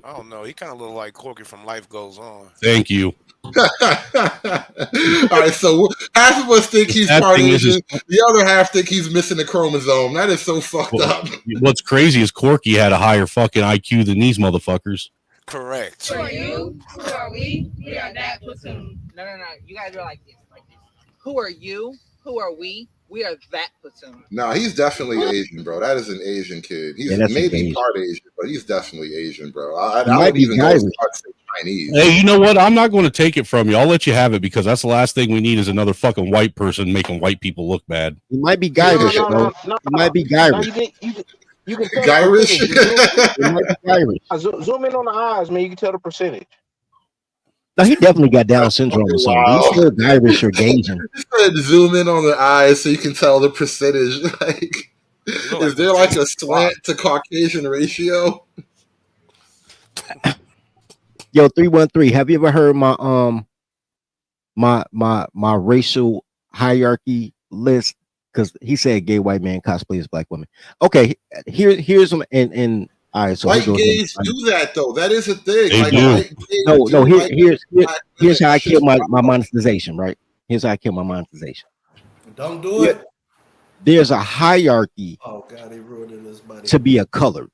I don't know. He kind of look like Corky from Life Goes On. Thank you. All right, so half of us think he's That part thing is Asian. The other half think he's missing a chromosome. That is so fucked up. What's crazy is Corky had a higher fucking IQ than these motherfuckers. Correct. Who are you? Who are we? We are that platoon. No. You guys are like this. Who are you? Who are we? We are that platoon. No, he's definitely Asian, bro. That is an Asian kid. He's Yeah, that's a maybe Asian. part Asian, but he's definitely Asian, bro. I He might would be even go as Irish. far as say Chinese. Hey, you know what? I'm not going to take it from you. I'll let you have it because that's the last thing we need is another fucking white person making white people look bad. He might be No, Irish, no, bro. no, no. He might be No, Irish. you can tell Irish? the percentage. He might be Irish. Zoom in on the eyes, man. You can tell the percentage. No, he definitely got Down syndrome or something. Wow. He's still Irish or Gasian. He said zoom in on the eyes so you can tell the percentage. Like, is there like a slant to Caucasian ratio? Yo, 313. Have you ever heard my my racial hierarchy list? Because he said gay white man cosplay as black women. Okay, here's them and all right. So White here goes gays do that though. That is a thing. They Like do. white gays no. do like Here's how I It's kill just my monetization. Right. Here's how I kill my monetization. Don't do it. There's a hierarchy Oh God, he ruined this, buddy. to be a colored.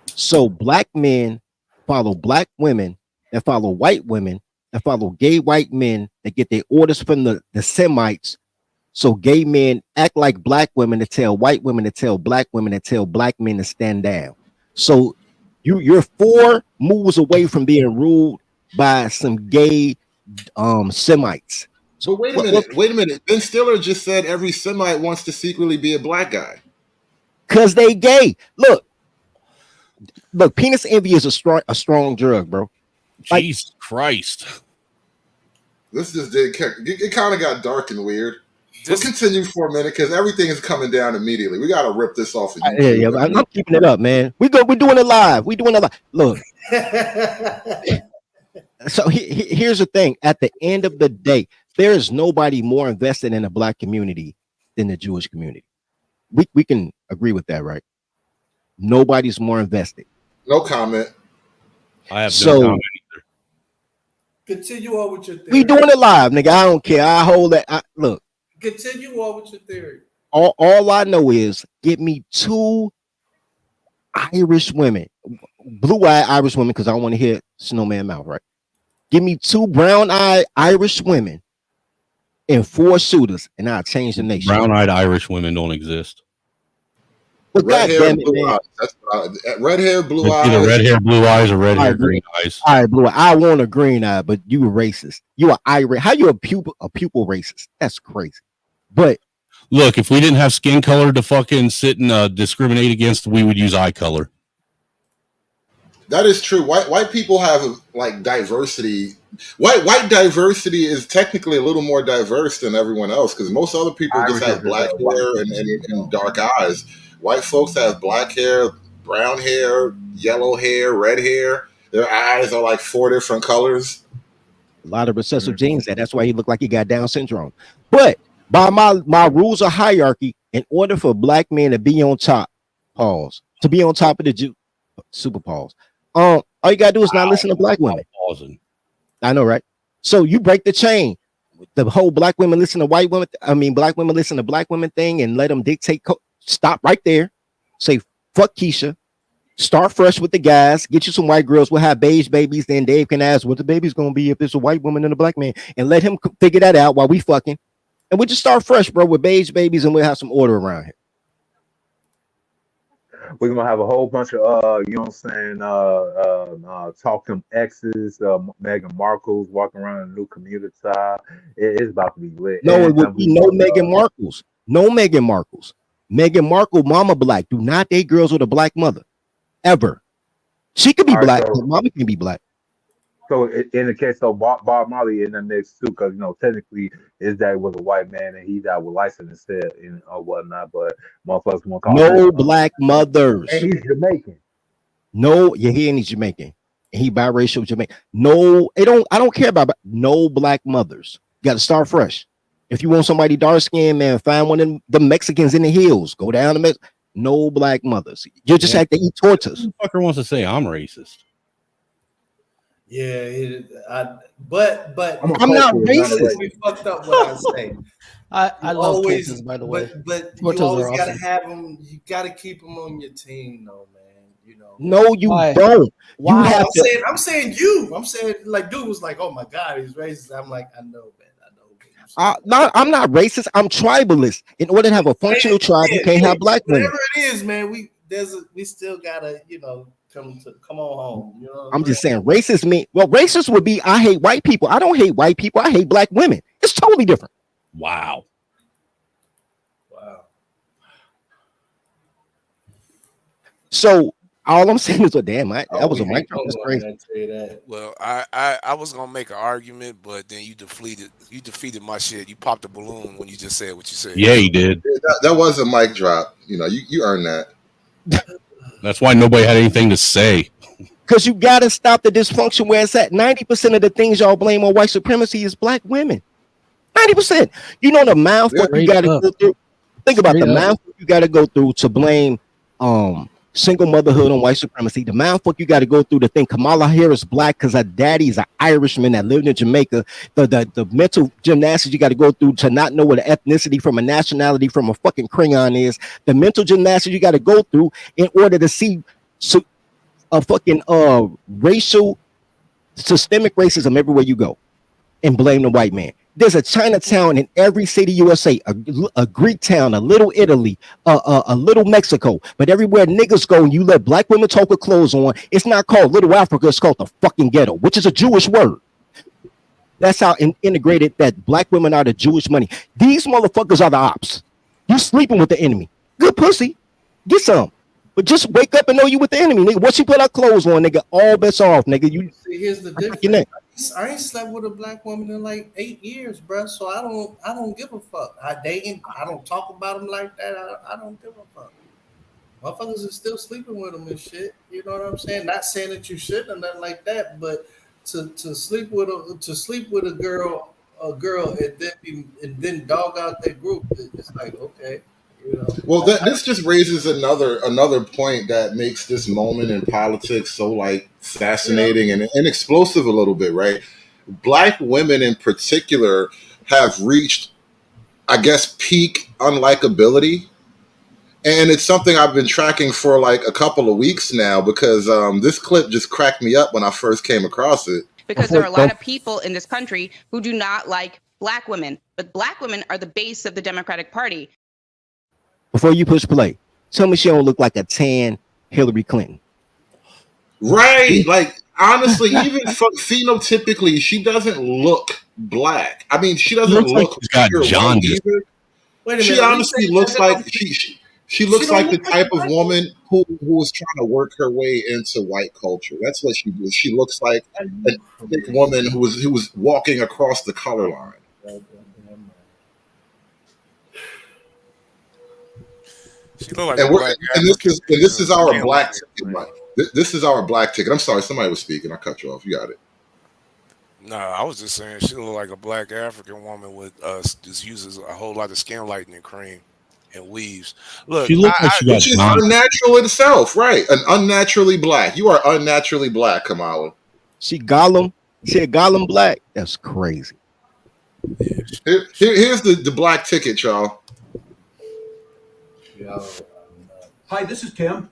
So black men follow black women that follow white women that follow gay white men that get their orders from the Semites. So gay men act like black women to tell white women to tell black women to tell black men to stand down. So you're 4 moves away from being ruled by some gay Semites. But wait a minute. Ben Stiller just said every Semite wants to secretly be a black guy. Cause they gay. Look, penis envy is a strong drug, bro. Like, Jesus Christ. This just did. It kind of got dark and weird. We'll continue for a minute because everything is coming down immediately. We got to rip this off of YouTube. yeah, I'm keeping it up, man. We're doing it live. We're doing it live. Look. So here's the thing. At the end of the day, there is nobody more invested in the black community than the Jewish community. We can agree with that, right? Nobody's more invested. No comment. I have no comment either. Continue on with your theory. We doing it live, nigga. I don't care. I hold that. Look. Continue on with your theory. All I know is get me 2 Irish women, blue-eyed Irish women, because I don't want to hear snowman mouth, right? Give me 2 brown-eyed Irish women and 4 suitors, and I'll change the nation. Brown-eyed Irish women don't exist. But Red hair, goddamn it, blue man. eyes. That's red hair, blue It's eyes. either red hair, blue eyes, or red hair, Alright, green eyes. All right, blue. I want a green eye, but you a racist. You are Irish. How you a pupil racist? That's crazy. But look, if we didn't have skin color to fucking sit and discriminate against, we would use eye color. That is true. White people have like diversity. White diversity is technically a little more diverse than everyone else because most other people just have black hair and dark eyes. White folks have black hair, brown hair, yellow hair, red hair. Their eyes are like 4 different colors. a lot of recessive genes there. That's why he looked like he got Down syndrome. But by my rules of hierarchy, in order for black men to be on top, to be on top of the super pause. All you gotta do is not listen to black women. I know, right? So you break the chain. The whole black women listen to white women. Black women listen to black women thing and let them dictate. Stop right there. Say fuck Keisha. Start fresh with the guys. Get you some white girls. We'll have beige babies. Then Dave can ask what the baby's gonna be if it's a white woman and a black man, and let him figure that out while we fucking. And we just start fresh, bro, with beige babies, and we'll have some order around here. We're gonna have a whole bunch of you know what I'm saying, talking exes, Meghan Markle's walking around in a new commuter tie. It's about to be lit. No, it would be no Meghan Markles. No Meghan Markles. Meghan Markle, mama black. Do not date girls with a black mother. Ever. She could be All right, black, so- but mama can be black. So in the case of Bob Marley in the mix too, because technically his dad was a white man and he died with license instead and whatnot. But motherfuckers want to call No him, black mothers. and he's Jamaican. No, yeah, he's Jamaican. And he biracial Jamaican. No, I don't care about no black mothers. You got to start fresh. If you want somebody dark skinned, man, find one of the Mexicans in the hills. Go down to Mexico. No black mothers. You just have to eat tortas. Who the fucker wants to say I'm racist? Yeah, but I'm not racist. We fucked up what I say. I You love tortas, by the way. But Tortas you always are gotta awesome. have them. You gotta keep them on your team, though, man. You know. No, you Why? don't. Why? You have I'm saying you. I'm saying like dude was like, oh my god, he's racist. I'm like, I know, man. I No, I'm not racist. I'm tribalist. In order to have a functional tribe, you can't have black women. Whatever it is, man, we still gotta, come on home. You know what I'm just saying racist mean, well, racist would be I hate white people. I don't hate white people. I hate black women. It's totally different. Wow. So all I'm saying is, well, damn, that was a mic drop. That's crazy. Well, I was gonna make an argument, but then you defeated my shit. You popped a balloon when you just said what you said. Yeah, he did. That was a mic drop. You earned that. That's why nobody had anything to say. Because you got to stop the dysfunction where it's at. 90% of the things y'all blame on white supremacy is black women. 90%. You know the math what you got to go through. Think about the math you got to go through to blame single motherhood on white supremacy. The math what you got to go through to think Kamala Harris black because her daddy is an Irishman that lived in Jamaica. The mental gymnastics you got to go through to not know what an ethnicity from a nationality from a fucking crayon is. The mental gymnastics you got to go through in order to see a fucking racial systemic racism everywhere you go and blame the white man. There's a Chinatown in every city USA, a Greek town, a little Italy, a little Mexico, but everywhere niggas go and you let black women talk with clothes on, it's not called Little Africa, it's called the fucking ghetto, which is a Jewish word. That's how integrated that black women are the Jewish money. These motherfuckers are the ops. You sleeping with the enemy. Good pussy. Get some. But just wake up and know you with the enemy, nigga. Once you put our clothes on, nigga, all bets off, nigga. You see, here's the difference. I ain't slept with a black woman in like 8 years, bro. So I don't give a fuck. I don't talk about them like that. I don't give a fuck. Motherfuckers are still sleeping with them and shit. You know what I'm saying? Not saying that you shouldn't or nothing like that, but to sleep with a girl and then dog out that group, it's like, okay. Well, this just raises another point that makes this moment in politics so like fascinating and explosive a little bit, right? Black women in particular have reached, I guess, peak unlikability. And it's something I've been tracking for like a couple of weeks now because this clip just cracked me up when I first came across it. Because there are a lot of people in this country who do not like black women, but black women are the base of the Democratic Party. Before you push play, tell me she don't look like a tan Hillary Clinton. Right. Like, honestly, even phenotypically, she doesn't look black. I mean, she doesn't look she's got jaundice. Either. She honestly looks like she looks like the type of woman who was trying to work her way into white culture. That's what she does. She looks like a thick woman who was walking across the color line. Like and this is our black ticket, Mike. This is our black ticket. I'm sorry, somebody was speaking. I cut you off. You got it. No, I was just saying she looked like a black African woman with just uses a whole lot of skin lightening cream and weaves. Look, she looks like which is unnatural itself, right? An unnaturally black. You are unnaturally black, Kamala. She Gollum. She a Gollum black. That's crazy. Here's the black ticket, y'all. Hi, this is Tim.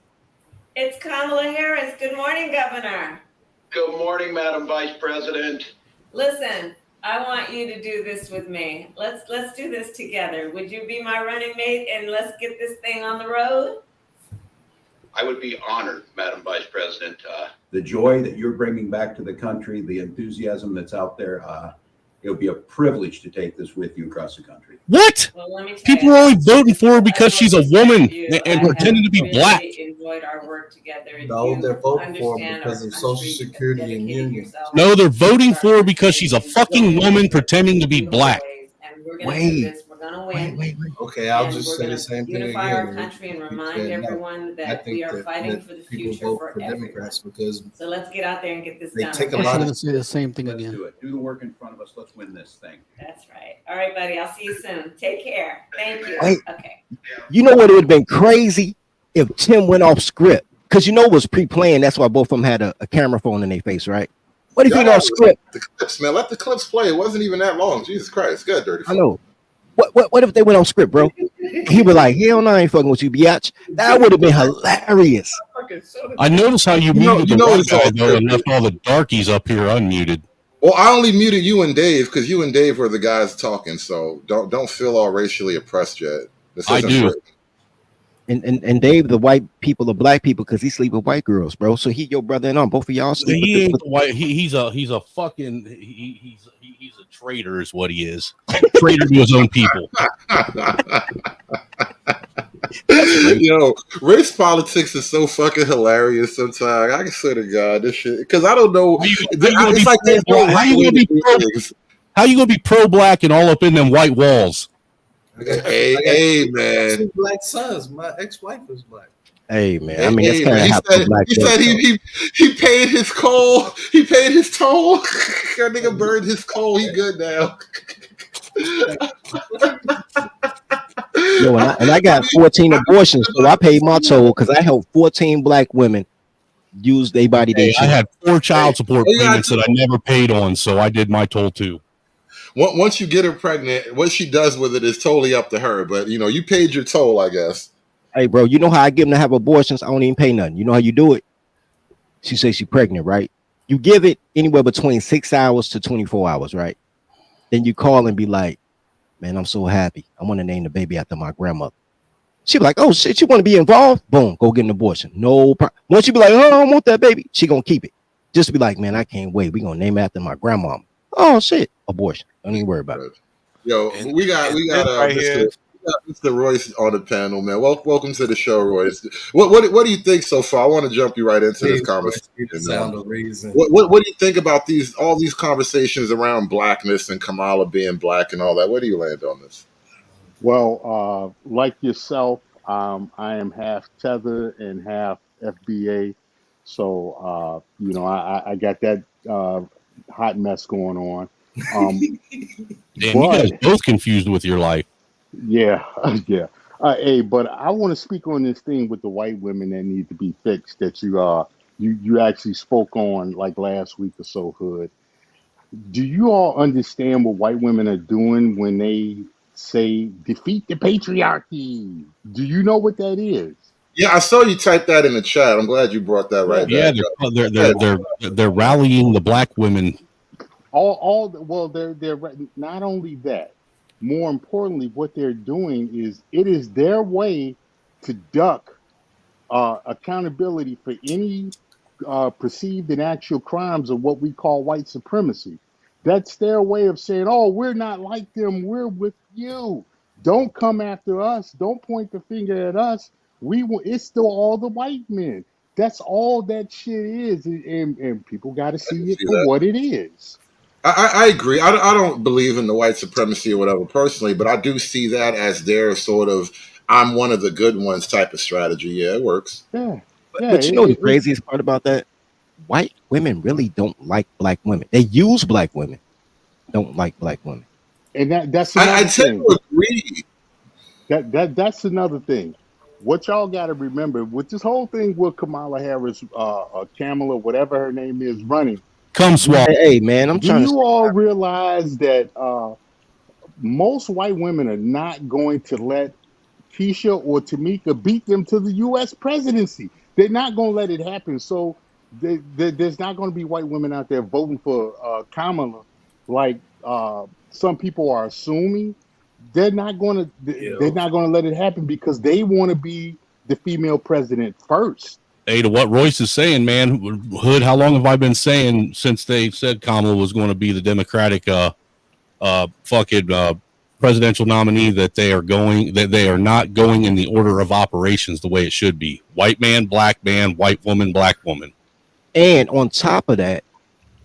It's Kamala Harris. Good morning, Governor. Good morning, Madam Vice President. Listen, I want you to do this with me. Let's do this together. Would you be my running mate and let's get this thing on the road? I would be honored, Madam Vice President. The joy that you're bringing back to the country, the enthusiasm that's out there, it'll be a privilege to take this with you across the country. What? Well, people are only voting for her because she's a woman and pretending to be black. Enjoyed our work together. No, they're voting for her because of Social Security and union. No, they're voting for her because she's a fucking woman pretending to be black. Wait. We're gonna win. Wait. Okay, I'll just say the same thing unify again. our country and remind everyone that we are fighting for the future for Democrats because so let's get out there and get this they done. take a I'm lot going of to say the same thing again. Do the work in front of us. Let's win this thing. That's right. All right, buddy. I'll see you soon. Take care. Thank you. Hey, okay. You know what? It would have been crazy if Tim went off script because it was pre-planned. That's why both of them had a camera phone in their face, right? What if he went off script? The clips, man. Let the clips play. It wasn't even that long. Jesus Christ. Good, dirty. I know. What if they went on script, bro? He was like, hell no, I ain't fucking with you, biatch. That would have been hilarious. I noticed how you muted the white guy, though, and left all the darkies up here unmuted. Well, I only muted you and Dave because you and Dave were the guys talking. So don't feel all racially oppressed yet. This I isn't do. Britain. And Dave, the white people are black people because he sleep with white girls, bro. So he your brother and both of y'all sleep with He ain't with the white. He's a fucking. He's a traitor, is what he is. Traitor to his own people. Yo, race politics is so fucking hilarious sometimes. I swear to God, this shit. Because I don't know. It's like there's no How right you way gonna to be do pro? things. How you gonna be pro black and all up in them white walls? Hey, man. Two black sons. My ex-wife is black. Hey man, I mean that's Hey, kind man. of how black He work, said though. he paid his coal. He paid his toll. That nigga burned his coal. He good now. Yo, and I got 14 abortions, so I paid my toll because I helped 14 black women use their body they Hey, I should. had 4 child support you gotta payments that I never paid on, so I did my toll too. Once you get her pregnant, what she does with it is totally up to her. But you paid your toll, I guess. Hey, bro, you know how I get them to have abortions? I don't even pay nothing. You know how you do it? She says she's pregnant, right? You give it anywhere between 6 hours to 24 hours, right? Then you call and be like, man, I'm so happy. I want to name the baby after my grandmother. She be like, oh shit, you want to be involved? Boom, go get an abortion. No problem. Once you be like, oh, I don't want that baby, she gonna keep it. Just be like, man, I can't wait. We gonna name it after my grandma. Oh shit, abortion. Don't even worry about it. Yo, we got right here. Mr. Royce on the panel, man. Welcome to the show, Royce. What do you think so far? I want to jump you right into this conversation. Sound of reason. What do you think about all these conversations around blackness and Kamala being black and all that? Where do you land on this? Well, like yourself, I am half Tether and half FBA. So, I got that hot mess going on. Damn, you guys But both confused with your life. yeah, yeah. Hey, but I want to speak on this thing with the white women that need to be fixed that you actually spoke on like last week or so, Hood. Do you all understand what white women are doing when they say defeat the patriarchy? Do you know what that is? Yeah, I saw you type that in the chat. I'm glad you brought that right Yeah, back up. they're rallying the black women. Well, they're not only that. More importantly, what they're doing is it is their way to duck accountability for any perceived and actual crimes of what we call white supremacy. That's their way of saying, oh, we're not like them. We're with you. Don't come after us. Don't point the finger at us. It's still all the white men. That's all that shit is. And people got to see it for what it is. I agree. I don't believe in the white supremacy or whatever personally, but I do see that as their sort of I'm one of the good ones type of strategy. Yeah, it works. Yeah. But you know the craziest part about that? White women really don't like black women. They use black women, don't like black women. And that's another I tend thing. to agree. That's another thing. What y'all got to remember with this whole thing with Kamala Harris, Kamala, whatever her name is, running. Come swap. Hey, man, I'm Do trying you to. all realize that most white women are not going to let Keisha or Tamika beat them to the U.S. presidency? They're not going to let it happen. So there's not going to be white women out there voting for Kamala like some people are assuming. They're not going to let it happen because they want to be the female president first. Hey, to what Royce is saying, man, Hood, how long have I been saying since they said Kamala was going to be the Democratic presidential nominee that they are not going in the order of operations the way it should be. White man, white woman, black woman. And on top of that,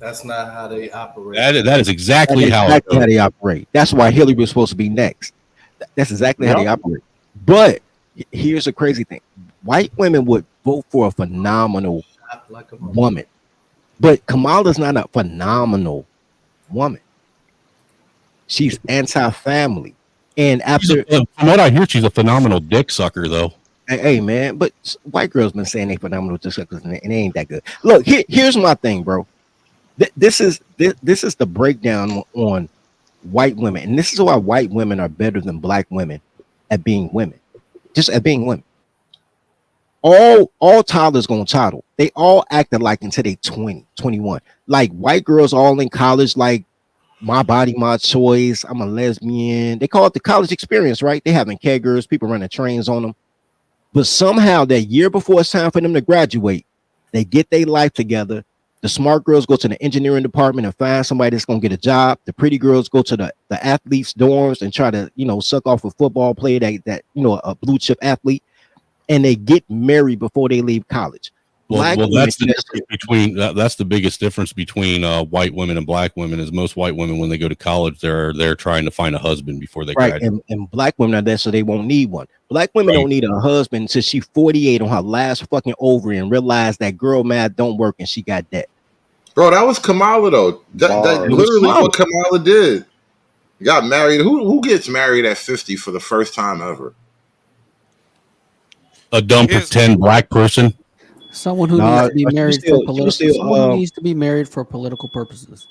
That's not how they operate. That is exactly how they operate. That's why Hillary was supposed to be next. That's exactly how they operate. But here's a crazy thing. White women would vote for a phenomenal woman. But Kamala's not a phenomenal woman. She's anti-family. And after from what I hear, she's a phenomenal dick sucker, though. Hey, man, but white girls been saying they phenomenal dick suckers and it ain't that good. Look, here's my thing, bro. This is the breakdown on white women, and this is why white women are better than black women at being women, just at being women. all toddlers gonna toddle. They all acting like until they 20, 21. Like white girls all in college, like my body, my choice. I'm a lesbian. They call it the college experience, right? They having keggers, people running trains on them. But somehow that year before it's time for them to graduate, they get their life together. The smart girls go to the engineering department and find somebody that's gonna get a job. The pretty girls go to the athletes' dorms and try to, suck off a football player that a blue chip athlete, and they get married before they leave college. Black Well, women that's the difference between that's the biggest difference between white women and black women. Is most white women, when they go to college, they're trying to find a husband before they right, graduate. and black women are there so they won't need one. Black women don't need a husband until she's 48 on her last fucking ovary and realize that girl math don't work and she got that. Bro, that was Kamala though. That literally what Kamala did. Got married. Who gets married at 50 for the first time ever? A dumb pretend black person. Someone who needs to be married for political. Someone who needs to be married for political purposes.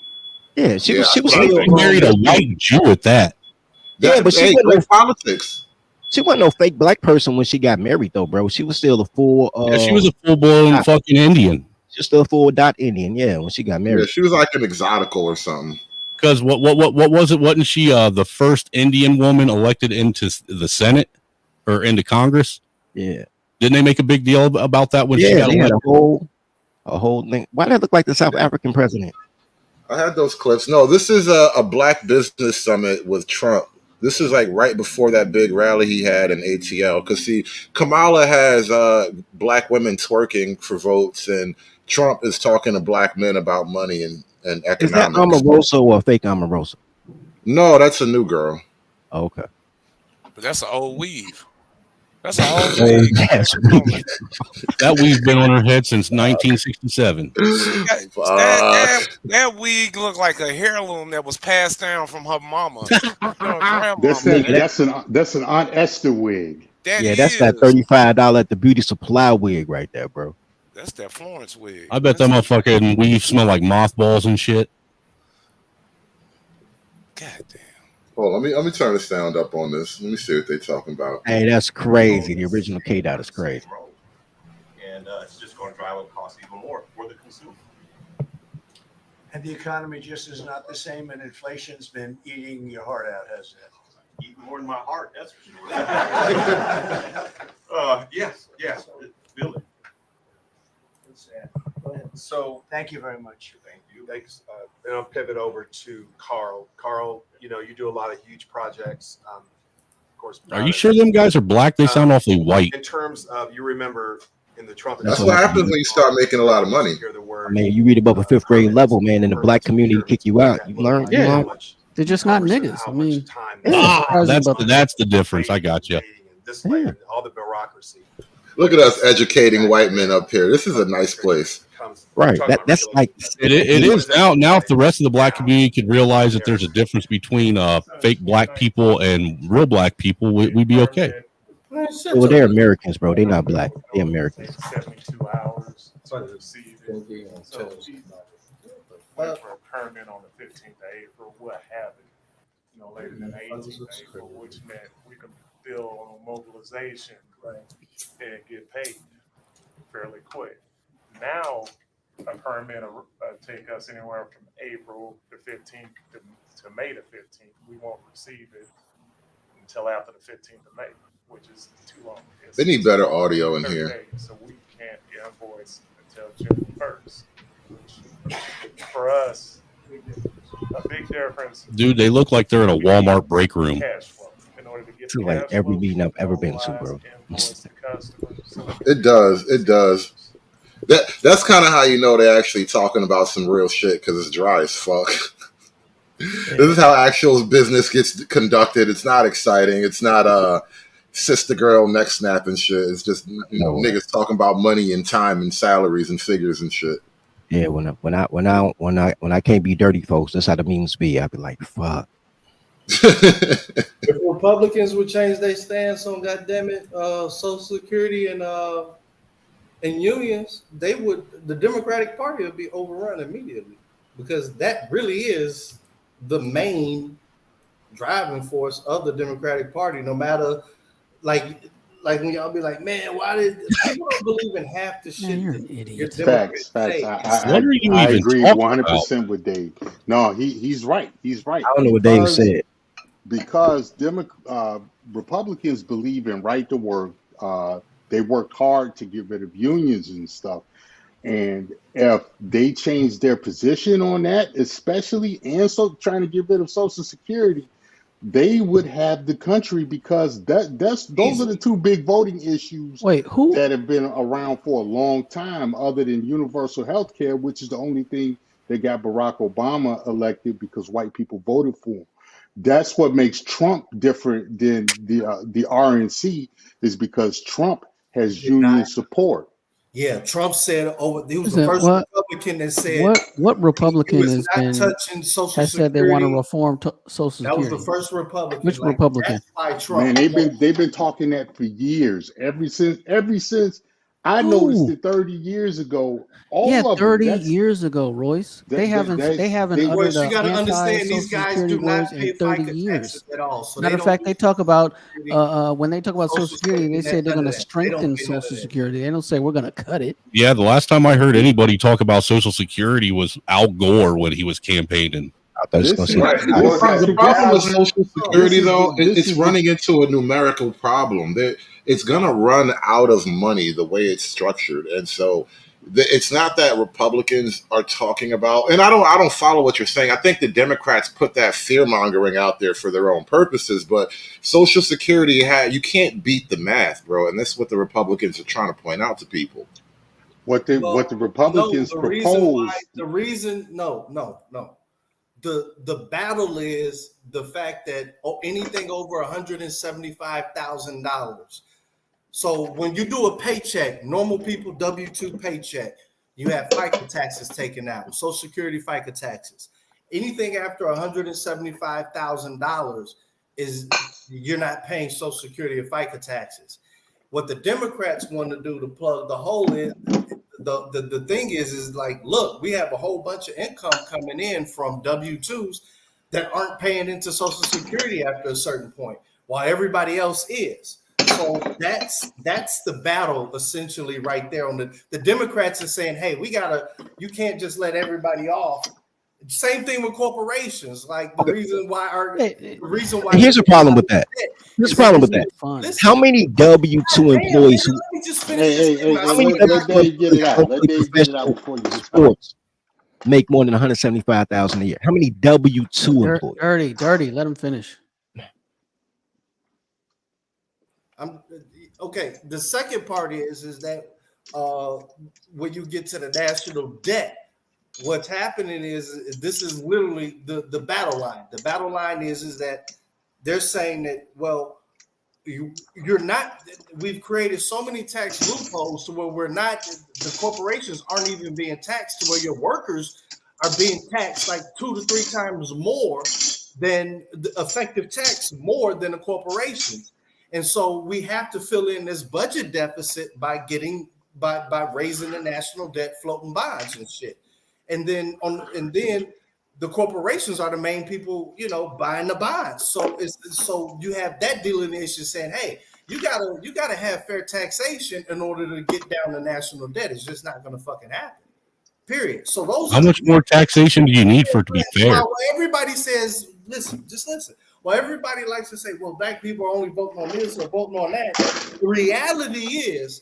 Yeah, she was She still married a white Jew at that. Yeah, but she wasn't politics. She wasn't no fake black person when she got married though, bro. She was still a full she was a full blown fucking Indian. She's still a full dot Indian, yeah, when she got married. Yeah, she was like an exotical or something. Because what was it? Wasn't she the first Indian woman elected into the Senate or into Congress? Yeah. Didn't they make a big deal about that when she got they had elected? a whole thing. Why did that look like the South African president? I had those clips. No, this is a black business summit with Trump. This is like right before that big rally he had in ATL. Because see, Kamala has black women twerking for votes, and Trump is talking to black men about money and economics. Is that Omarosa or a fake Omarosa? No, that's a new girl. Oh, okay. But that's an old weave. That's an old wig. That weave's been on her head since 1967. That wig looked like a heirloom that was passed down from her mama. That's an Aunt Esther wig. That's that $35 at the beauty supply wig right there, bro. That's that Florence wig. I bet that motherfucking weave smell like mothballs and shit. God damn. Oh, let me turn the sound up on this. Let me see what they're talking about. Hey, that's crazy. The original K-Dot is crazy. And it's just going to drive up costs even more for the consumer. And the economy just is not the same, and inflation's been eating your heart out, hasn't it? Eating more than my heart, that's for sure. Yes, Billy. So thank you very much. Thank you. Thanks. And I'll pivot over to Carl. Carl, you do a lot of huge projects. Of course. Are you sure them guys are black? They sound awfully white. In terms of, you remember in the Trump. That's what happens when you start making a lot of money. I mean, you read above a fifth grade level, man, in the black community, kick you out. You learn. Yeah. You learn. They're just not niggas. I mean, That's the difference. I got you. And all the bureaucracy. Look at us educating white men up here. This is a nice place. Right. That's like it is now. Now, if the rest of the black community could realize that there's a difference between fake black people and real black people, we'd be okay. Well, they're Americans, bro. They're not black. They're Americans. 72 hours to receive it. So wait for a permit on the 15th of April, what have it, later than 18th of April, which meant we could bill on mobilization and get paid fairly quick. Now, a permit will take us anywhere from April the 15th to May the 15th. We won't receive it until after the 15th of May, which is too long. They need better audio in 30 here. days, so we can't invoice until June 1st. Which for us, a big difference. Dude, they look like they're in a Walmart break room. Cash flow. In order to get It's like every meeting I've ever been to, bro. It does. It does. That's kind of how you know they're actually talking about some real shit, because it's dry as fuck. This is how actual business gets conducted. It's not exciting. It's not sister girl neck snapping shit. It's just niggas talking about money and time and salaries and figures and shit. Yeah, when I can't be dirty, folks, that's how the memes be. I'd be like, fuck. If Republicans would change their stance on Social Security and unions, the Democratic Party would be overrun immediately, because that really is the main driving force of the Democratic Party. No matter, like like when y'all be like, man, why did people don't believe in half the shit? you're that an idiot. your Democrats Facts. say. I agree 100% with Dave. No, he's right. He's right. I don't know what Dave said. Because Republicans believe in right to work. They worked hard to get rid of unions and stuff. And if they change their position on that, especially and so trying to get rid of Social Security, they would have the country, because those are the two big voting issues that have been around for a long time, other than universal health care, which is the only thing that got Barack Obama elected because white people voted for him. That's what makes Trump different than the RNC, is because Trump has union support. Yeah, Trump said he was Listen, the first what- Republican that said What Republican was has not been touching Social has said they want to Security. reform Social That was Security? the first Republican. Which like, Republican? By Trump. Man, they've been talking that for years. Ever since I noticed Who? it 30 years ago. All Yeah, of them. 30 years ago, Royce. They haven't uttered Royce, you gotta understand anti-Social these guys Security do not words pay in 30 FICA years. taxes at all. So Matter they of fact, don't they talk about Security, when they talk about Social Security, they say they're none going of to that. They don't strengthen pay none of Social that. Security. They don't say we're going to cut it. Yeah, the last time I heard anybody talk about Social Security was Al Gore when he was campaigning. Right. The problem with Social Security, though, it's running into a numerical problem. It's going to run out of money the way it's structured, and so it's not that Republicans are talking about. And I don't follow what you're saying. I think the Democrats put that fear mongering out there for their own purposes. But Social Security, you can't beat the math, bro, and that's what the Republicans are trying to point out to people. What the Republicans propose. The battle is the fact that anything over $175,000. So when you do a paycheck, normal people W-2 paycheck, you have FICA taxes taken out, Social Security FICA taxes. Anything after $175,000 is you're not paying Social Security or FICA taxes. What the Democrats want to do to plug the hole in. The thing is like, look, we have a whole bunch of income coming in from W-2s that aren't paying into Social Security after a certain point, while everybody else is. So that's the battle essentially right there. On the Democrats are saying, hey, you can't just let everybody off. Same thing with corporations. Like the reason why Here's a problem with that. Here's a problem with that. How many W-2 employees who sports make more than $175,000 a year? How many W-2 employees? Dirty. Let them finish. Okay. The second part is that when you get to the national debt, what's happening is this is literally the battle line. The battle line is that they're saying that, well, you're not. We've created so many tax loopholes to where the corporations aren't even being taxed, to where your workers are being taxed like 2 to 3 times more than the effective tax, more than the corporations. And so we have to fill in this budget deficit by raising the national debt, floating bonds and shit. And then the corporations are the main people, buying the bonds. So you have that delineation saying, hey, you gotta have fair taxation in order to get down the national debt. It's just not gonna fucking happen. Period. So How much more taxation do you need for it to be fair? Well, everybody says, listen. Well, everybody likes to say, well, black people are only voting on this or voting on that. The reality is,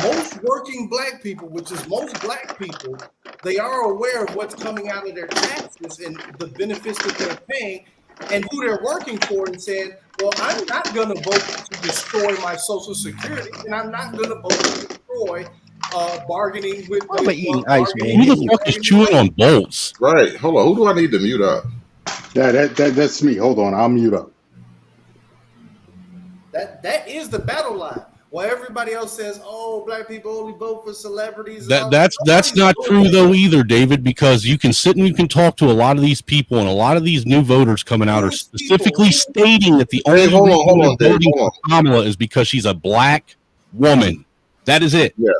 most working black people, which is most black people, they are aware of what's coming out of their taxes and the benefits that they're paying and who they're working for, and saying, well, I'm not going to vote to destroy my Social Security, and I'm not going to vote to destroy bargaining with. Who the fuck is chewing on bolts? Right. Hold on. Who do I need to mute up? That's me. Hold on. I'll mute up. That is the battle line. Well, everybody else says, "Oh, black people only vote for celebrities." That's not true though either, David, because you can sit and you can talk to a lot of these people, and a lot of these new voters coming out are specifically stating that the only reason they're voting for Kamala is because she's a black woman. That is it. Yeah.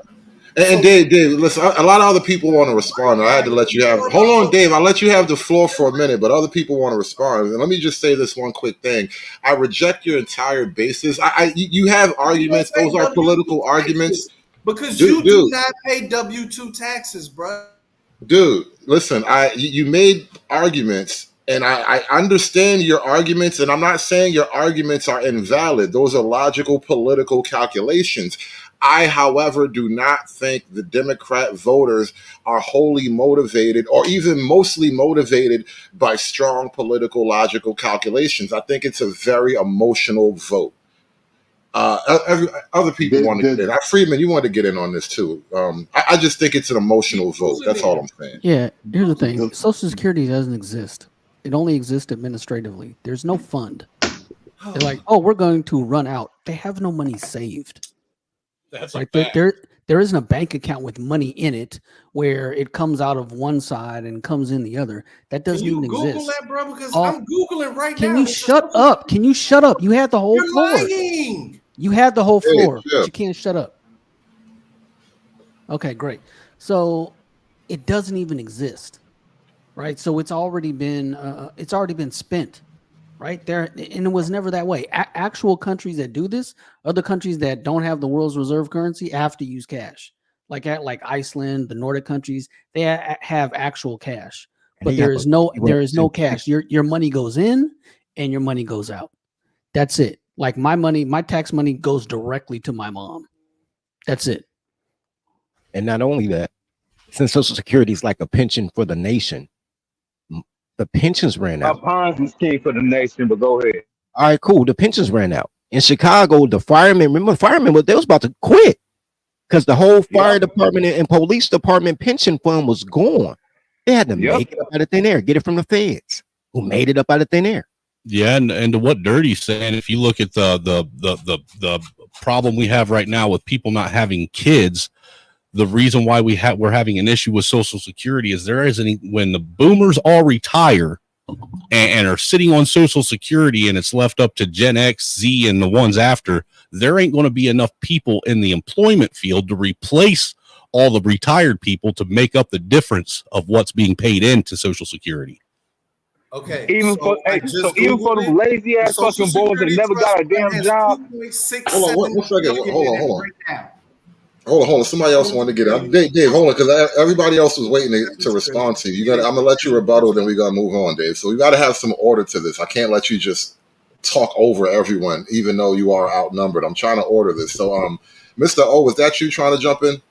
And Dave, listen, a lot of other people want to respond. I had to let you have. Hold on, Dave. I'll let you have the floor for a minute, but other people want to respond. And let me just say this one quick thing. I reject your entire basis. You have arguments. Those are political arguments. Because Dude, you do not pay W-2 taxes, bro. Dude, listen, you made arguments, and I understand your arguments, and I'm not saying your arguments are invalid. Those are logical political calculations. I, however, do not think the Democrat voters are wholly motivated or even mostly motivated by strong political logical calculations. I think it's a very emotional vote. Other people want to get in. Freeman, you want to get in on this too. I just think it's an emotional vote. That's all I'm saying. Yeah, here's the thing. Social Security doesn't exist. It only exists administratively. There's no fund. They're like, oh, we're going to run out. They have no money saved. That's right. There isn't a bank account with money in it where it comes out of one side and comes in the other. That doesn't even Google exist. that, bro? Because I'm Googling right now. Can you shut up? Can you shut up? You had the whole You're floor. lying. You had the whole floor, yeah. but you can't shut up. Okay, great. So it doesn't even exist, right? So it's already been spent, right there, and it was never that way. Actual countries that do this, other countries that don't have the world's reserve currency, have to use cash. Like Iceland, the Nordic countries, they have actual cash, but there is no cash. Your money goes in and your money goes out. That's it. Like my tax money goes directly to my mom. That's it. And not only that, since Social Security is like a pension for the nation, the pensions ran out. A Ponzi scheme for the nation, but go ahead. All right, cool. The pensions ran out. In Chicago, the firemen, remember they was about to quit because the whole fire department and police department pension fund was gone. They had to make it up out of thin air, get it from the feds, who made it up out of thin air. Yeah, and to what Dirty's saying, if you look at the problem we have right now with people not having kids, the reason why we're having an issue with Social Security is when the boomers all retire and are sitting on Social Security and it's left up to Gen X, Z, and the ones after, there ain't going to be enough people in the employment field to replace all the retired people to make up the difference of what's being paid into Social Security. Okay. Even for the lazy ass fucking boys that never got a damn job. Hold on, one second. Hold on. Somebody else wanted to get in. Dave, hold on, because everybody else was waiting to respond to you. I'm gonna let you rebuttal, then we gotta move on, Dave. So we gotta have some order to this. I can't let you just talk over everyone, even though you are outnumbered. I'm trying to order this. So, Mr. O, was that you trying to jump in?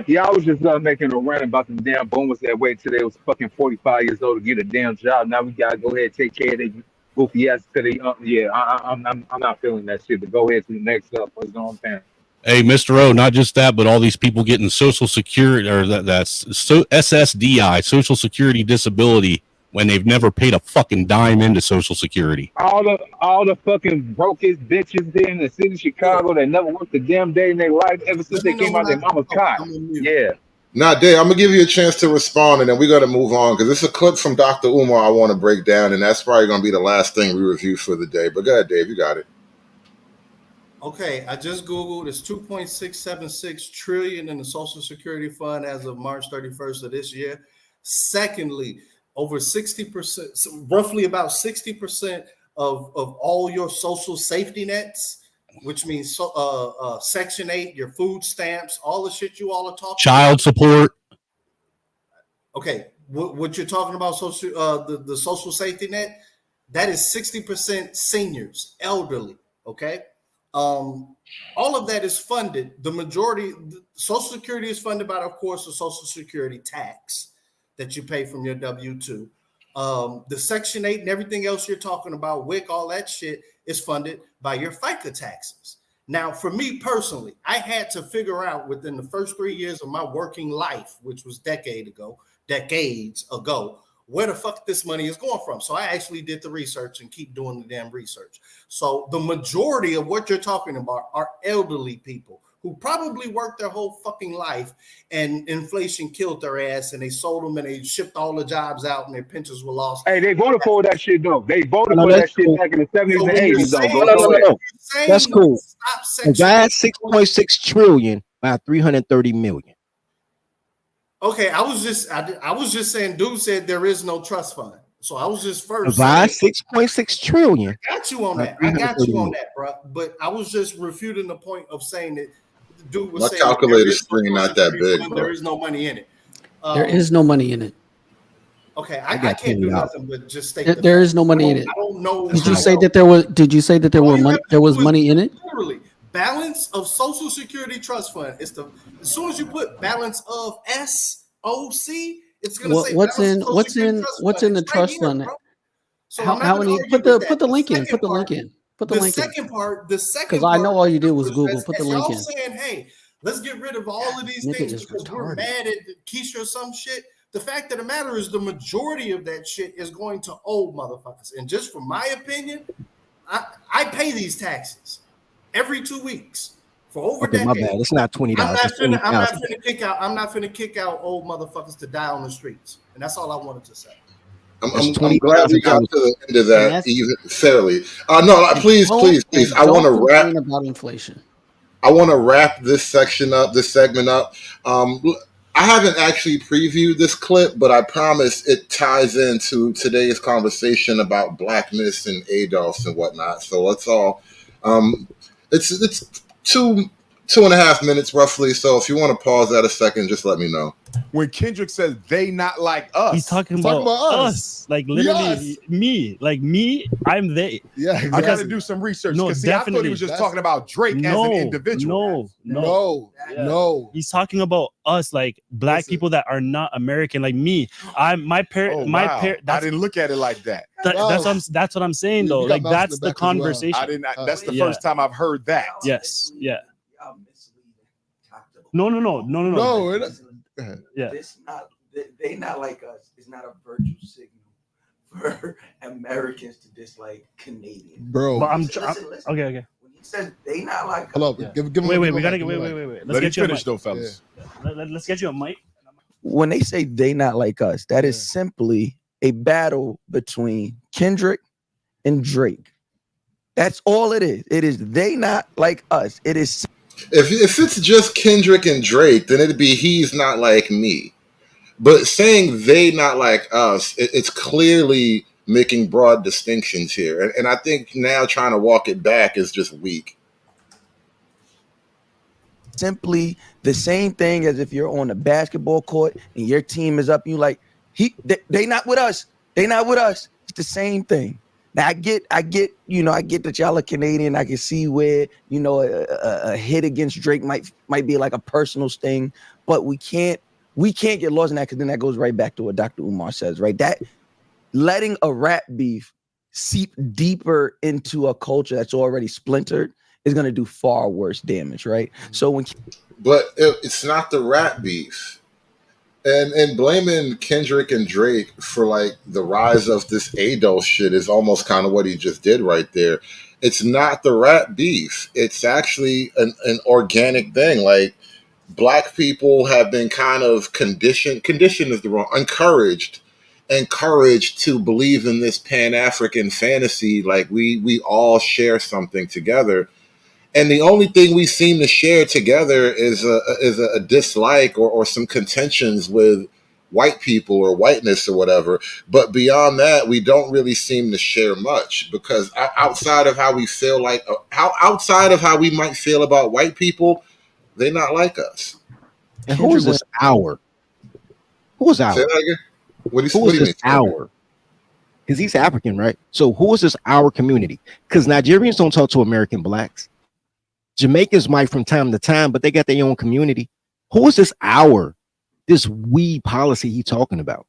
Yeah, I was just making a rant about them damn boomers that wait till they was fucking 45 years old to get a damn job. Now we gotta go ahead and take care of their goofy ass till they I'm not feeling that shit. But go ahead to the next up. What's going on? Hey, Mr. O, not just that, but all these people getting Social Security or that's SSDI, Social Security Disability, when they've never paid a fucking dime into Social Security. All the fucking brokest bitches there in the city of Chicago that never worked a damn day in their life ever since they came out their mama's cot. Yeah. Now, Dave, I'm gonna give you a chance to respond, and then we got to move on because it's a clip from Dr. Umar I want to break down, and that's probably gonna be the last thing we review for the day. But go ahead, Dave, you got it. Okay, I just Googled. It's 2.676 trillion in the Social Security Fund as of March 31st of this year. Secondly, over 60%, roughly about 60% of all your social safety nets, which means Section 8, your food stamps, all the shit you all are talking Child about. support. Okay, what you're talking about, the social safety net, that is 60% seniors, elderly, okay? All of that is funded. The majority, Social Security is funded by, of course, the Social Security tax that you pay from your W-2. The Section 8 and everything else you're talking about, WIC, all that shit is funded by your FICA taxes. Now, for me personally, I had to figure out within the first 3 years of my working life, which was decades ago, where the fuck this money is going from. So I actually did the research and keep doing the damn research. So the majority of what you're talking about are elderly people who probably worked their whole fucking life and inflation killed their ass and they sold them and they shipped all the jobs out and their pensions were lost. Hey, they voted for that shit though. They voted for that shit back in the 70s and 80s though. No. That's cool. That's 6.6 trillion by 330 million. Okay, I was just saying, dude said there is no trust fund. So I was just first Divide saying 6.6 trillion. I got you on by that. I got 330 you on million. that, bro. But I was just refuting the point of saying that the dude was My saying that there calculator is no screen Social not that Security big, fund, bro. there is no money in it. There is no money in it. Okay, I I got can't do $20. nothing but just state the There fact. is no money in it. I don't know. Did you how say else- that there was? Did you say that there All were you money? have to There do was is money in it. literally balance of Social Security Trust Fund. It's the as soon as you put balance of SOC, it's gonna say What's balance of in? Social What's Security in? Trust What's Fund. in the It's right trust here, fund? bro. So I'm not How gonna many? argue Put with the that. link in. Put the link in. Put the The link in. second part, Because I know all you did was Google. Put the as link y'all in. saying, hey, let's get rid of all of these Nigga things is because we're retarded. mad at Keisha or some shit. The fact of the matter is the majority of that shit is going to old motherfuckers. And just from my opinion, I pay these taxes every 2 weeks for over Okay, my decades. bad. It's not $20. I'm not It's finna 20,000. I'm not finna kick out old motherfuckers to die on the streets. And that's all I wanted to say. That's I'm glad we got $20,000. to the end of And that that's even fairly. No, and please. I want don't to wrap. complain about inflation. I want to wrap this section up, this segment up. I haven't actually previewed this clip, but I promise it ties into today's conversation about blackness and ADOS and whatnot. So let's all. It's 2.5 minutes roughly. So if you want to pause that a second, just let me know. When Kendrick says they not like us, He's talking about us. Like literally me. Like me, I'm they. Yeah, you got to do some research. No, Because see, I thought definitely. he was just talking about Drake as an individual. No. He's talking about us, like black people that are not American, like me. My parent. Oh, my wow. parent. I didn't look at it like that. That's what I'm saying though. Like that's the conversation. I didn't. That's the first time I've heard that. Yes. Yeah. No. Yeah. This not they not like us. It's not a virtue signal for Americans to dislike Canadians. Bro. But listen. Okay. When he says they not like us, Hold up. Give him Wait. a We gotta mic, get. give him a Wait. mic. Let's Let him get you a finish mic. though, fellas. Let's get you a mic. when they say they not like us, that is simply a battle between Kendrick and Drake. That's all it is. It is they not like us. It is. If it's just Kendrick and Drake, then it'd be he's not like me. But saying they not like us, it's clearly making broad distinctions here. And I think now trying to walk it back is just weak. Simply the same thing as if you're on a basketball court and your team is up. You like they not with us. They not with us. It's the same thing. Now I get that y'all are Canadian. I can see where a hit against Drake might be like a personal sting, but we can't get lost in that because then that goes right back to what Dr. Umar says, right? That letting a rap beef seep deeper into a culture that's already splintered is going to do far worse damage, right? So But it's not the rap beef. And blaming Kendrick and Drake for like the rise of this ADOS shit is almost kind of what he just did right there. It's not the rap beef. It's actually an organic thing. Like black people have been kind of conditioned is the wrong, encouraged to believe in this Pan-African fantasy. Like we all share something together. And the only thing we seem to share together is a dislike or some contentions with white people or whiteness or whatever. But beyond that, we don't really seem to share much because outside of how we feel outside of how we might feel about white people, they're not like us. And who is this our? Who is our? Say that again? What do Who is you this mean? our? Because he's African, right? So who is this our community? Because Nigerians don't talk to American blacks. Jamaicans might from time to time, but they got their own community. Who is this our? This we policy he talking about?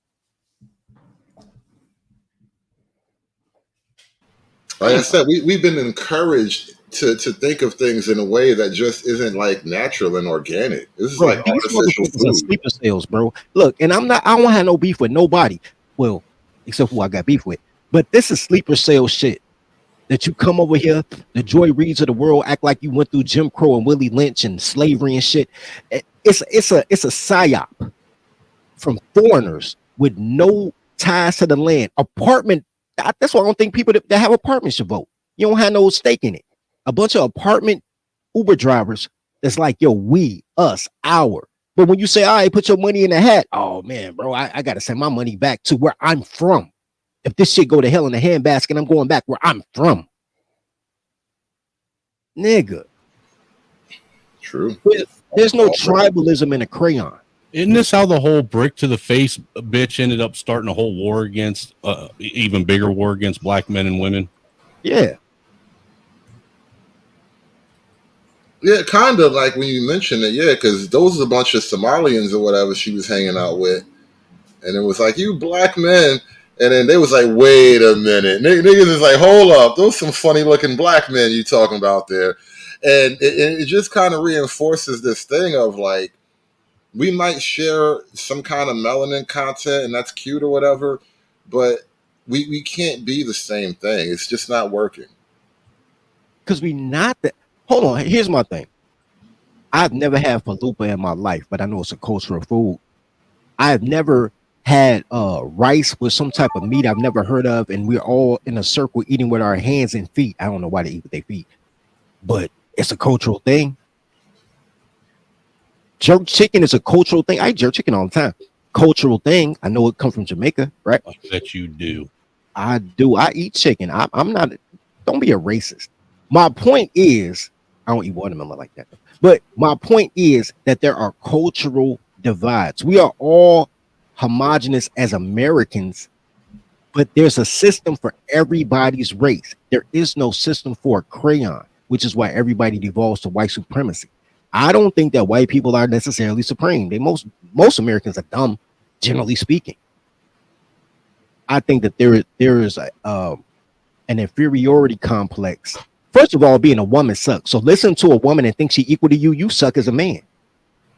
Like I said, we've been encouraged to think of things in a way that just isn't like natural and organic. This is like These artificial motherfuckers are food. sleeper cells, bro. Look, and I don't have no beef with nobody. Well, except who I got beef with. But this is sleeper cell shit. That you come over here, the Joy Reids of the world, act like you went through Jim Crow and Willie Lynch and slavery and shit. It's a psyop from foreigners with no ties to the land. Apartment. That's why I don't think people that have apartments should vote. You don't have no stake in it. A bunch of apartment Uber drivers It's like, yo, we, us, our. But when you say, all right, put your money in the hat, oh man, bro, I gotta send my money back to where I'm from. If this shit go to hell in a handbasket, I'm going back where I'm from. Nigga. True. There's no tribalism in a crayon. Isn't this how the whole brick to the face bitch ended up starting a whole war against, even bigger war against black men and women? Yeah. Yeah, kind of like when you mentioned it, yeah, because those are a bunch of Somalians or whatever she was hanging out with. And it was like, you black men. And then they was like, wait a minute. Niggas is like, hold up. Those some funny looking black men you talking about there. And it just kind of reinforces this thing of like, we might share some kind of melanin content and that's cute or whatever, but we can't be the same thing. It's just not working. Because we not that. Hold on. Here's my thing. I've never had falupa in my life, but I know it's a cultural food. I've never had rice with some type of meat I've never heard of, and we're all in a circle eating with our hands and feet. I don't know why they eat with their feet, but it's a cultural thing. Jerk chicken is a cultural thing. I eat jerk chicken all the time. Cultural thing. I know it comes from Jamaica, right? I bet you do. I do. I eat chicken. I'm not. Don't be a racist. My point is, I don't eat watermelon like that. But my point is that there are cultural divides. We are all homogenous as Americans, but there's a system for everybody's race. There is no system for a crayon, which is why everybody devolves to white supremacy. I don't think that white people are necessarily supreme. Most Americans are dumb, generally speaking. I think that there is an inferiority complex. First of all, being a woman sucks. So listen to a woman and think she equal to you. You suck as a man.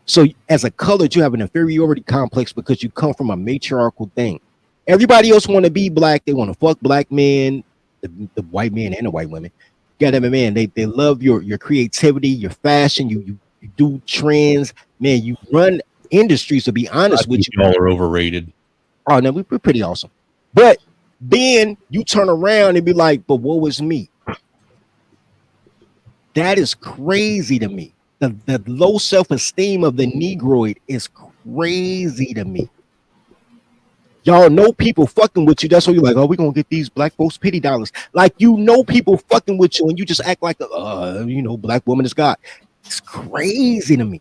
So as a colored, you have an inferiority complex because you come from a matriarchal thing. Everybody else want to be black. They want to fuck black men, the white men and the white women. Goddamn man, they love your creativity, your fashion. You do trends, man. You run industries. To be honest with you, y'all are overrated. Oh no, we're pretty awesome. But then you turn around and be like, but what was me? That is crazy to me. The low self-esteem of the Negroid is crazy to me. Y'all know people fucking with you. That's why you're like, oh, we're gonna get these black folks pity dollars. Like, you know, people fucking with you and you just act like black woman is God. It's crazy to me.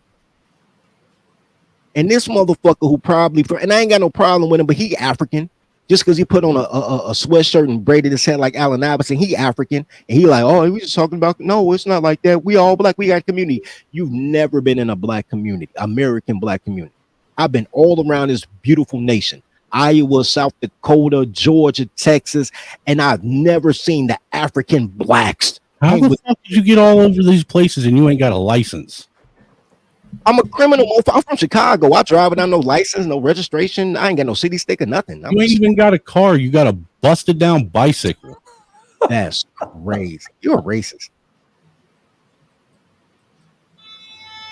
And this motherfucker who probably, and I ain't got no problem with him, but he African. Just because he put on a sweatshirt and braided his head like Allen Iverson, he African, and he like, oh, we just talking about, no, it's not like that. We all black, we got community. You've never been in a black community, American black community. I've been all around this beautiful nation, Iowa, South Dakota, Georgia, Texas, and I've never seen the African blacks. How the fuck did you get all over these places and you ain't got a license? I'm a criminal. I'm from Chicago. I drive without no license, no registration. I ain't got no city sticker, nothing. You ain't even got a car. You got a busted down bicycle. That's crazy. You're a racist.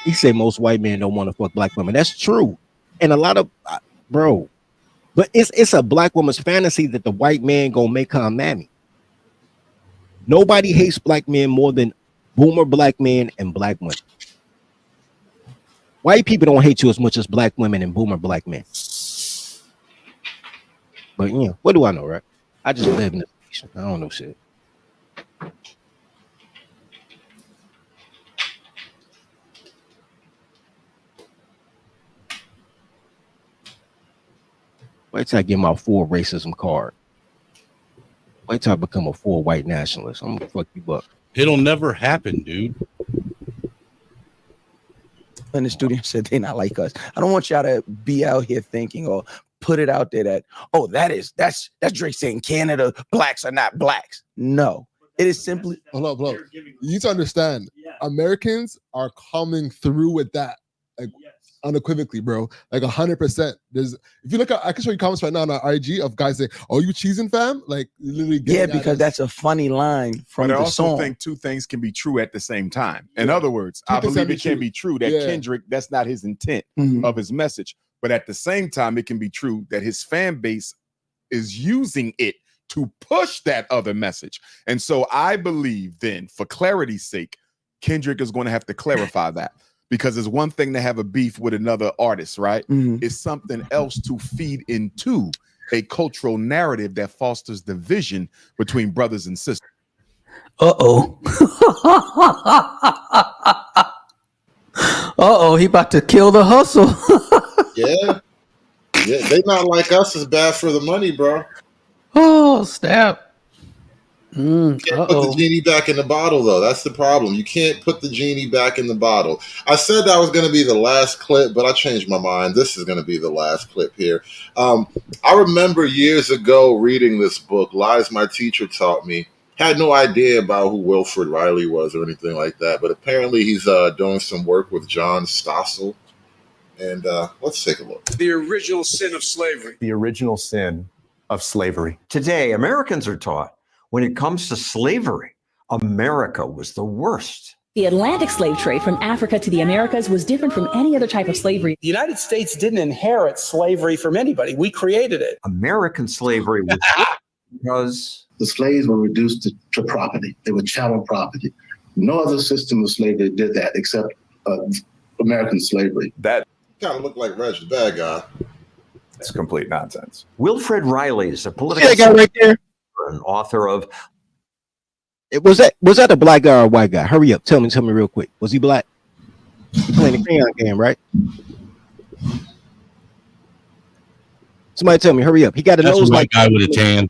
He said most white men don't want to fuck black women. That's true. And a lot of, bro, but it's a black woman's fantasy that the white man gonna make her a mammy. Nobody hates black men more than boomer black men and black women. White people don't hate you as much as black women and boomer black men. But yeah, what do I know, right? I just live in this nation. I don't know shit. Wait till I get my full racism card. Wait till I become a full white nationalist. I'm gonna fuck you up. It'll never happen, dude. In the studio said they not like us. I don't want y'all to be out here thinking or put it out there that, oh, that's Drake saying Canada blacks are not blacks. No, it is simply. Hold up. You need to understand, Americans are coming through with that, like unequivocally, bro. Like 100%. If you look at, I can show you comments right now on our IG of guys saying, "Oh, you cheesing, fam?" Like literally. Yeah, because that's a funny line from but the I also song. think two things can be true at the same time. In other words, I believe it can be true that Kendrick, that's not his intent of his message. But at the same time, it can be true that his fan base is using it to push that other message. And so I believe then, for clarity's sake, Kendrick is going to have to clarify that, because it's one thing to have a beef with another artist, right? It's something else to feed into a cultural narrative that fosters division between brothers and sisters. He about to kill the hustle. Yeah, they not like us is bad for the money, bro. Oh, snap. You can't put the genie back in the bottle, though. That's the problem. You can't put the genie back in the bottle. I said that was going to be the last clip, but I changed my mind. This is going to be the last clip here. I remember years ago reading this book, Lies My Teacher Taught Me. Had no idea about who Wilfred Riley was or anything like that, but apparently he's doing some work with John Stossel. And let's take a look. The original sin of slavery. The original sin of slavery. Today, Americans are taught when it comes to slavery, America was the worst. The Atlantic slave trade from Africa to the Americas was different from any other type of slavery. The United States didn't inherit slavery from anybody. We created it. American slavery was because the slaves were reduced to property. They were chattel property. No other system of slavery did that except American slavery. That kind of looked like Reg the bad guy. It's complete nonsense. Wilfred Riley is a political guy right there, an author of. Was that a black guy or a white guy? Hurry up, tell me real quick. Was he black? He playing the crayon game, right? Somebody tell me, hurry up. He got a nose like guy with a tan.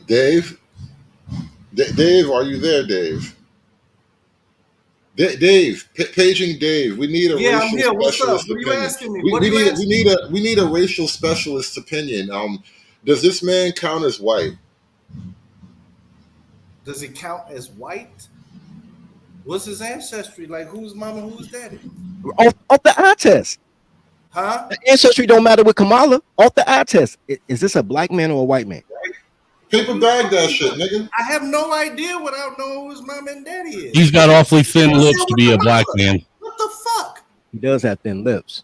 Dave, are you there, Dave? Dave, paging Dave. We need a racial specialist opinion. What are you asking me? We need a racial specialist opinion. Does this man count as white? Does he count as white? What's his ancestry? Like, who's mama, who's daddy? Off the eye test. Huh? The ancestry don't matter with Kamala. Off the eye test. Is this a black man or a white man? Paper bag that shit, nigga. I have no idea without knowing who his mom and daddy is. He's got awfully thin lips to be a black man. What the fuck? He does have thin lips.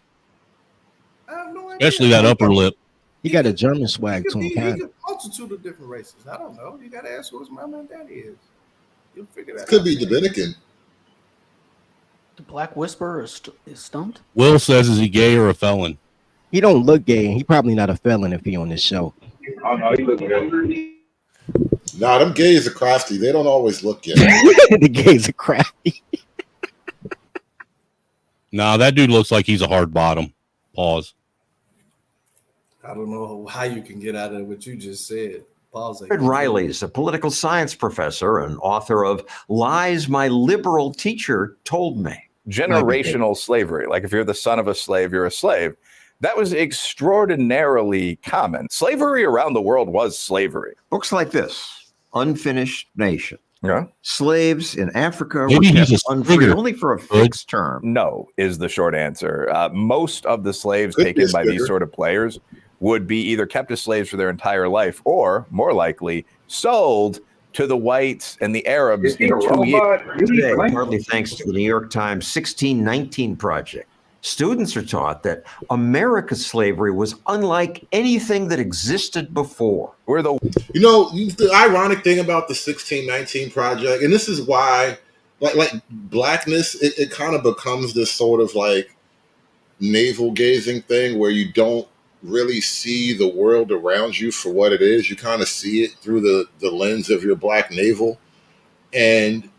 I have no idea. Especially that upper lip. He got a German swag to him. He could multitude of different races. I don't know. You gotta ask who his mom and daddy is. You'll figure that out. Could be Dominican. The Black Whisperer is stumped. Will says, is he gay or a felon? He don't look gay, and he probably not a felon if he on this show. Oh no, he look gay. Nah, them gays are crafty. They don't always look gay. The gays are crafty. Nah, that dude looks like he's a hard bottom. Pause. I don't know how you can get out of what you just said. Pause. Wilfred Riley is a political science professor and author of Lies My Liberal Teacher Told Me. Generational slavery. Like if you're the son of a slave, you're a slave. That was extraordinarily common. Slavery around the world was slavery. Books like this, Unfinished Nation. Yeah. Slaves in Africa Maybe were he's kept a unfree figure. only for a fixed term. No, is the short answer. Most of the slaves taken by these sort of players would be either kept as slaves for their entire life or, more likely, sold to the whites and the Arabs in 2 years. Today, partly thanks to the New York Times 1619 Project, students are taught that America's slavery was unlike anything that existed before. The ironic thing about the 1619 Project, and this is why, like blackness, it kind of becomes this sort of like navel gazing thing where you don't really see the world around you for what it is. You kind of see it through the lens of your black navel, and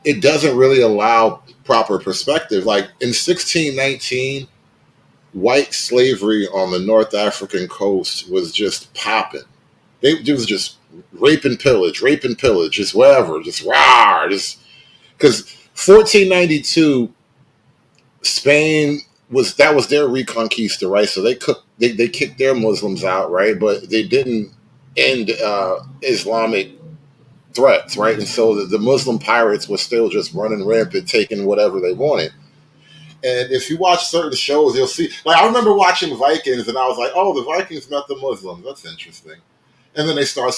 it doesn't really allow proper perspective. Like in 1619, white slavery on the North African coast was just popping. It was just rape and pillage, just whatever, just rah, just because 1492, Spain was their reconquista, right? So they kicked their Muslims out, right? But they didn't end Islamic threats, right? And so the Muslim pirates were still just running rampant, taking whatever they wanted. And if you watch certain shows, you'll see, like, I remember watching Vikings and I was like, oh, the Vikings met the Muslims. That's interesting. And then they start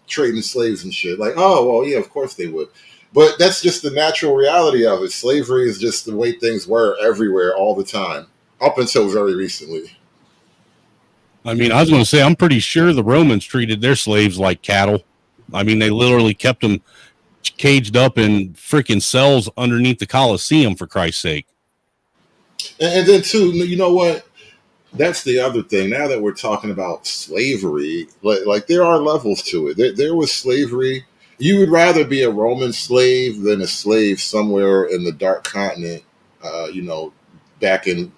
trading slaves and shit. Like, oh, well, yeah, of course they would. But that's just the natural reality of it. Slavery is just the way things were everywhere all the time, up until very recently. I mean, I was going to say, I'm pretty sure the Romans treated their slaves like cattle. I mean, they literally kept them caged up in freaking cells underneath the Coliseum, for Christ's sake. And then too, you know what? That's the other thing. Now that we're talking about slavery, like there are levels to it. There was slavery. You would rather be a Roman slave than a slave somewhere in the dark continent, back in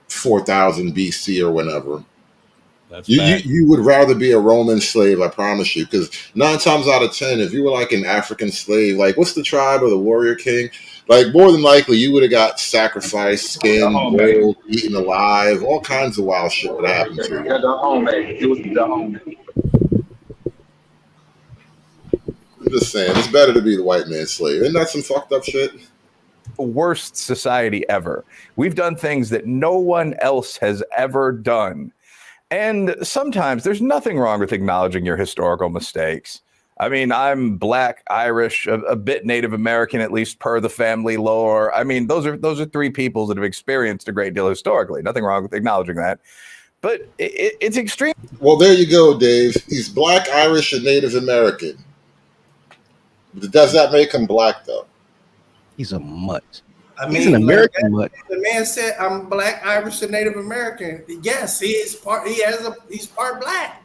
4000 BC or whenever. You would rather be a Roman slave, I promise you, because 9 times out of 10, if you were like an African slave, like what's the tribe of the warrior king? Like more than likely, you would have got sacrificed, skinned, boiled, eaten alive, all kinds of wild shit would happen to you. It was the homemade. I'm just saying, it's better to be the white man's slave. Isn't that some fucked up shit? Worst society ever. We've done things that no one else has ever done. And sometimes there's nothing wrong with acknowledging your historical mistakes. I mean, I'm Black, Irish, a bit Native American, at least per the family lore. I mean, those are 3 peoples that have experienced a great deal historically. Nothing wrong with acknowledging that. But it's extreme. Well, there you go, Dave. He's Black, Irish, and Native American. Does that make him Black, though? He's a mutt. I mean, he's an American mutt. The man said, "I'm Black, Irish, and Native American." Yes, he's part Black.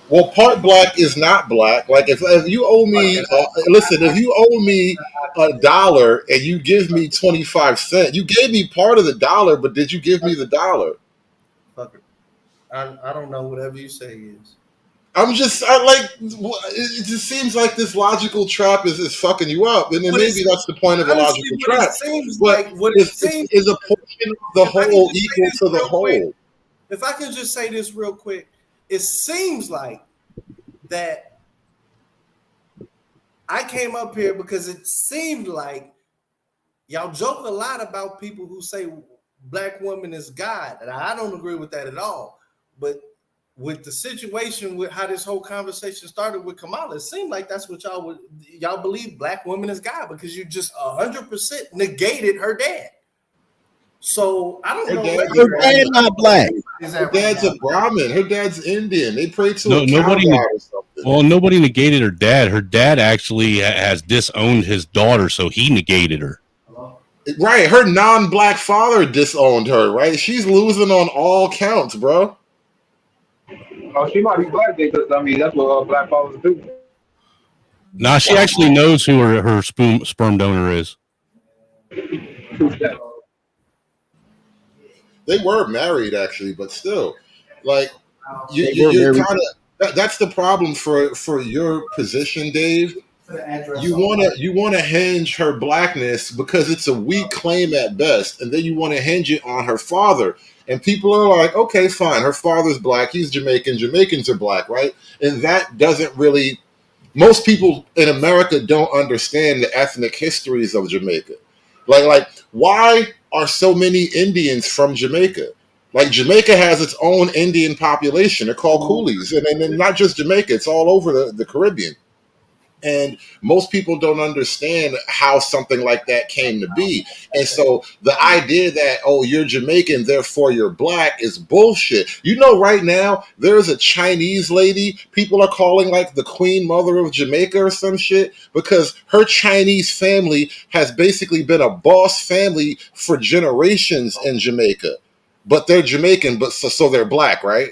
Well, part Black is not Black. Like if you owe me, listen, if you owe me $1 and you give me 25 cents, you gave me part of the dollar, but did you give me the dollar? Fuck it. I don't know. Whatever you say is. It just seems like this logical trap is fucking you up, and then maybe that's the point of a logical trap. Is a portion of the whole equal to the whole? If I can just say this real quick, it seems like that I came up here because it seemed like y'all joke a lot about people who say Black woman is God, and I don't agree with that at all, but with the situation with how this whole conversation started with Kamala, it seemed like that's what y'all believe Black woman is God because you just 100% negated her dad. So I don't know. Her dad not Black. Her dad's a Brahmin. Her dad's Indian. They pray to a nobody. cow or something. Well, nobody negated her dad. Her dad actually has disowned his daughter, so he negated her. Right. Her non-Black father disowned her. Right. She's losing on all counts, bro. Oh, she might be Black because that's what Black fathers do. Nah, she actually knows who her sperm donor is. They were married actually, but still, like you're kind of that's the problem for your position, Dave. You wanna hinge her Blackness because it's a weak claim at best, and then you want to hinge it on her father. And people are like, okay, fine. Her father's Black. He's Jamaican. Jamaicans are Black, right? And that doesn't really. Most people in America don't understand the ethnic histories of Jamaica. Like, why are so many Indians from Jamaica? Like, Jamaica has its own Indian population. They're called coolies, and not just Jamaica. It's all over the Caribbean. And most people don't understand how something like that came to be. And so the idea that, oh, you're Jamaican, therefore you're Black is bullshit. You know, right now, there's a Chinese lady people are calling like the Queen Mother of Jamaica or some shit because her Chinese family has basically been a boss family for generations in Jamaica. But they're Jamaican, but so they're Black, right?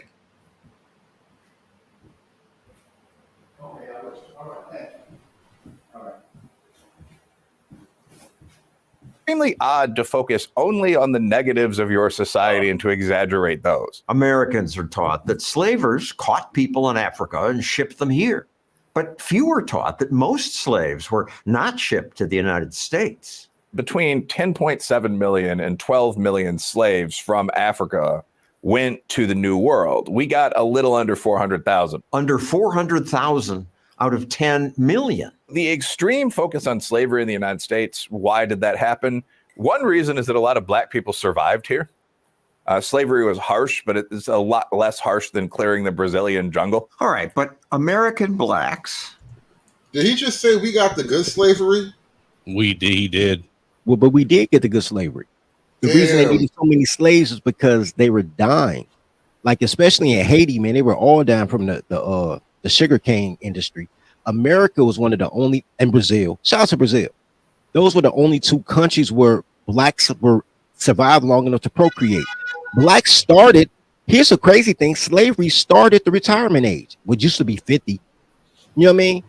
Extremely odd to focus only on the negatives of your society and to exaggerate those. Americans are taught that slavers caught people in Africa and shipped them here. But few are taught that most slaves were not shipped to the United States. Between 10.7 million and 12 million slaves from Africa went to the New World. We got a little under 400,000. Under 400,000 out of 10 million. The extreme focus on slavery in the United States, why did that happen? One reason is that a lot of Black people survived here. Slavery was harsh, but it's a lot less harsh than clearing the Brazilian jungle. All right, but American Blacks. Did he just say we got the good slavery? He did. Well, but we did get the good slavery. The reason they needed so many slaves is because they were dying. Like, especially in Haiti, man, they were all dying from the sugarcane industry. America was one of the only, and Brazil, shout out to Brazil. Those were the only two countries where blacks were survived long enough to procreate. Blacks started, here's a crazy thing, slavery started the retirement age, which used to be 50. You know what I mean?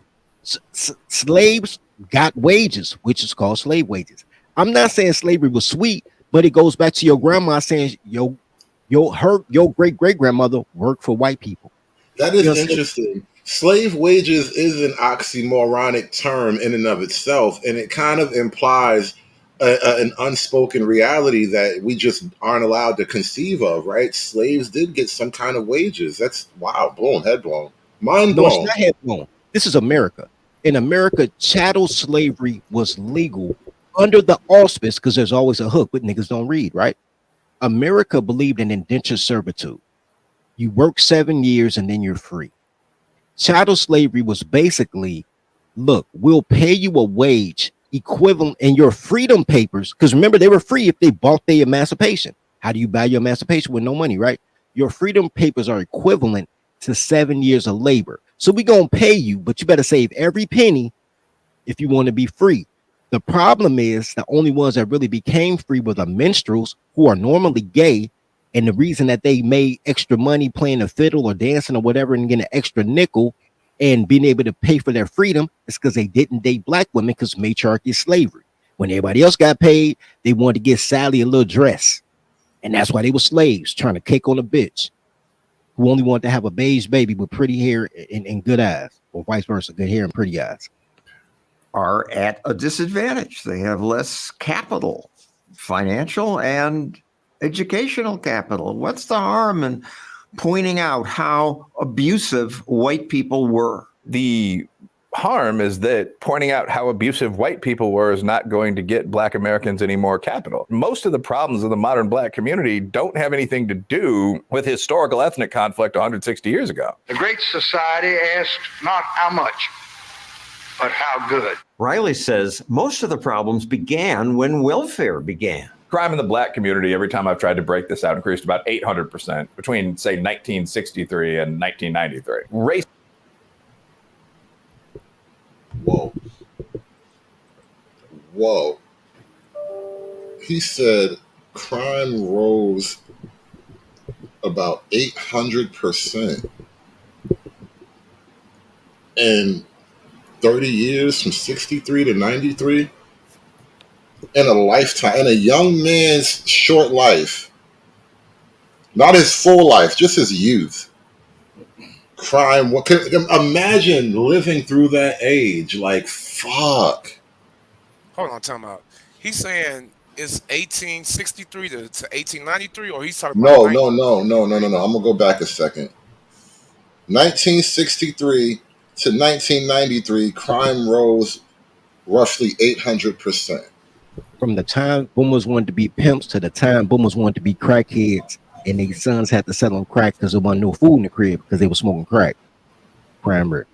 Slaves got wages, which is called slave wages. I'm not saying slavery was sweet, but it goes back to your grandma saying your great great grandmother worked for white people. That is interesting. Slave wages is an oxymoronic term in and of itself, and it kind of implies an unspoken reality that we just aren't allowed to conceive of, right? Slaves did get some kind of wages. That's wow, blown, head blown, mind blown. No, it's not head blown. This is America. In America, chattel slavery was legal under the auspice, because there's always a hook, but niggas don't read, right? America believed in indentured servitude. You work 7 years and then you're free. Chattel slavery was basically, look, we'll pay you a wage equivalent in your freedom papers, because remember, they were free if they bought their emancipation. How do you buy your emancipation with no money, right? Your freedom papers are equivalent to 7 years of labor. So we're going to pay you, but you better save every penny if you want to be free. The problem is the only ones that really became free were the minstrels, who are normally gay. And the reason that they made extra money playing a fiddle or dancing or whatever and getting an extra nickel and being able to pay for their freedom is because they didn't date black women, because matriarchy is slavery. When everybody else got paid, they wanted to get Sally a little dress. And that's why they were slaves, trying to cake on a bitch who only wanted to have a beige baby with pretty hair and good eyes, or vice versa, good hair and pretty eyes. Are at a disadvantage. They have less capital, financial and educational capital. What's the harm in pointing out how abusive white people were? The harm is that pointing out how abusive white people were is not going to get Black Americans any more capital. Most of the problems of the modern Black community don't have anything to do with historical ethnic conflict 160 years ago. The Great Society asked not how much, but how good. Riley says most of the problems began when welfare began. Crime in the Black community, every time I've tried to break this out, increased about 800% between, say, 1963 and 1993. Race. Whoa. He said crime rose about 800% in 30 years, from 63 to 93. In a lifetime, in a young man's short life, not his full life, just his youth. Crime. What could imagine living through that age? Like, fuck. Hold on, time out. He's saying it's 1863 to 1893, or he's talking about No. I'm gonna go back a second. 1963 to 1993, crime rose roughly 800%. From the time boomers wanted to be pimps to the time boomers wanted to be crackheads, and their sons had to sell them crack because there wasn't no food in the crib because they were smoking crack. Crime rate.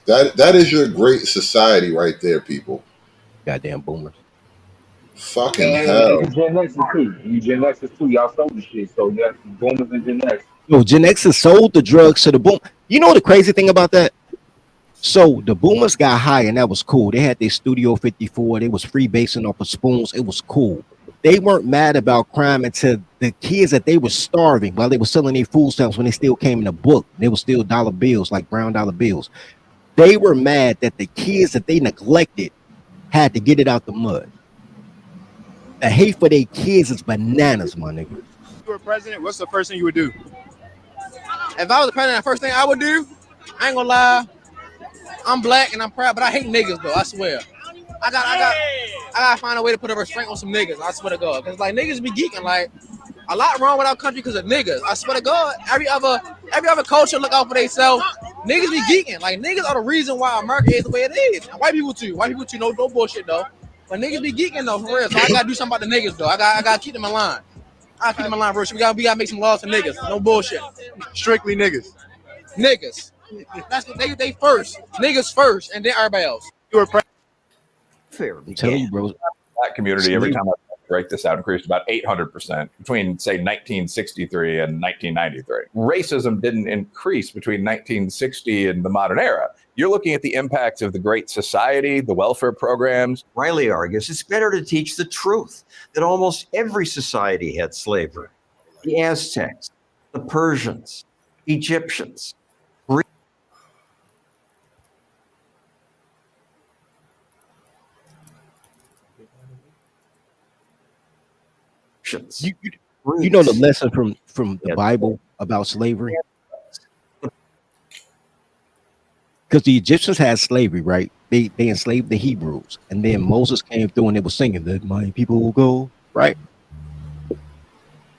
That is your great society right there, people. Goddamn boomers. Fucking hell. And Gen Xers too. You Gen Xers too. Y'all sold the shit. So yeah, boomers and Gen X. No, Gen Xers sold the drugs to the boom. You know the crazy thing about that? So the boomers got high, and that was cool. They had their Studio 54. They was freebasing off of spoons. It was cool. They weren't mad about crime until the kids that they were starving while they were selling their food stamps, when they still came in a book. They were still dollar bills, like brown dollar bills. They were mad that the kids that they neglected had to get it out the mud. The hate for their kids is bananas, my nigga. If you were president, what's the first thing you would do? If I was the president, the first thing I would do, I ain't gonna lie, I'm black and I'm proud, but I hate niggas though, I swear. I gotta find a way to put a restraint on some niggas, I swear to God. Cause like niggas be geeking, like a lot wrong with our country because of niggas. I swear to God, every other culture look out for themselves. Niggas be geeking. Like niggas are the reason why America is the way it is. And white people too. No bullshit though. But niggas be geeking though, for real. So I gotta do something about the niggas though. I gotta keep them in line. I gotta keep them in line, bro. We gotta make some laws for niggas. No bullshit. Strictly niggas. Niggas. That's what they first. Niggas first, and then everybody else. You were fair. I'm telling you, bro. Black community, every time I break this out, increased about 800% between, say, 1963 and 1993. Racism didn't increase between 1960 and the modern era. You're looking at the impacts of the Great Society, the welfare programs. Riley argues it's better to teach the truth that almost every society had slavery. The Aztecs, the Persians, Egyptians. You know the lesson from the Bible about slavery? Because the Egyptians had slavery, right? They enslaved the Hebrews, and then Moses came through and they were singing, "Let my people will go," right?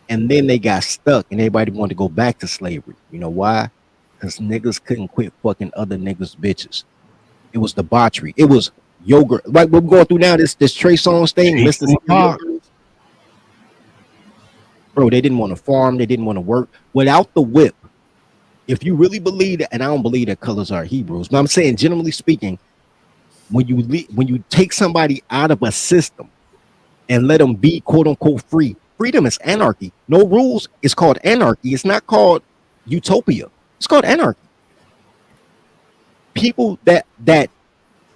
And then they got stuck, and everybody wanted to go back to slavery. You know why? Because niggas couldn't quit fucking other niggas' bitches. It was debauchery. It was yogurt. Like what we're going through now, this Trey Songz thing, Mr. Bro, they didn't want to farm. They didn't want to work without the whip. If you really believe that, and I don't believe that colors are Hebrews, but I'm saying, generally speaking, when you take somebody out of a system and let them be quote unquote free, freedom is anarchy. No rules is called anarchy. It's not called utopia. It's called anarchy. People that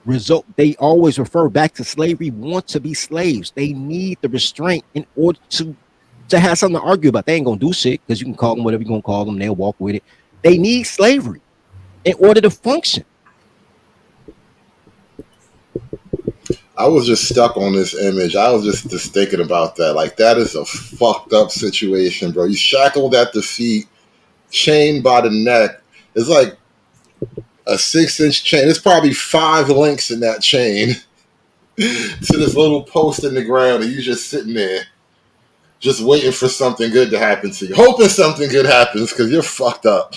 result, they always refer back to slavery, want to be slaves. They need the restraint in order to have something to argue about. They ain't gonna do shit because you can call them whatever you're gonna call them. They'll walk with it. They need slavery in order to function. I was just stuck on this image. I was just thinking about that. Like, that is a fucked up situation, bro. You shackled at the feet, chained by the neck. It's like a 6-inch chain. There's probably 5 links in that chain to this little post in the ground, and you just sitting there, just waiting for something good to happen to you, hoping something good happens because you're fucked up.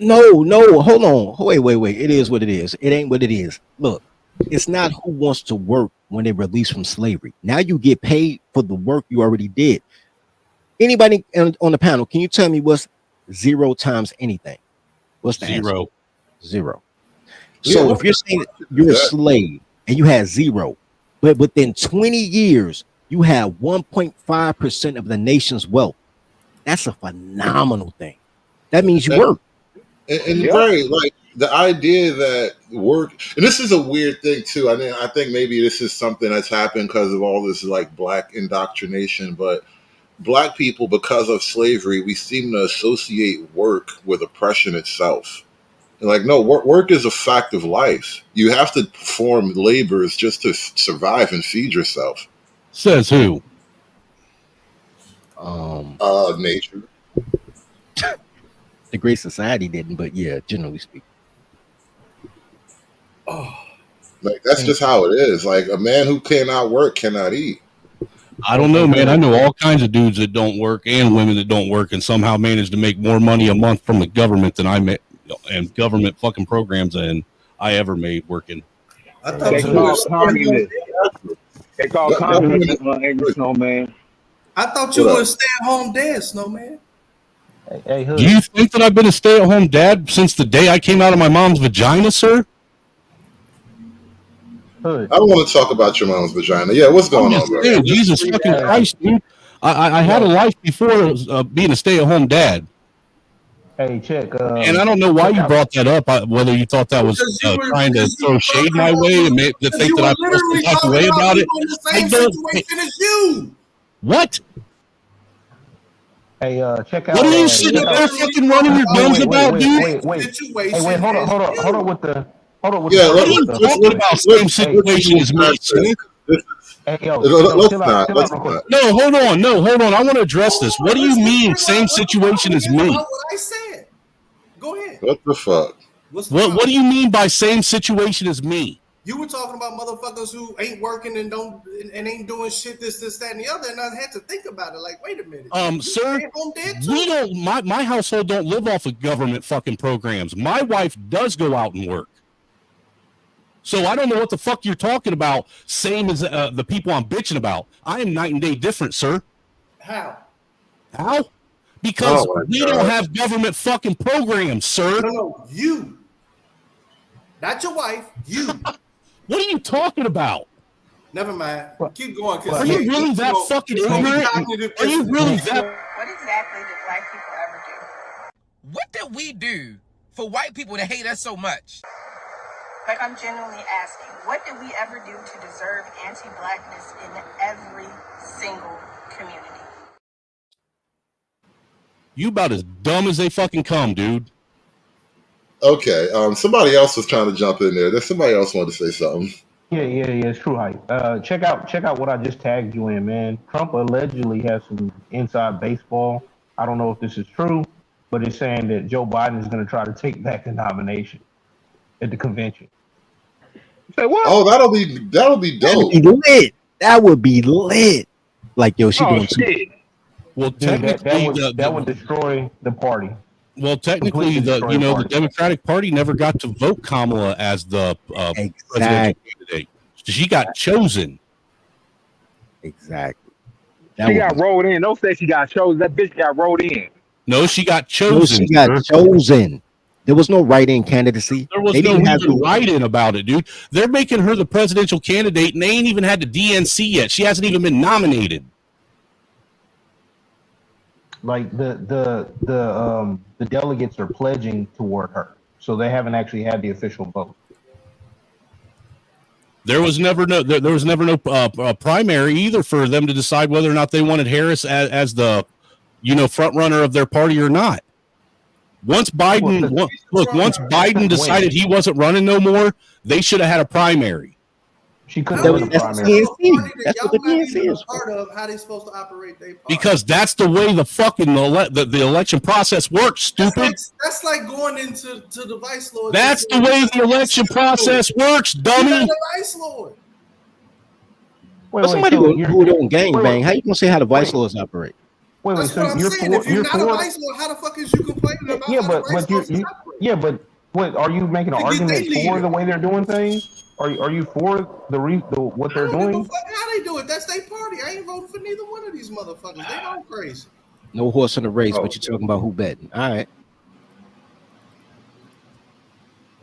No, hold on. Wait. It is what it is. It ain't what it is. Look, it's not who wants to work when they release from slavery. Now you get paid for the work you already did. Anybody on the panel, can you tell me what's 0 times anything? What's the 0? Answer? 0. So if you're saying that you're a slave and you had 0, but within 20 years, you have 1.5% of the nation's wealth. That's a phenomenal thing. That means you work. And right, like the idea that work, and this is a weird thing too. I think maybe this is something that's happened because of all this like black indoctrination, but black people, because of slavery, we seem to associate work with oppression itself. And like, no, work is a fact of life. You have to perform labors just to survive and feed yourself. Says who? Nature. The Great Society didn't, but yeah, generally speaking. Like, that's just how it is. Like, a man who cannot work cannot eat. I don't know, man. I know all kinds of dudes that don't work and women that don't work and somehow manage to make more money a month from the government than I made, and government fucking programs than I ever made working. I thought they call communists. They call communists Angry Snowman. I thought you were a stay-at-home dad, Snowman. Hey, do you think that I've been a stay-at-home dad since the day I came out of my mom's vagina, sir? I don't want to talk about your mom's vagina. Yeah, what's going on, bro? Jesus fucking Christ, dude. I had a life before being a stay-at-home dad. Hey, check. And I don't know why you brought that up, whether you thought that was trying to throw shade my way and make the think that I feel some type of way about it. In the same situation as you. What? Hey, check out. What are you sitting there fucking running your guns about, dude? Wait. Hey, wait, hold on with the. What are you talking about? Same situation as me, sir. Hey, yo, let's not. No, hold on. I want to address this. What do you mean, same situation as me? What I said. Go ahead. What the fuck? What do you mean by same situation as me? You were talking about motherfuckers who ain't working and ain't doing shit, this, that, and the other, and I had to think about it. Like, wait a minute, sir, we don't. My household don't live off of government fucking programs. My wife does go out and work. So I don't know what the fuck you're talking about. Same as the people I'm bitching about. I am night and day different, sir. How? Because we don't have government fucking programs, sir. No, you. Not your wife. You. What are you talking about? Never mind. Keep going. Are you really that fucking ignorant? Are you really that? What exactly did black people ever do? What did we do for white people to hate us so much? Like, I'm genuinely asking, what did we ever do to deserve anti-blackness in every single community? You about as dumb as they fucking come, dude. Okay, somebody else was trying to jump in there. There's somebody else wanted to say something. Yeah, it's true hype. Check out what I just tagged you in, man. Trump allegedly has some inside baseball. I don't know if this is true, but it's saying that Joe Biden is going to try to take back the nomination at the convention. Say what? Oh, that'll be dope. That would be lit. That would be lit. Like, yo, she doing shit. Well, Dude, technically, that would destroy the party. Well, technically, the Democratic Party never got to vote Kamala as the presidential candidate. She got chosen. Exactly. She got rolled in. Don't say she got chosen. That bitch got rolled in. No, she got chosen. No, she got chosen. There was no write-in candidacy. There was no even write-in about it, dude. They're making her the presidential candidate, and they ain't even had the DNC yet. She hasn't even been nominated. Like the delegates are pledging toward her, so they haven't actually had the official vote. There was never no primary either for them to decide whether or not they wanted Harris as the front runner of their party or not. Once Biden decided he wasn't running no more, they should have had a primary. She couldn't have a primary. That's what the DNC is. Part of how they supposed to operate their party. Because that's the way the fucking the election process works, stupid. That's like going into the vice lord. That's the way the election process works, dummy. You're the vice lord. But somebody who don't gangbang, how you gonna say how the vice lords operate? That's what I'm saying. If you're not a vice lord, how the fuck is you complaining about? But what are you making an argument for the way they're doing things? Are you for what they're doing? How they do it? That's their party. I ain't voting for neither one of these motherfuckers. They go crazy. No horse in the race, but you're talking about who betting. All right.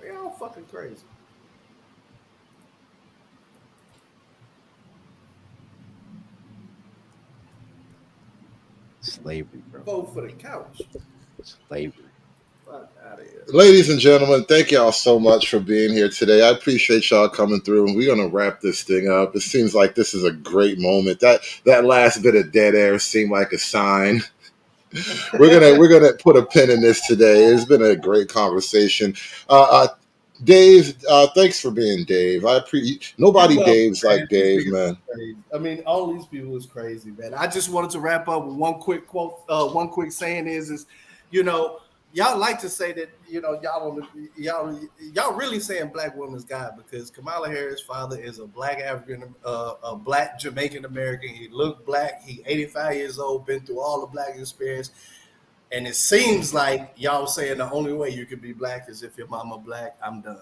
They all fucking crazy. Slavery, bro. Vote for the couch. Slavery. Fuck out of here. Ladies and gentlemen, thank y'all so much for being here today. I appreciate y'all coming through, and we're gonna wrap this thing up. It seems like this is a great moment. That last bit of dead air seemed like a sign. We're gonna put a pin in this today. It's been a great conversation. Dave, thanks for being Dave. I appreciate nobody Dave's like Dave, man. I mean, all these people is crazy, man. I just wanted to wrap up with one quick quote. One quick saying is y'all like to say that y'all really saying black woman's God because Kamala Harris' father is a black a black Jamaican American. He looked black. He 85 years old, been through all the black experience. And it seems like y'all saying the only way you can be black is if your mama black. I'm done.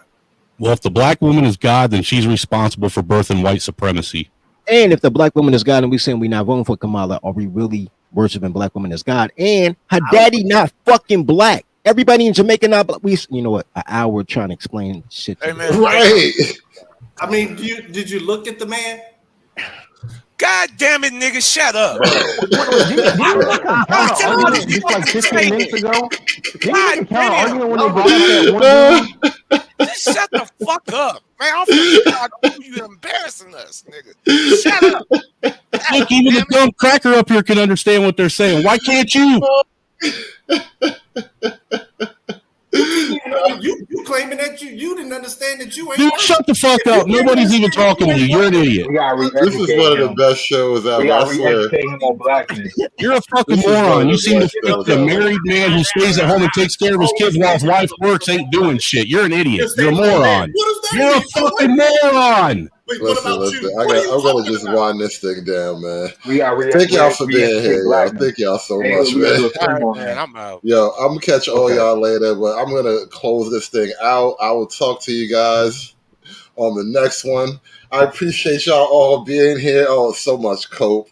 Well, if the black woman is God, then she's responsible for birthing white supremacy. And if the black woman is God and we saying we not voting for Kamala, are we really worshiping black woman as God? And her daddy not fucking black. Everybody in Jamaica not black. You know what? An hour trying to explain shit. Right. I mean, did you look at the man? God damn it, nigga, shut up. Just like 15 minutes ago. Didn't you arguing when they brought up that one dude? Just shut the fuck up, man. I don't you embarrassing us, nigga. Shut up. Look, even the dumb cracker up here can understand what they're saying. Why can't you? You claiming that you didn't understand that you ain't. Dude, shut the fuck up. Nobody's even talking to you. You're an idiot. This is one of the best shows ever. I swear. You're a fucking moron. You seem to think the married man who stays at home and takes care of his kids while his wife works ain't doing shit. You're an idiot. You're a moron. You're a fucking moron. Listen. I'm gonna just wind this thing down, man. Thank y'all for being here, y'all. Thank y'all so much, man. I'm out. Yo, I'm gonna catch all y'all later, but I'm gonna close this thing out. I will talk to you guys on the next one. I appreciate y'all all being here. Oh, so much cope.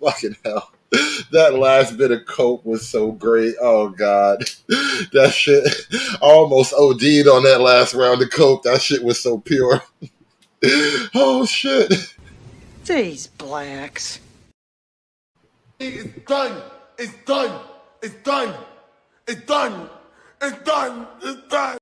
Fucking hell. That last bit of cope was so great. Oh God. That shit. I almost OD'd on that last round of cope. That shit was so pure. Oh shit. These blacks. It's done. It's done. It's done. It's done. It's done. It's done.